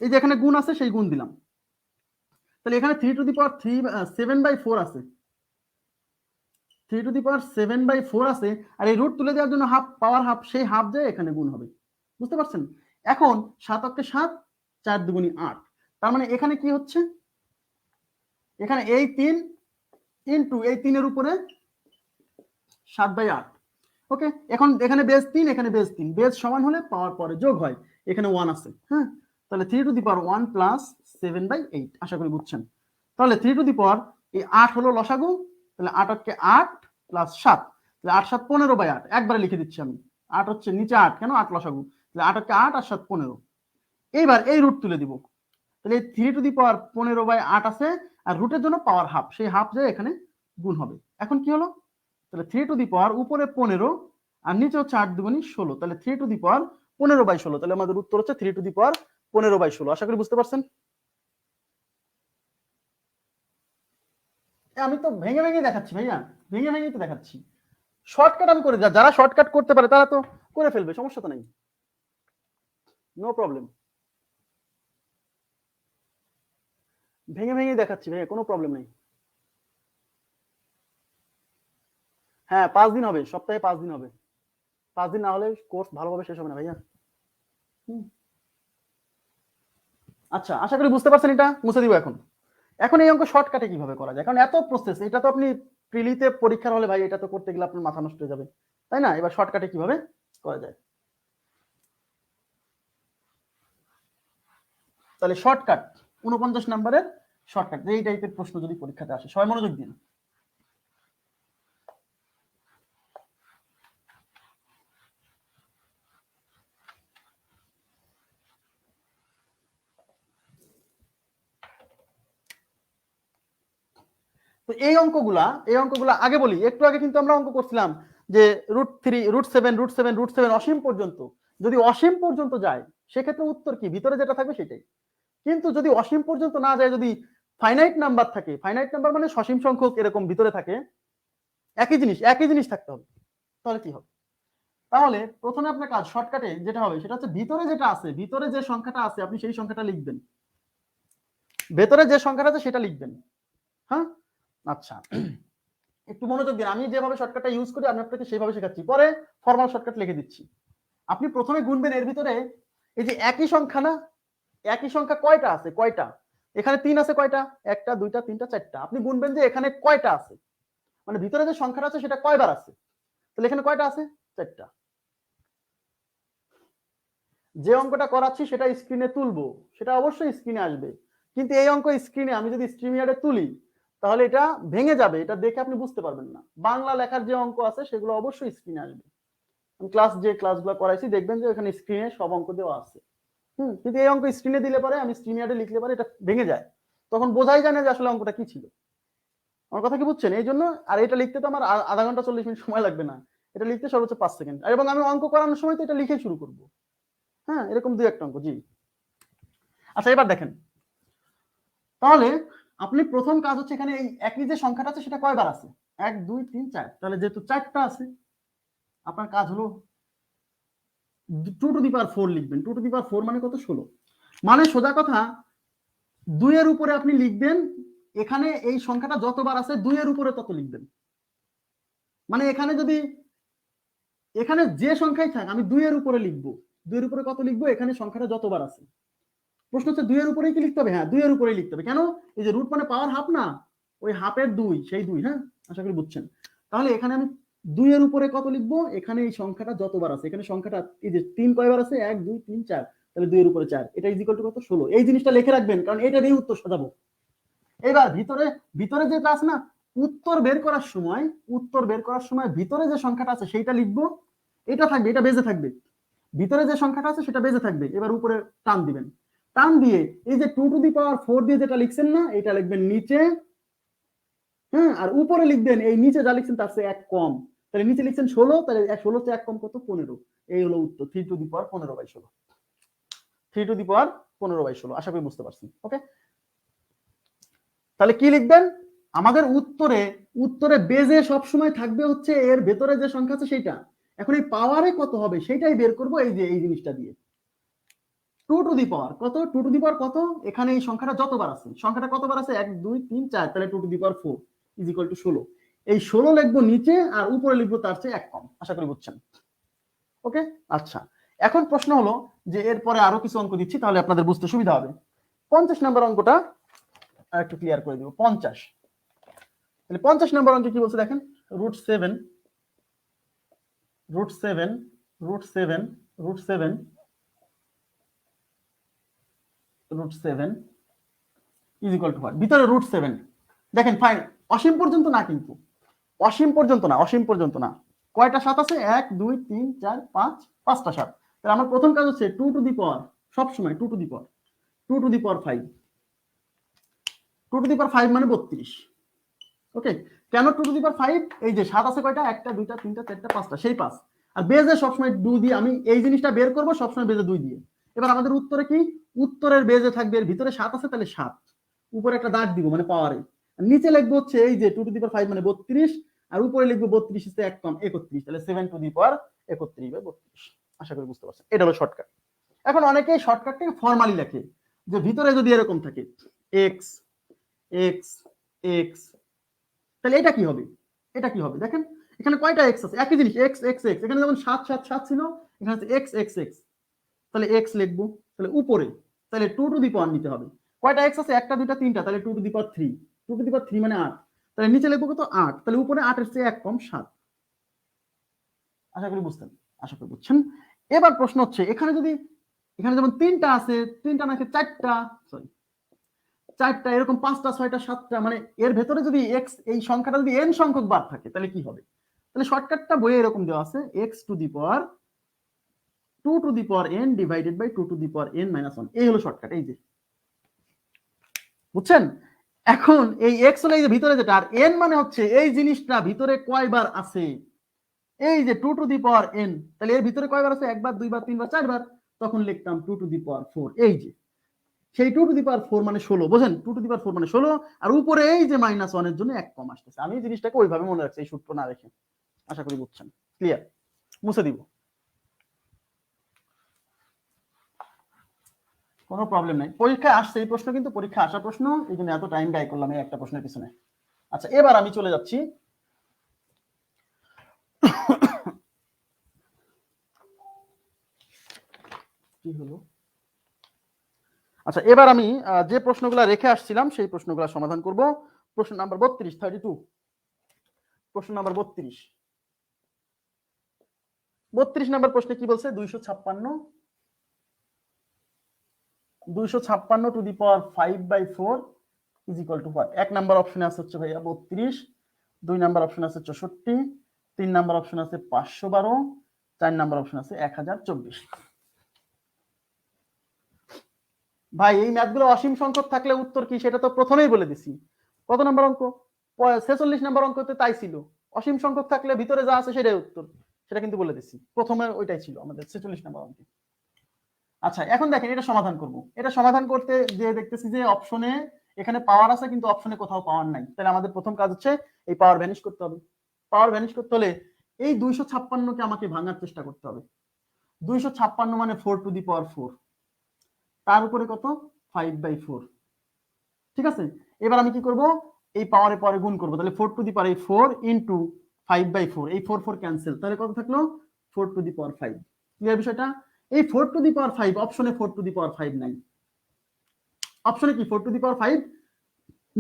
এই যে এখানে গুণ আছে, সেই গুণ দিলাম, তাহলে এখানে 7/4 আছে, 7/4 আছে, আর এই রুট তুলে দেওয়ার জন্য হাফ, পাওয়ার হাফ, সেই হাফ যায় এখানে গুণ হবে, বুঝতে পারছেন? এখন 7 অক্ষে 7, 4 2 8, তার মানে এখানে কি হচ্ছে? এখানে এই 3 ইনটু এই 3 এর উপরে 7/8। ওকে, এখন এখানে বেজ 3, এখানে বেজ 3, বেজ সমান হলে পাওয়ার পরে যোগ হয়, এখানে 1 আছে, হ্যাঁ? তাহলে 3^1 প্লাস 7/8, আশা করি বুঝছেন। তাহলে 3 এই 8 হলো লসাগু, তাহলে 8 অক্ষে 8 প্লাস 7, তাহলে 8 7 15/8, একবারে লিখে দিচ্ছি আমি, 8 হচ্ছে নিচে 8, কেন 8 লসাগু, তাহলে 8 হচ্ছে 8 আর 7 15। এইবার এই রুট তুলে দিব, তাহলে 3 টু দি পাওয়ার 15/8 আছে, আর রুটের জন্য পাওয়ার হাফ, সেই হাফ যে এখানে গুণ হবে। এখন কি হলো, তাহলে 3 টু দি পাওয়ার উপরে 15 আর নিচে হচ্ছে 8 দুগুণী 16, তাহলে 3 টু দি পাওয়ার 15/16, তাহলে আমাদের উত্তর হচ্ছে 3 টু দি পাওয়ার 15/16। আশা করি বুঝতে পারছেন। আমি তো ভেঙে ভেঙে দেখাচ্ছি ভাইয়া, ভেঙে ভেঙেই তো দেখাচ্ছি। শর্টকাট আমি করে, যারা শর্টকাট করতে পারে তারা তো করে ফেলবে, সমস্যা তো নাই, নো প্রবলেম। ভেঙে ভেঙে দেখাচ্ছি ভাইয়া, কোনো প্রবলেম নেই। হ্যাঁ 5 দিন হবে, সপ্তাহে 5 দিন হবে। 5 দিন না হলে কোর্স ভালোভাবে শেষ হবে না ভাইয়া। আচ্ছা, আশা করি বুঝতে পারছেন। এটা মুছে দিব এখন। এখন এই অঙ্ক শর্টকাটে কিভাবে করা যায়, কারণ এত প্রসেস, এটা তো আপনি প্রিলিতে পরীক্ষার হলে ভাই এটা তো করতে গেলে আপনার মাথা নষ্ট হয়ে যাবে, তাই না? এবার শর্টকাটে কিভাবে করা যায়, তাহলে শর্টকাট 49 নম্বরের শর্টকাট, এই টাইপের প্রশ্ন যদি পরীক্ষাতে আসে, সবাই মনোযোগ দিন। তো এই অঙ্কগুলা আগে বলি, একটু আগে কিন্তু আমরা অঙ্ক করছিলাম যে √3 √7 অসীম পর্যন্ত, যদি অসীম পর্যন্ত যায় সেক্ষেত্রে উত্তর কি, ভিতরে যেটা থাকবে সেটাই। কিন্তু যদি অসীম পর্যন্ত না যায়, যদি ফাইনাইট নাম্বার থাকে, ফাইনাইট নাম্বার মানে সসীম সংখ্যক এরকম ভিতরে থাকে, একই জিনিস থাকতে হবে, তাহলে কি হবে? তাহলে প্রথমে আপনার কাজ শর্টকাটে যেটা হবে সেটা হচ্ছে ভিতরে যেটা আছে, ভিতরে যে সংখ্যাটা আছে আপনি সেই সংখ্যাটা লিখবেন, ভেতরে যে সংখ্যাটা আছে সেটা লিখবেন। হ্যাঁ, আচ্ছা একটু মনোযোগ দিন, আমি যেভাবে শর্টকাটটা ইউজ করি আমি আপনাকে সেইভাবে শেখাচ্ছি, পরে ফরমাল শর্টকাট লিখে দিচ্ছি। আপনি প্রথমে গুনবেন এর ভিতরে, এই যে একই সংখ্যা না, একই সংখ্যা কয়টা আছে, কয়টা, এখানে 3 আছে কয়টা, 1টা 2টা 3টা 4টা, আপনি গুনবেন যে এখানে কয়টা আছে, মানে ভিতরে যে সংখ্যাটা আছে সেটা কয়বার আছে, তাহলে এখানে কয়টা আছে, 4টা। যে অঙ্কটা করাচ্ছি সেটা স্ক্রিনে তুলবো, সেটা অবশ্যই স্ক্রিনে আসবে, কিন্তু এই অঙ্ক স্ক্রিনে আমি যদি স্ট্রিমিয়ারে তুলি তাহলে এটা ভেঙে যাবে, এটা দেখে আপনি বুঝতে পারবেন না। বাংলা লেখার যে অঙ্ক আছে সেগুলো অবশ্যই স্ক্রিনে আসবে, আমি ক্লাসগুলো করাইছি দেখবেন যে এখানে স্ক্রিনে সব অঙ্ক দেওয়া আছে। কিন্তু এই অঙ্ক স্ক্রিনে দিলে পরে, আমি স্ট্রিমিয়ারে লিখলে পরে এটা ভেঙে যায়, তখন বোঝাই যায় না যে আসলে অঙ্কটা কি ছিল। আমার কথা কি বুঝছেন? এই জন্য, আর এটা লিখতে তো আমার আধা ঘন্টা 40 মিনিট সময় লাগবে না, এটা লিখতে সর্বোচ্চ 5 সেকেন্ড, এবং আমি অঙ্ক করানোর সময় তো এটা লিখে শুরু করবো। হ্যাঁ, এরকম 2-1টা অঙ্ক। জি আচ্ছা, এবার দেখেন, তাহলে আপনি প্রথম কাজ হচ্ছে এখানে এই একই যে সংখ্যাটা আছে সেটা কয়বার আছে, 1 2 3 4, তাহলে যেহেতু 4টা আছে আপনার কাজ হলো 2 টু দি পাওয়ার 4 লিখবেন। 2 টু দি পাওয়ার 4 মানে কত, 16, মানে সোজা কথা 2 এর উপরে আপনি লিখবেন, এখানে এই সংখ্যাটা যতবার আছে 2 এর উপরে তত লিখবেন, মানে এখানে যদি এখানে যে সংখ্যাই থাক আমি 2 এর উপরে লিখবো, 2 এর উপরে কত লিখবো, এখানে সংখ্যাটা যতবার আছে। প্রশ্ন হচ্ছে 2 এর উপরেই কি লিখতে হবে? হ্যাঁ 2 এর উপরেই লিখতে হবে, কেন, এই যে রুট মানে পাওয়ার হাফ না, ওই হাফের 2, সেই 2। হ্যাঁ, আশা করি বুঝছেন। তাহলে এখানে আমি 2 এর উপরে কত লিখবো, এখানে এই সংখ্যাটা যতবার আছে, এখানে সংখ্যাটা এই যে 3 কয়বার আছে, 1 2 3 4, তাহলে 2 এর উপরে 4, এটা ইজ ইকুয়াল টু কত, 16। এই জিনিসটা লিখে রাখবেন, কারণ এটা দিয়ে উত্তর সাজাবো। এবার ভিতরে যেটা আছে না, উত্তর বের করার সময় ভিতরে যে সংখ্যাটা আছে সেইটা লিখবো, এটা থাকবে, এটা বেজে থাকবে, ভিতরে যে সংখ্যাটা আছে সেটা বেজে থাকবে। এবার উপরে টান দিবেন, টান দিয়ে এই যে 2 টু দি পাওয়ার 4 দিয়ে যেটা লিখছেন না, এটা লিখবেন নিচে। হ্যাঁ, আর উপরে লিখবেন এই নিচে যা লিখছেন তার চেয়ে 1 কম, তাহলে নিচে লিখছেন 16, তাহলে 16 চেয়ে 1 কম কত, 15। এই হলো উত্তর, 3 to the power 15/16, 3 to the পাওয়ার 15/16। আশা করি বুঝতে পারছেন। ওকে, তাহলে কি লিখবেন, আমাদের উত্তরে বেজে সব সময় থাকবে হচ্ছে এর ভেতরে যে সংখ্যা আছে সেটা। এখন এই পাওয়ারে কত হবে সেটাই বের করব, এই যে এই জিনিসটা দিয়ে। 2 টু দি পাওয়ার কত, 2 টু দি পাওয়ার কত, এখানে এই সংখ্যাটা যতবার আছে, সংখ্যাটা কতবার আছে, 1 2 3 4, তাহলে 2 to the power 4 is equal two 16। এই 16 লিখবো নিচে, আর উপরে লিখবো তার চেয়ে 1 কম। আশা করি বুঝছেন। ওকে, আচ্ছা এখন প্রশ্ন হলো যে এরপরে আরো কিছু অঙ্ক দিচ্ছি, তাহলে আপনাদের বুঝতে সুবিধা হবে। 50 নম্বর অঙ্কটা একটু ক্লিয়ার করে দিব। 50, তাহলে 50 নম্বর অঙ্কে কি বলছে দেখেন, √7 ইজ ইকুয়াল টু ভিতরে √7, দেখেন ফাইন, অসীম পর্যন্ত না, কিন্তু অসীম পর্যন্ত না, কয়টা 7 আছে 1 2 3 4 5 5টা 7। তাহলে আমার প্রথম কাজ হচ্ছে 2 টু দি পাওয়ার সব সময় 2 to the power 2 to the power 5 2 to the power 5 মানে 32। ওকে, কেন 2 টু দি পাওয়ার 5? এই যে 7 আছে কয়টা 1টা 2টা 3টা 4টা 5টা সেই 5 আর বেজে সব সময় 2 দিয়ে আমি এই জিনিসটা বের করব সব সময় বেজে 2 দিয়ে। এবার আমাদের উত্তরে কি উত্তরের বেজে থাকবে এর ভিতরে 7 আছে তাহলে 7 উপরে একটা দাগ দিব মানে পাওয়ারে নিচে লিখবো হচ্ছে এই যে 2 টু দি পাওয়ার 5 মানে 32 আর উপরে লিখবো 32 এর 1 কম 31 তাহলে 7 টু দি পাওয়ার 31/32। আশা করি বুঝতে পারছেন এটা হলো শর্টকাট। এখন অনেকেই শর্টকাটটাকে ফর্মালি লেখে যে ভিতরে যদি এরকম থাকে x x x তাহলে এটা কি হবে এটা কি হবে দেখেন এখানে কয়টা x আছে একই জিনিস x x x এখানে যেমন 7 7 7 ছিল এখানে আছে x x x তাহলে x লিখবো তাহলে উপরে তাহলে 2 টু দি পাওয়ার নিতে হবে কয়টা x আছে 1টা 2টা 3টা তাহলে 2 to the power 3 2 to the পাওয়ার 3 মানে 8 তাহলে নিচে লিখবো কত 8 তাহলে উপরে 8 এর চেয়ে 1 কম 7। আশা করি বুঝছেন। এবার প্রশ্ন হচ্ছে এখানে যদি এখানে যেমন 3টা আছে 3টা নাকি 4টা সরি 4টা এরকম 5টা 6টা 7টা মানে এর ভেতরে যদি x এই সংখ্যাটা যদি n সংখ্যক বার থাকে তাহলে কি হবে তাহলে শর্টকাটটা বইয়ে এরকম দেওয়া আছে x to the power 2 to the power n divided by 2 to the power n - 1 এই হলো শর্টকাট এই যে বুঝছেন। এখন এই x হলো এই যে ভিতরে যেটা আর n মানে হচ্ছে এই জিনিসটা ভিতরে কয়বার আছে এই যে 2 টু দি পাওয়ার n তাহলে এর ভিতরে কয়বার আছে একবার দুইবার তিনবার চারবার তখন লিখতাম 2 টু দি পাওয়ার 4 এই যে সেই 2 টু দি পাওয়ার 4 মানে 16 বুঝেন 2 টু দি পাওয়ার 4 মানে 16 আর উপরে এই যে -1 এর জন্য 1 কম আসতেছে আমি জিনিসটাকে ওইভাবে মনে রাখছি এই সূত্র না রেখে। আশা করি বুঝছেন ক্লিয়ার মুছে দিব কোনো প্রবলেম নাই পরীক্ষায় আসছে এই প্রশ্ন কিন্তু পরীক্ষা আসা প্রশ্ন এই জন্য এত টাইম ব্যয় করলাম এই একটা প্রশ্নের পিছনে। আচ্ছা এবার আমি চলে যাচ্ছি কি হলো আচ্ছা এবার আমি যে প্রশ্নগুলো রেখে আসছিলাম সেই প্রশ্নগুলো সমাধান করব। প্রশ্ন নাম্বার 32 32 প্রশ্ন নাম্বার 32 32 নাম্বার প্রশ্নে কি বলছে 256 two the power 5/4 is equal to what. এক নাম্বার অপশনে আছে হচ্ছে ভাইয়া 32 দুই নাম্বার অপশন আছে 64 তিন নাম্বার অপশন আছে 512 চার নাম্বার অপশন আছে 1024। ভাই এই ম্যাথগুলো অসীম সংখ্যক থাকলে উত্তর কি সেটা তো প্রথমেই বলে দিছি। কত নাম্বার অঙ্ক 46 নাম্বার অঙ্কতে তাই ছিল অসীম সংখ্যক থাকলে ভিতরে যা আছে সেটাই উত্তর সেটা কিন্তু বলে দিছি প্রথমে ওইটাই ছিল আমাদের 46 নাম্বার অঙ্কে। আচ্ছা এখন দেখেন এটা সমাধান করব এটা সমাধান করতে যে দেখতেছি যে অপশনে এখানে পাওয়ার আছে কিন্তু অপশনে কোথাও পাওয়ার নাই তাহলে আমাদের প্রথম কাজ হচ্ছে এই পাওয়ার ভ্যানিশ করতে হবে। পাওয়ার ভ্যানিশ করতে হলে এই 256 কে আমাকে ভাঙার চেষ্টা করতে হবে 256 মানে 4 টু দি পাওয়ার 4 তার উপরে কত 5/4 ঠিক আছে। এবার আমি কি করব এই পাওয়ারে পরে গুণ করব তাহলে 4 টু দি পাওয়ার 4 ইনটু 5/4 এই 4 4 ক্যান্সেল তাহলে কত থাকলো 4 টু দি পাওয়ার 5। ক্লিয়ার বিষয়টা এই 4 টু দি পাওয়ার 5 অপশনে 4 টু দি পাওয়ার 5 নাই অপশনে কি 4 টু দি পাওয়ার 5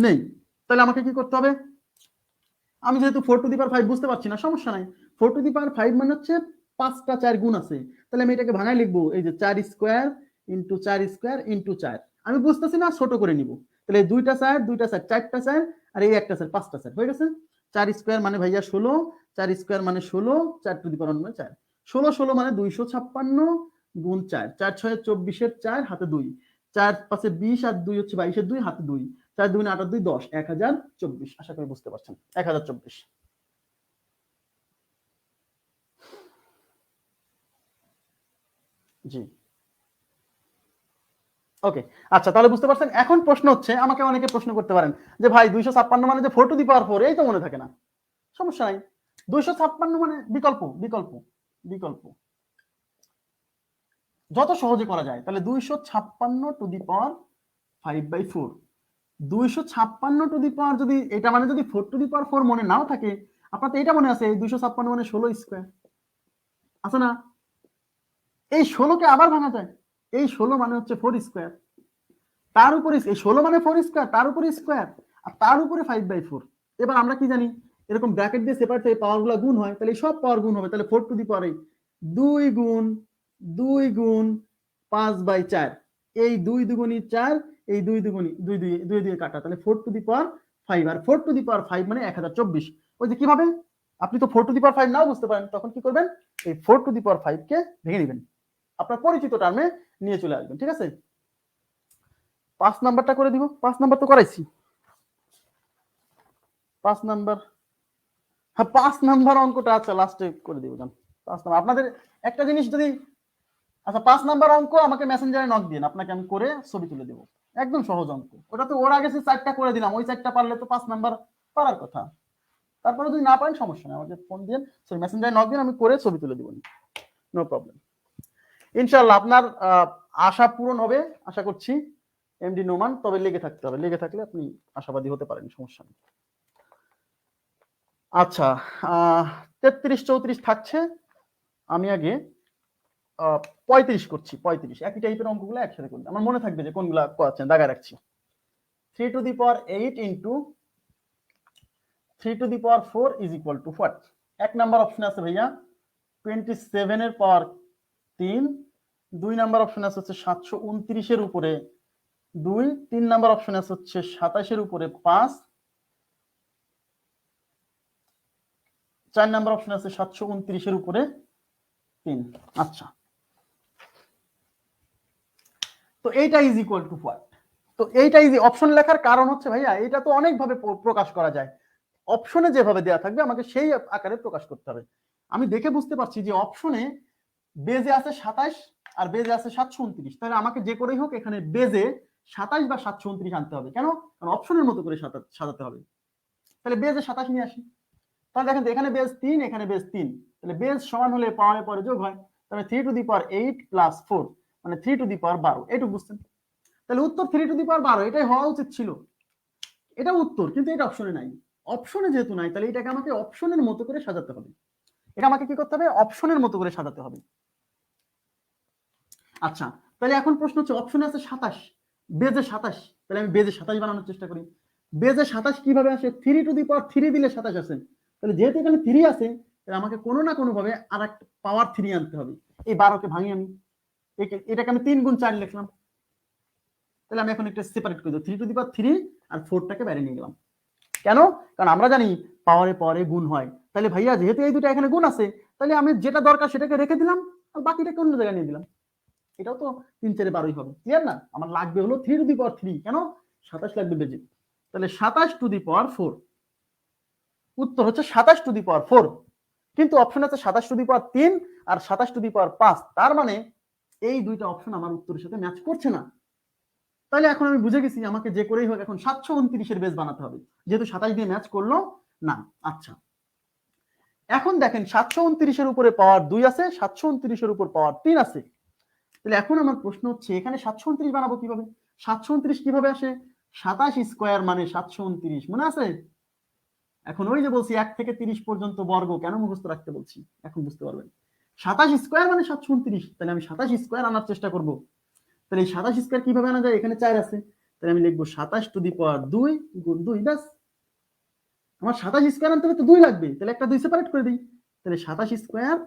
নেই তাহলে আমাকে কি করতে হবে আমি যেহেতু 4 টু দি পাওয়ার 5 বুঝতে পারছি না সমস্যা নাই 4 টু দি পাওয়ার 5 মানে হচ্ছে 5টা 4 গুণ আছে তাহলে আমি এটাকে ভাঙায় লিখবো এই যে 4 স্কয়ার ইনটু 4 স্কয়ার ইনটু 4 আমি বুঝতেছি না ছোট করে নিব তাহলে দুইটা 4 চারটা 4 আর এই একটা 4 5টা 4 হয়ে গেছে 4 স্কয়ার মানে ভাইয়া 16 4 স্কয়ার মানে 16 4 টু দি পাওয়ার 4 16 16 মানে 256 গুণ 4 4 6 24 এর 4 হাতে 2 4 5 20 আর 2 হচ্ছে 22 এর 2 হাতে 2 4 2 8 2 10 1024 আশা করি বুঝতে পারছেন 1024। জি ওকে আচ্ছা তাহলে বুঝতে পারছেন। এখন প্রশ্ন হচ্ছে আমাকে অনেকে প্রশ্ন করতে পারেন যে ভাই 256 মানে যে 4 টু দি পাওয়ার 4 এই তো মনে থাকে না সমস্যা নাই 256 মানে বিকল্প বিকল্প বিকল্প যত সহজে করা যায় তাহলে 256 two the power 5/4 256 two the পাওয়ার যদি এটা মানে যদি 4 টু দি পাওয়ার 4 মনে নাও থাকে আপনার তো এটা মনে আছে 256 মানে 16 স্কয়ার আছে না এই 16 কে আবার ভাঙা যায় এই 16 মানে হচ্ছে 4 স্কয়ার তার উপরে এই 16 মানে 4 স্কয়ার তার উপরে স্কয়ার আর তার উপরে 5/4 এবার আমরা কি জানি এরকম ব্র্যাকেট দিয়ে সেপারেট এই পাওয়ারগুলো গুণ হয় তাহলে সব পাওয়ার গুণ হবে তাহলে 4 টু দি পাওয়ার 2 গুণ 2 গুণ 5/4 এই 2 দুগুণী 4 এই 2 দুগুণী 2 2 2 দিয়ে কাটা তাহলে 4 two the power 5 R 4 two the power 5 মানে 1024 ওই যে কিভাবে আপনি তো 4 টু দি পাওয়ার 5 নাও বুঝতে পারেন, তখন কি করবেন, এই 4 টু দি পাওয়ার 5 কে ভেঙে দিবেন, আপনার পরিচিত টার্মে নিয়ে চলে আসবেন। ঠিক আছে, 5 নাম্বারটা করে দিব। 5 নাম্বার তো করাইছি, 5 নাম্বার, হ্যাঁ 5 নাম্বার অঙ্কটা আচ্ছা লাস্টে করে দিব। জান 5 নাম্বার আপনাদের একটা জিনিস যদি, আচ্ছা 5 নাম্বার অঙ্ক আমাকে মেসেঞ্জারে নক দিন, আপনাকে আমি করে ছবি তুলে দেব, একদম সহজ অঙ্ক। ওটা তো ওর আগে 4টা করে দিলাম, ওই 4টা পারলে তো 5 নাম্বার পারার কথা। তারপরে যদি না পারেন সমস্যা নেই, আমাকে ফোন দিন, সরি মেসেঞ্জারে নক দিন, আমি করে ছবি তুলে দিব, নো প্রবলেম। ইনশাআল্লাহ আপনার আশা পূরণ হবে আশা করছি এমডি নোমান, তবে লেগে থাকতে হবে, লেগে থাকলে আপনি আশাবাদী হতে পারেন, সমস্যা নেই। আচ্ছা 33 34 থাকছে, আমি আগে 35 করছি, 35 একই টাইপের অঙ্কগুলো একসাথে করব, আমার মনে থাকবে যে কোনগুলো করছেন, দাগা রাখছি। 3 to the power 8 into 3 to the power 4 is equal to what? এক নাম্বার অপশন আছে ভাইয়া 27 এর পাওয়ার 3, দুই নাম্বার অপশন আছে হচ্ছে 729 এর উপরে 2, তিন নাম্বার অপশন আছে হচ্ছে 27 এর উপরে 5, চার নাম্বার অপশন আছে 729 এর উপরে 3। আচ্ছা, তো এইটা ইজ ইকুয়াল টু হোয়াট? তো এইটা ইজ অপশন লেখার কারণ হচ্ছে ভাইয়া এটা তো অনেক ভাবে প্রকাশ করা যায়, অপশনে যেভাবে দেয়া থাকবে আমাকে সেই আকারে প্রকাশ করতে হবে। আমি দেখে বুঝতে পারছি যে অপশনে বেজে আছে 27 আর বেজে আছে 729, তাহলে আমাকে যে করেই হোক এখানে বেজে 27 বা 729 আনতে হবে। কেন? কারণ অপশনের মতো করে সাজাতে হবে। তাহলে বেজে 27 নিয়ে আসি। তাহলে দেখেন এখানে বেজ 3, এখানে বেজ 3, তাহলে বেজ সমান হলে পাওয়ারের পরে যোগ হয়, তাহলে 3 টু দি পাওয়ার 8 প্লাস 4 মানে 3 টু দি পাওয়ার 12, এইটুকু বুঝছেন? তাহলে উত্তর 3 টু দি পাওয়ার 12, এটাই হওয়া উচিত ছিল, এটা উত্তর, কিন্তু এটা অপশনে নাই। অপশনে যেহেতু নাই তাহলে এটাকে আমাকে অপশনের মতো করে সাজাতে হবে, এটা আমাকে কি করতে হবে, অপশনের মতো করে সাজাতে হবে। আচ্ছা, তাহলে এখন প্রশ্ন হচ্ছে অপশনে আছে 27, বেজে 27, তাহলে আমি বেজে 27 বানানোর চেষ্টা করি। বেজে 27 কিভাবে আসে? 3 টু দি পাওয়ার 3 দিলে 27 আসে, তাহলে যেহেতু এখানে 3 আছে তাহলে আমাকে কোনো না কোনো ভাবে আরেকটা পাওয়ার 3 আনতে হবে। এই 12 কে ভাঙি, আমি এটাকে আমি 3 গুণ 4 লিখলাম, তাহলে আমি এখন একটা সেপারেট করে দেব, 3 টু দি পাওয়ার 3 আর 4টাকে বাইরে নিয়ে গেলাম। কেন? কারণ আমরা জানি পাওয়ারে পাওয়ারে গুণ হয়, তাহলে ভাইয়া যেহেতু এই দুটো এখানে গুণ আছে তাহলে আমি যেটা দরকার সেটাকে রেখে দিলাম আর বাকিটাকে অন্য জায়গায় নিয়ে দিলাম, এটাও তো 3 4 12ই হবে। ক্লিয়ার না? আমার লাগবে হলো 3 টু দি পাওয়ার 3, কেন 27 লাগবে বেজে, তাহলে 27 টু দি পাওয়ার 4, উত্তর হচ্ছে 27 টু দি পাওয়ার 4, কিন্তু অপশন আছে 27 two the power 3 R 27 two the power 5, তার মানে এই দুইটা অপশন আমার উত্তরের সাথে ম্যাচ করছে না। তাহলে এখন আমি বুঝে গেছি আমাকে যে করেই হোক এখন 729 এর বেস বানাতে হবে, যেহেতু 27 দিয়ে ম্যাচ করলো না। আচ্ছা, এখন দেখেন 729 এর উপরে পাওয়ার 2 আছে, 729 এর উপর পাওয়ার 3 আছে, তাহলে এখন আমার প্রশ্ন হচ্ছে এখানে 729 বানাবো কিভাবে? 729 কিভাবে আসে? 27 স্কয়ার মানে 729, মনে আছে? এখন ওই যে বলছি 1 থেকে 30 পর্যন্ত বর্গ কেন মুখস্থ রাখতে বলছি, এখন বুঝতে পারবেন। 27 স্কয়ার মানে 729, তাহলে আমি 27 স্কয়ার আনার চেষ্টা করব। তাহলে এই 27 স্কয়ার কিভাবে আনা যায়? এখানে 4 আছে, তাহলে আমি লিখবো 27 টু দি পাওয়ার 2 গুণ 2, ব্যাস। আমার 27 স্কয়ার আনতে হলে তো 2 লাগবে, তাহলে একটা 2 সেপারেট করে দিই, তাহলে 27 স্কয়ার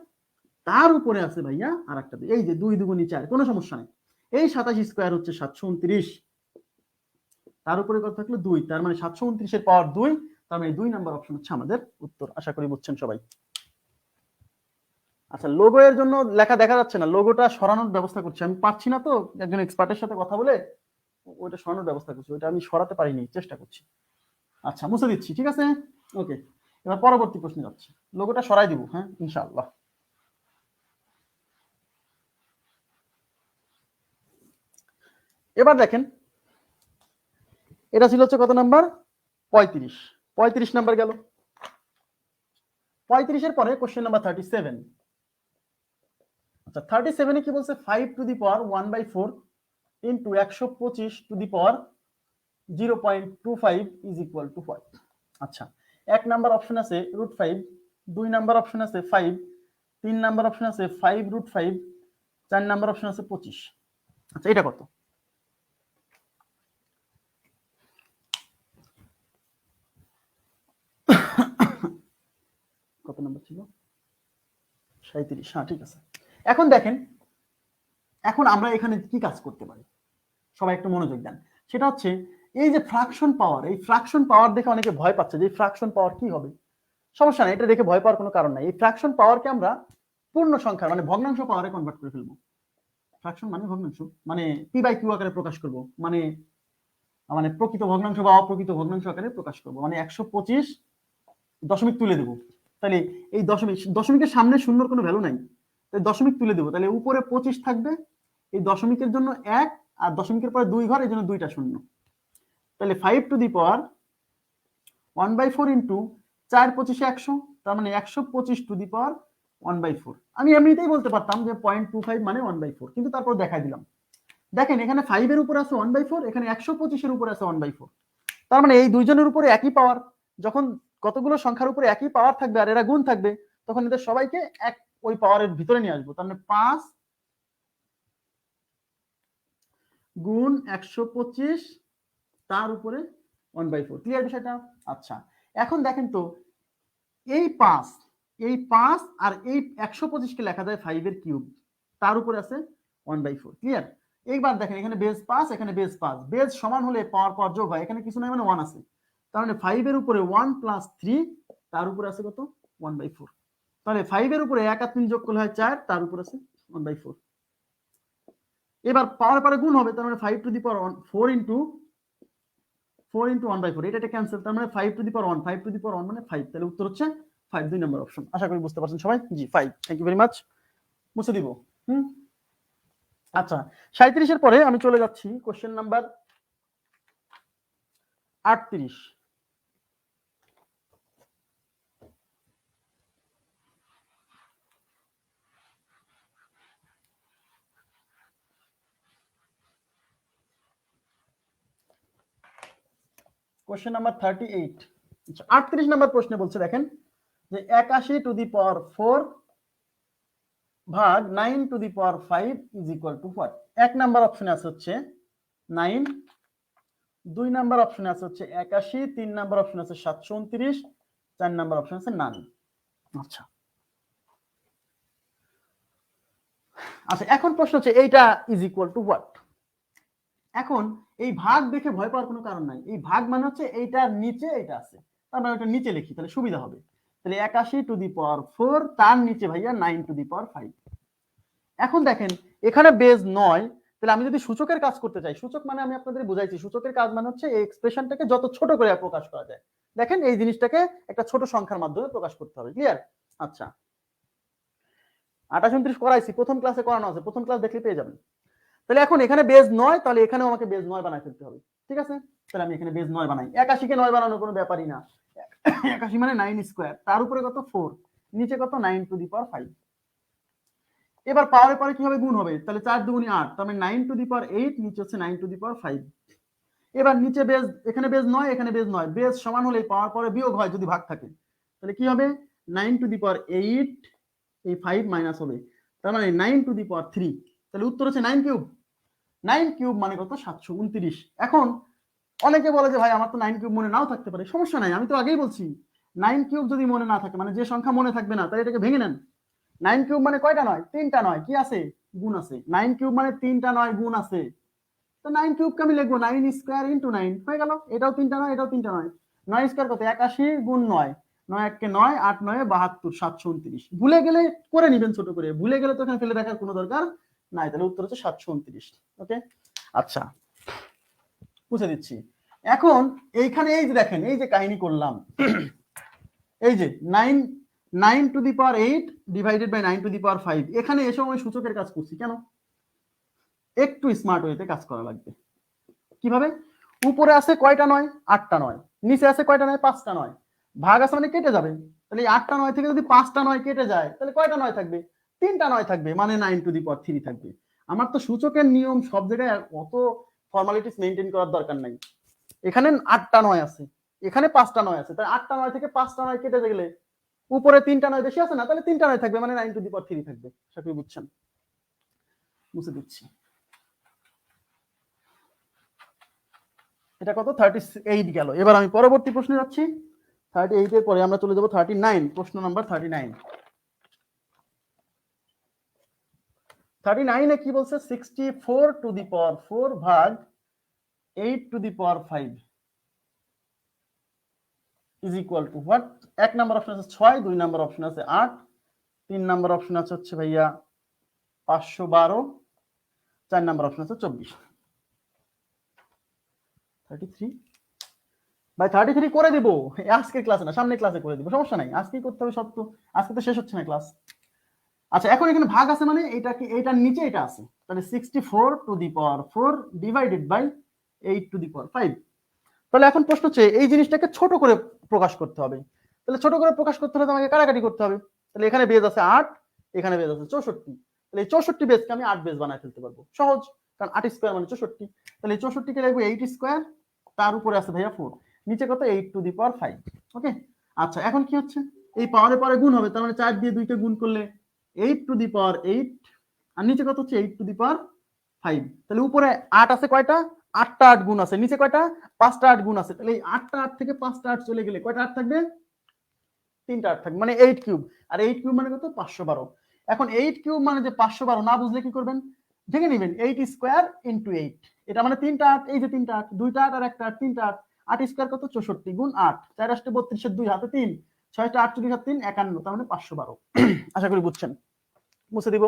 তার উপরে আছে ভাইয়া আরেকটা 2, এই যে 2 দুগুণী 4, কোনো সমস্যা নেই। এই 27 স্কয়ার হচ্ছে 729, তার উপরে কত থাকলো 2, তার মানে 729 এর পাওয়ার 2, তার মানে 2 নাম্বার অপশন হচ্ছে আমাদের উত্তর। আশা করি বুঝছেন সবাই। আচ্ছা, লোগো এর জন্য লেখা দেখা যাচ্ছে না, লোগোটা সরানোর ব্যবস্থা করছি, আমি পারছি না তো, একজন এক্সপার্টের সাথে কথা বলে ওইটা সরানোর ব্যবস্থা করছি, ওইটা আমি সরাতে পারিনি, চেষ্টা করছি। আচ্ছা, মুছে দিচ্ছি, ঠিক আছে, ওকে। এবার পরবর্তী প্রশ্নে যাচ্ছি, লোগোটা সরাই দিব, হ্যাঁ ইনশাআল্লাহ। এবার দেখেন এটা ছিল হচ্ছে কত নাম্বার? 35, 35 নাম্বার গেল। 35 এর পরে কোশ্চেন নাম্বার 37। আচ্ছা, 37 এ কি বলছে? 5 two the power 1/4 into 125 two the power 0.25 is equal to what? আচ্ছা, এক নাম্বার অপশন আছে √5, দুই নাম্বার অপশন আছে 5, তিন নাম্বার অপশন আছে 5√5, চার নাম্বার অপশন আছে 25। আচ্ছা, এটা কত? কত নাম্বার ছিল? 37, হ্যাঁ ঠিক আছে। এখন দেখেন, এখন আমরা এখানে কি কাজ করতে পারি, সবাই একটু মনোযোগ দেন। সেটা হচ্ছে এই যে ফ্র্যাকশন পাওয়ার, এই ফ্র্যাকশন পাওয়ার দেখে অনেকে ভয় পাচ্ছে যে ফ্র্যাকশন পাওয়ার কি হবে। সমস্যা নাই, এটা দেখে ভয় পাওয়ার কোনো কারণ নাই। এই ফ্র্যাকশন পাওয়ারকে আমরা পূর্ণ সংখ্যা মানে ভগ্নাংশ পাওয়ারে কনভার্ট করে ফেলবো। ফ্র্যাকশন মানে ভগ্নাংশ, মানে পি বাই কিউ আকারে প্রকাশ করব, মানে মানে প্রকৃত ভগ্নাংশ বা অপ্রকৃত ভগ্নাংশ আকারে প্রকাশ করব, মানে 125 দশমিক তুলে দেবো। তাহলে এই দশমিকের সামনে শূন্যর কোনো ভ্যালু নাই, তাই দশমিক তুলে দেবো। তাহলে উপরে 25 থাকবে, এই দশমিকের জন্য 1, আর দশমিকের পরে 2 ঘর, এই জন্য 2টা শূন্য। তাহলে 5 টু দি পাওয়ার 1/4 ইন্টু 4 25 100, তার মানে 125 টু দি পাওয়ার 1/4। আমি এমনিতেই বলতে পারতাম যে 0.25 মানে 1/4, কিন্তু তারপর দেখাই দিলাম। দেখেন এখানে 5 এর উপর আছে 1/4, এখানে 125 এর উপর আছে 1/4, তার মানে এই দুইজনের উপরে একই পাওয়ার। যখন কতগুলো সংখ্যার উপরে একই পাওয়ার থাকবে আর এরা গুণ থাকবে, তখন এদের সবাইকে এক ওই পাওয়ারের ভিতরে নিয়ে আসবো। তার মানে 5 গুণ 125 তার উপরে 1/4। ক্লিয়ার বিষয়টা? আচ্ছা, এখন দেখেন তো এই 5 আর এই 125 কে লেখা যায় 5 এর কিউব, তার উপরে আছে 1/4। ক্লিয়ার? এইবার দেখেন এখানে বেস 5, এখানে বেস 5, বেস সমান হলে পাওয়ার যোগ হয়, এখানে কিছু নাই মানে 1 আছে, তার মানে 5 এর উপরে 1 প্লাস 3, তার উপরে আছে কত? 1/4। তাহলে 5 এর উপরে 1 আর 3 যোগ করলে হয় 4, তার উপর আছে 1/4। এবার পাওয়ার পরে গুণ হবে, তার মানে 5 টু দি পাওয়ার 4 ইন্টু 1/4, এটা ক্যান্সেল, তার মানে 5 two the power 1, 5 two the power 1 মানে 5। তাহলে উত্তর হচ্ছে 5, 2 নম্বর অপশন। আশা করি বুঝতে পারছেন সবাই। জি 5, থ্যাংক ইউ ভেরি মাচ। মুছে দিব। আচ্ছা, 37 এর পরে আমি চলে যাচ্ছি কোশ্চেন নাম্বার 38। Question number 38। আচ্ছা, 38 নাম্বার প্রশ্নে বলছে দেখেন যে 81 টু দি পাওয়ার 4 ভাগ 9 to the power 5 is equal to what? এক নাম্বার অপশনে আছে হচ্ছে 9, 2 নাম্বার অপশনে আছে হচ্ছে 81, 3 নাম্বার অপশন আছে 729, 4 নাম্বার অপশন আছে 9। আচ্ছা আচ্ছা, এখন প্রশ্ন হচ্ছে এইটা ইজ ইকুয়াল টু হোয়াট? এখন এই ভাগ দেখে ভয় পাওয়ার কোনো কারণ নাই। এই ভাগ মানে হচ্ছে এইটার নিচে এটা আছে, তার মানে ওটা নিচে লিখি, তাহলে সুবিধা হবে। তাহলে 81 টু দি পাওয়ার 4, তার নিচে ভাইয়া 9 টু দি পাওয়ার 5। এখন দেখেন এখানে বেজ 9, তাহলে আমি যদি সূচকের কাজ করতে চাই, সূচক মানে আমি আপনাদের বুঝাইছি, সূচকের কাজ মানে হচ্ছে এই এক্সপ্রেশনটাকে যত ছোট করে প্রকাশ করা যায়। দেখেন এই জিনিসটাকে একটা ছোট সংখ্যার মাধ্যমে প্রকাশ করতে হবে। ক্লিয়ার? আচ্ছা, 28 29 করাইছি, প্রথম ক্লাসে করানো আছে, প্রথম ক্লাস দেখলে পেয়ে যাবেন। তাহলে এখন এখানে বেজ 9, তাহলে এখানেও আমাকে বেজ 9 বানাই ফেলতে হবে। ঠিক আছে, তাহলে আমি এখানে বেজ 9 বানাই। 81 কে 9 বানানোর কোনো ব্যাপারই না। 81 মানে 9 স্কয়ার, তার উপরে কত 4, নিচে কত 9 টু দি পাওয়ার 5। এবার পাওয়ারের পরে কিভাবে গুণ হবে? তাহলে 4 দুগুণে 8, তার মানে 9 টু দি পাওয়ার 8, নিচে হচ্ছে 9 টু দি পাওয়ার 5। এবার নিচে বেজ, এখানে বেজ 9, এখানে বেজ 9, বেজ সমান হলে পাওয়ার পরে বিয়োগ হয় যদি ভাগ থাকে, তাহলে কি হবে? 9 টু দি পাওয়ার 8, এই 5 মাইনাস হবে, তার মানে 9 টু দি পাওয়ার 3। তাহলে উত্তর হচ্ছে 9 কিউব। 9 কিউব মানে কত? 729। এখন অনেকে বলে যে ভাই আমার তো 9 কিউব মনে নাও থাকতে পারে। সমস্যা নাই, আমি তো আগেই বলছি 9 কিউব যদি মনে না থাকে, মানে যে সংখ্যা মনে থাকবে না, তাহলে এটাকে ভেঙে নেন। 9 কিউব মানে কয়টা নয়? 3টা নয়, কি আছে? গুণ আছে। 9 কিউব মানে 3টা নয়, গুণ আছে। তো 9 কিউবকে আমি লিখবো 9 স্কয়ার ইনটু 9, হয়ে গেল। এটাও 3টা নয়, এটাও 3টা নয়। 9 স্কয়ার কত? 81 গুণ 9, 9 1 কে 9, 8 9 72, 729। ভুলে গেলে করে নেবেন ছোট করে, ভুলে গেলে তো এখানে ফেলে রাখার কোনো দরকার নাই। তাহলে উত্তর হচ্ছে 729। ওকে, আচ্ছা বুঝে দিচ্ছি। এখন এইখানে এই যে দেখেন, এই যে কাহিনী করলাম, এই যে 9 to the power 8 divided by 9 to the power 5, এখানে এসে আমি সূচকের কাজ করছি কেন? একটু স্মার্ট ওয়েতে কাজ করা লাগবে। কিভাবে? উপরে আছে কয়টা নয়? 8টা নয়। নিচে আছে কয়টা নয়? 5টা নয়। ভাগ আছে মানে কেটে যাবে, তাহলে 8টা নয় থেকে যদি 5টা নয় কেটে যায়, তাহলে কয়টা নয় থাকবে? 3টা নয় থাকবে, মানে 9 টু দি পাওয়ার 3 থাকবে। আমার তো সূচকের নিয়ম সব জায়গায় অত ফর্মালিটিস মেইনটেইন করার দরকার নাই। এখানে 8টা নয় আছে, এখানে 5টা নয় আছে, তাই 8টা নয় থেকে 5টা নয় কেটে গেলে উপরে 3টা নয় বেশি আছে না, তাহলে 3টা নয় থাকবে, মানে 9 টু দি পাওয়ার 3 থাকবে। আশা করি বুঝছেন। মুছে দিচ্ছি। এটা কত? 38 গেল। এবার আমি পরবর্তী প্রশ্নে যাচ্ছি। 38 এর পরে আমরা চলে যাব 39, প্রশ্ন নাম্বার 39। 39 এ কি বলছে? 64 টু দি পাওয়ার 4 ভাগ 8 to the power 5। Is equal to what? 1 number option আছে 6, 2 নাম্বার অপশন আছে 8, 3 নাম্বার অপশন আছে হচ্ছে ভাইয়া 512, 4 নাম্বার অপশন আছে 24। 33 ভাই 33 করে দিব আজকের ক্লাসে না, সামনের ক্লাসে করে দিব, সমস্যা নাই, আজকেই করতে হবে সব। তো আজকে তো শেষ হচ্ছে না ক্লাস। আচ্ছা এখন এখানে ভাগ আছে মানে এটা কি এটার নিচে এটা আছে, তাহলে 64 to the power 4 divided by 8 to the power 5। তাহলে এখন প্রশ্ন হচ্ছে এই জিনিসটাকে ছোট করে প্রকাশ করতে হবে। তাহলে ছোট করে প্রকাশ করতে হলে আমাকে কাটাকাটি করতে হবে। তাহলে এখানে বেজ আছে 8, এখানে বেজ আছে 64, তাহলে এই 64 বেজকে আমি 8 বেজ বানায় ফেলতে পারবো, সহজ, কারণ 8 স্কয়ার মানে 64। তাহলে এই 64 কে লিখবো 8 স্কয়ার, তার উপরে আছে ভাইয়া 4, নিচে কত 8 টু দি পাওয়ার 5। ওকে, আচ্ছা এখন কি হচ্ছে এই পাওয়ারে পরে গুণ হবে, তার মানে 4 দিয়ে 2 কে গুণ করলে 8 টু দি পাওয়ার 8, আর নিচে কত হচ্ছে 8 টু দি পাওয়ার 5। তাহলে উপরে 8 আছে কয়টা? 8টা 8 গুণ আছে, নিচে কয়টা? 5টা 8 গুণ আছে। তাহলে এই 8টা 8 থেকে 5টা 8 চলে গেলে কয়টা 8 থাকবে? 3টা 8 থাকবে, মানে 8 কিউব। আর 8 কিউব মানে কত? 512। এখন 8 কিউব মানে যে 512, না বুঝলে কি করবেন? ভেঙে নেবেন 8 স্কয়ার ইনটু 8, এটা মানে 3টা 8, এই যে 3টা 8, 2টা 8 আর একটা 8, 3টা 8, 8 স্কয়ার কত? 64 গুণ 8, 4 8 32 এর 2 হাতে 3, 6 টা 48 আর 3 51, তার মানে 512। আশা করি বুঝছেন। মুছে দিব,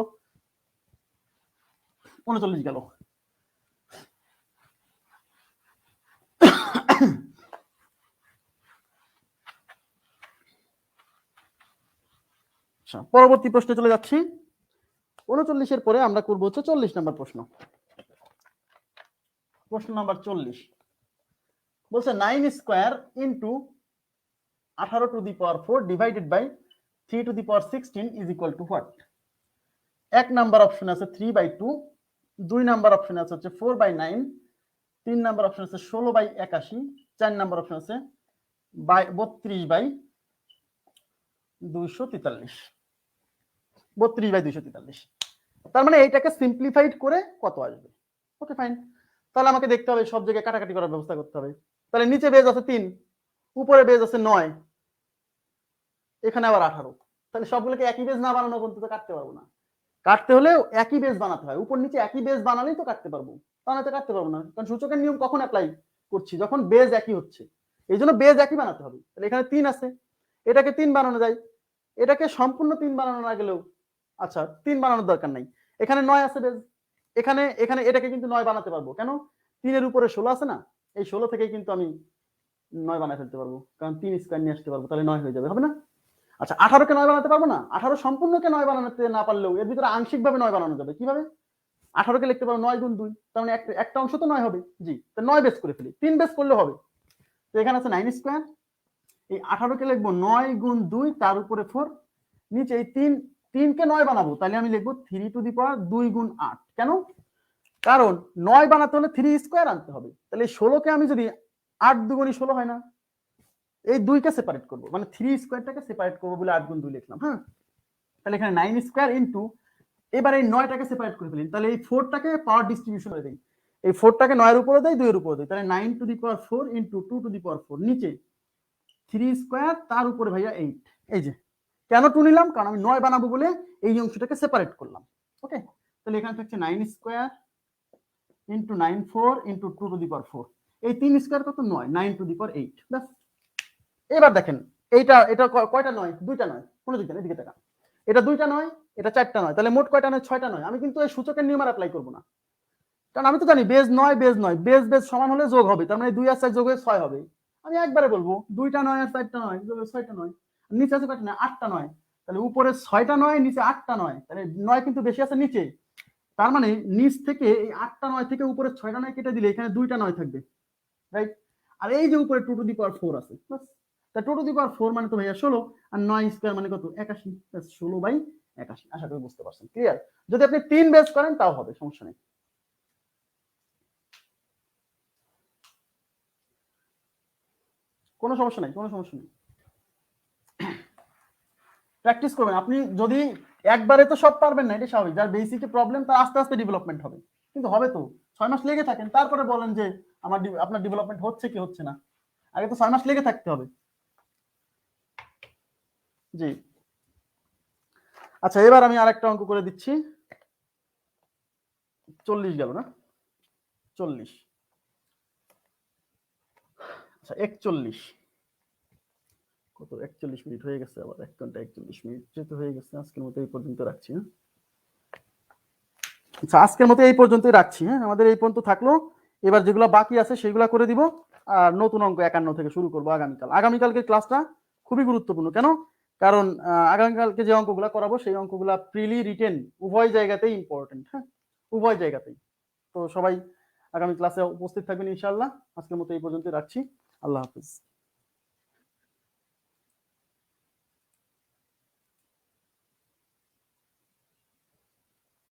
39 গেল। আচ্ছা পরবর্তী প্রশ্নে চলে যাচ্ছি। 39 এর পরে আমরা করব হচ্ছে 40 নাম্বার প্রশ্ন। প্রশ্ন নাম্বার 40 বলছে 9 square into 18 to the power 4 divided by 3 to the power 16 is equal to what? 1 number option আছে 3/2, 2 নাম্বার অপশন আছে হচ্ছে 4/9, 3 নাম্বার অপশন আছে 16/81, 4 নাম্বার অপশন আছে 32/243, 32/243। তার মানে এইটাকে সিম্পলিফাইড করে কত আসবে? ওকে ফাইন, তাহলে আমাকে দেখতে হবে সব জায়গায় কাটাকাটি করার ব্যবস্থা করতে হবে। তাহলে নিচে বেজ আছে 3, উপরে বেজ আছে 9, এখানে আবার 18, তাহলে সবগুলোকে একই বেজ না বানানো পর্যন্ত তো কাটতে পারবো না। কাটতে হলেও একই বেজ বানাতে হয়, উপর নিচে একই বেজ বানালেই তো কাটতে পারবো, তাহলে তো কাটতে পারবো না, কারণ সূচকের নিয়ম কখন অ্যাপ্লাই করছি? যখন বেজ একই হচ্ছে, এই জন্য বেজ একই বানাতে হবে। তাহলে এখানে 3 আছে, এটাকে 3 বানানো যায়, এটাকে সম্পূর্ণ 3 বানানো না গেলেও আচ্ছা 3 বানানোর দরকার নাই, এখানে 9 আছে বেজ, এখানে এখানে এটাকে কিন্তু 9 বানাতে পারবো, কেন? 3 এর উপরে 16 আছে না, এই 16 থেকেই কিন্তু আমি 9 বানায় ফেলতে পারবো, কারণ 3 স্কয়ার নিয়ে আসতে পারবো, তাহলে 9 হয়ে যাবে, হবে না? আচ্ছা 18 কে 9 বানাতে পারবো না, 18 সম্পূর্ণকে 9 বানাতে না পারলেও এর ভিতরে আংশিকভাবে 9 বানানো যাবে। কিভাবে? 18 কে লিখতে পারবো 9 গুণ 2, তার মানে একটা অংশ তো 9 হবে, জি, তো 9 বেস করে ফেলি, 3 বেস করলে হবে। তো এখানে আছে 9 স্কয়ার, এই 18 কে লিখবো 9 গুণ 2 তার উপরে 4, নিচে এই 3 কে 9 বানাবো, তাহলে আমি লিখবো 3 টু দি পাওয়ার 2 গুণ 8। কেন? কারণ 9 বানাতে হলে 3 স্কয়ার আনতে হবে, তাহলে 16 কে আমি যদি 8 দুগুণী 16 হয় না, এই 2 কে সেপারেট করব, মানে 3 স্কয়ারটাকে সেপারেট করব বলে 8 গুণ 2 লিখলাম। হ্যাঁ, তাহলে এখানে 9 স্কয়ার ইনটু, এবার এই 9টাকে সেপারেট করে ফেলি, তাহলে এই 4টাকে পাওয়ার ডিস্ট্রিবিউশন করে দেই, এই 4টাকে 9 এর উপরে দেই, 2 এর উপরে দেই, তাহলে 9 to the power 4 into 2 to the power 4, নিচে 3 স্কয়ার তার উপরে ভাইয়া 8। এই যে কেন 2 নিলাম? কারণ আমি 9 বানাবো বলে এই অংশটাকে সেপারেট করলাম। ওকে, তাহলে এখানে থাকছে 9 square into 9 4 into 2 to the power 4, এই 3 স্কয়ার কত? 9, 9 টু দি পাওয়ার 8। বাস, এবার দেখেন এইটা এটা কয়টা 9? দুইটা 9, কোন দিকে এদিকে তাকা, এটা দুইটা 9, এটা চারটা 9, তাহলে মোট কয়টা 9? 6টা 9। আমি কিন্তু এই সূচকের নিয়ম আর অ্যাপ্লাই করব না, কারণ আমি তো জানি বেজ 9 বেজ 9, বেজ বেজ সমান হলে যোগ হবে, তার মানে 2 আর 4 যোগ হয়ে 6 হবে। আমি একবারে বলবো দুইটা 9 আর চারটা 9 যোগ হয়ে 6টা 9, নিচে আছে কয়টা 9? 8টা 9, তাহলে উপরে 6টা 9, নিচে 8টা 9, তাহলে 9 কিন্তু বেশি আছে নিচে, তার মানে নিচ থেকে এই 8টা 9 থেকে উপরে 6টা 9 কেটে দিলে এখানে দুইটা 9 থাকবে, রাইট? আর এই যে উপরে 2 টু দি পাওয়ার 4 আছে, বাস, তা 2 টু দি পাওয়ার 4 মানে তো ভাইয়া 16, আর 9 স্কয়ার মানে কত? 81, 16/81। আশা করি বুঝতে পারছেন, ক্লিয়ার? যদি আপনি 3 বেস করেন তাও হবে, সমস্যা নেই। কোনো সমস্যা নেই, কোনো সমস্যা নেই, প্র্যাকটিস করবেন। আপনি যদি একবারে তো সব পারবেন না, এটা স্বাভাবিক, যার বেসিকে প্রবলেম তার আস্তে আস্তে ডেভেলপমেন্ট হবে, কিন্তু হবে তো। 6 মাস লেগে থাকেন, তারপরে বলেন যে আপনার ডেভেলপমেন্ট হচ্ছে কি হচ্ছে না, আগে তো 6 মাস লেগে থাকতে হবে। জি, আচ্ছা এবার আমি আরেকটা অঙ্ক করে দিচ্ছি। 40 গেল না, 40, আচ্ছা 41। কত 41 মিনিট হয়ে গেছে, আবার 1 ঘন্টা 41 মিনিট যেহেতু হয়ে গেছে, আজকের মতো এই পর্যন্ত রাখছি। হ্যাঁ, আচ্ছা আজকের মতো এই পর্যন্তই রাখছি। হ্যাঁ, আমাদের এই পর্যন্ত থাকলো। এবার যেগুলো বাকি আছে সেগুলো করে দিব, আর নতুন অঙ্ক 51 থেকে শুরু করবো আগামীকাল। আগামীকালকে ক্লাসটা খুবই গুরুত্বপূর্ণ। কেন? কারণ আগামীকালকে যে অঙ্কগুলো করাবো সেই অঙ্কগুলো প্রিলি রিটেন উভয় জায়গাতেই ইম্পর্টেন্ট। হ্যাঁ, উভয় জায়গাতেই। তো সবাই আগামী ক্লাসে উপস্থিত থাকবেন ইনশাআল্লাহ। আজকের মতো এই পর্যন্তই রাখছি। আল্লাহ হাফিজ।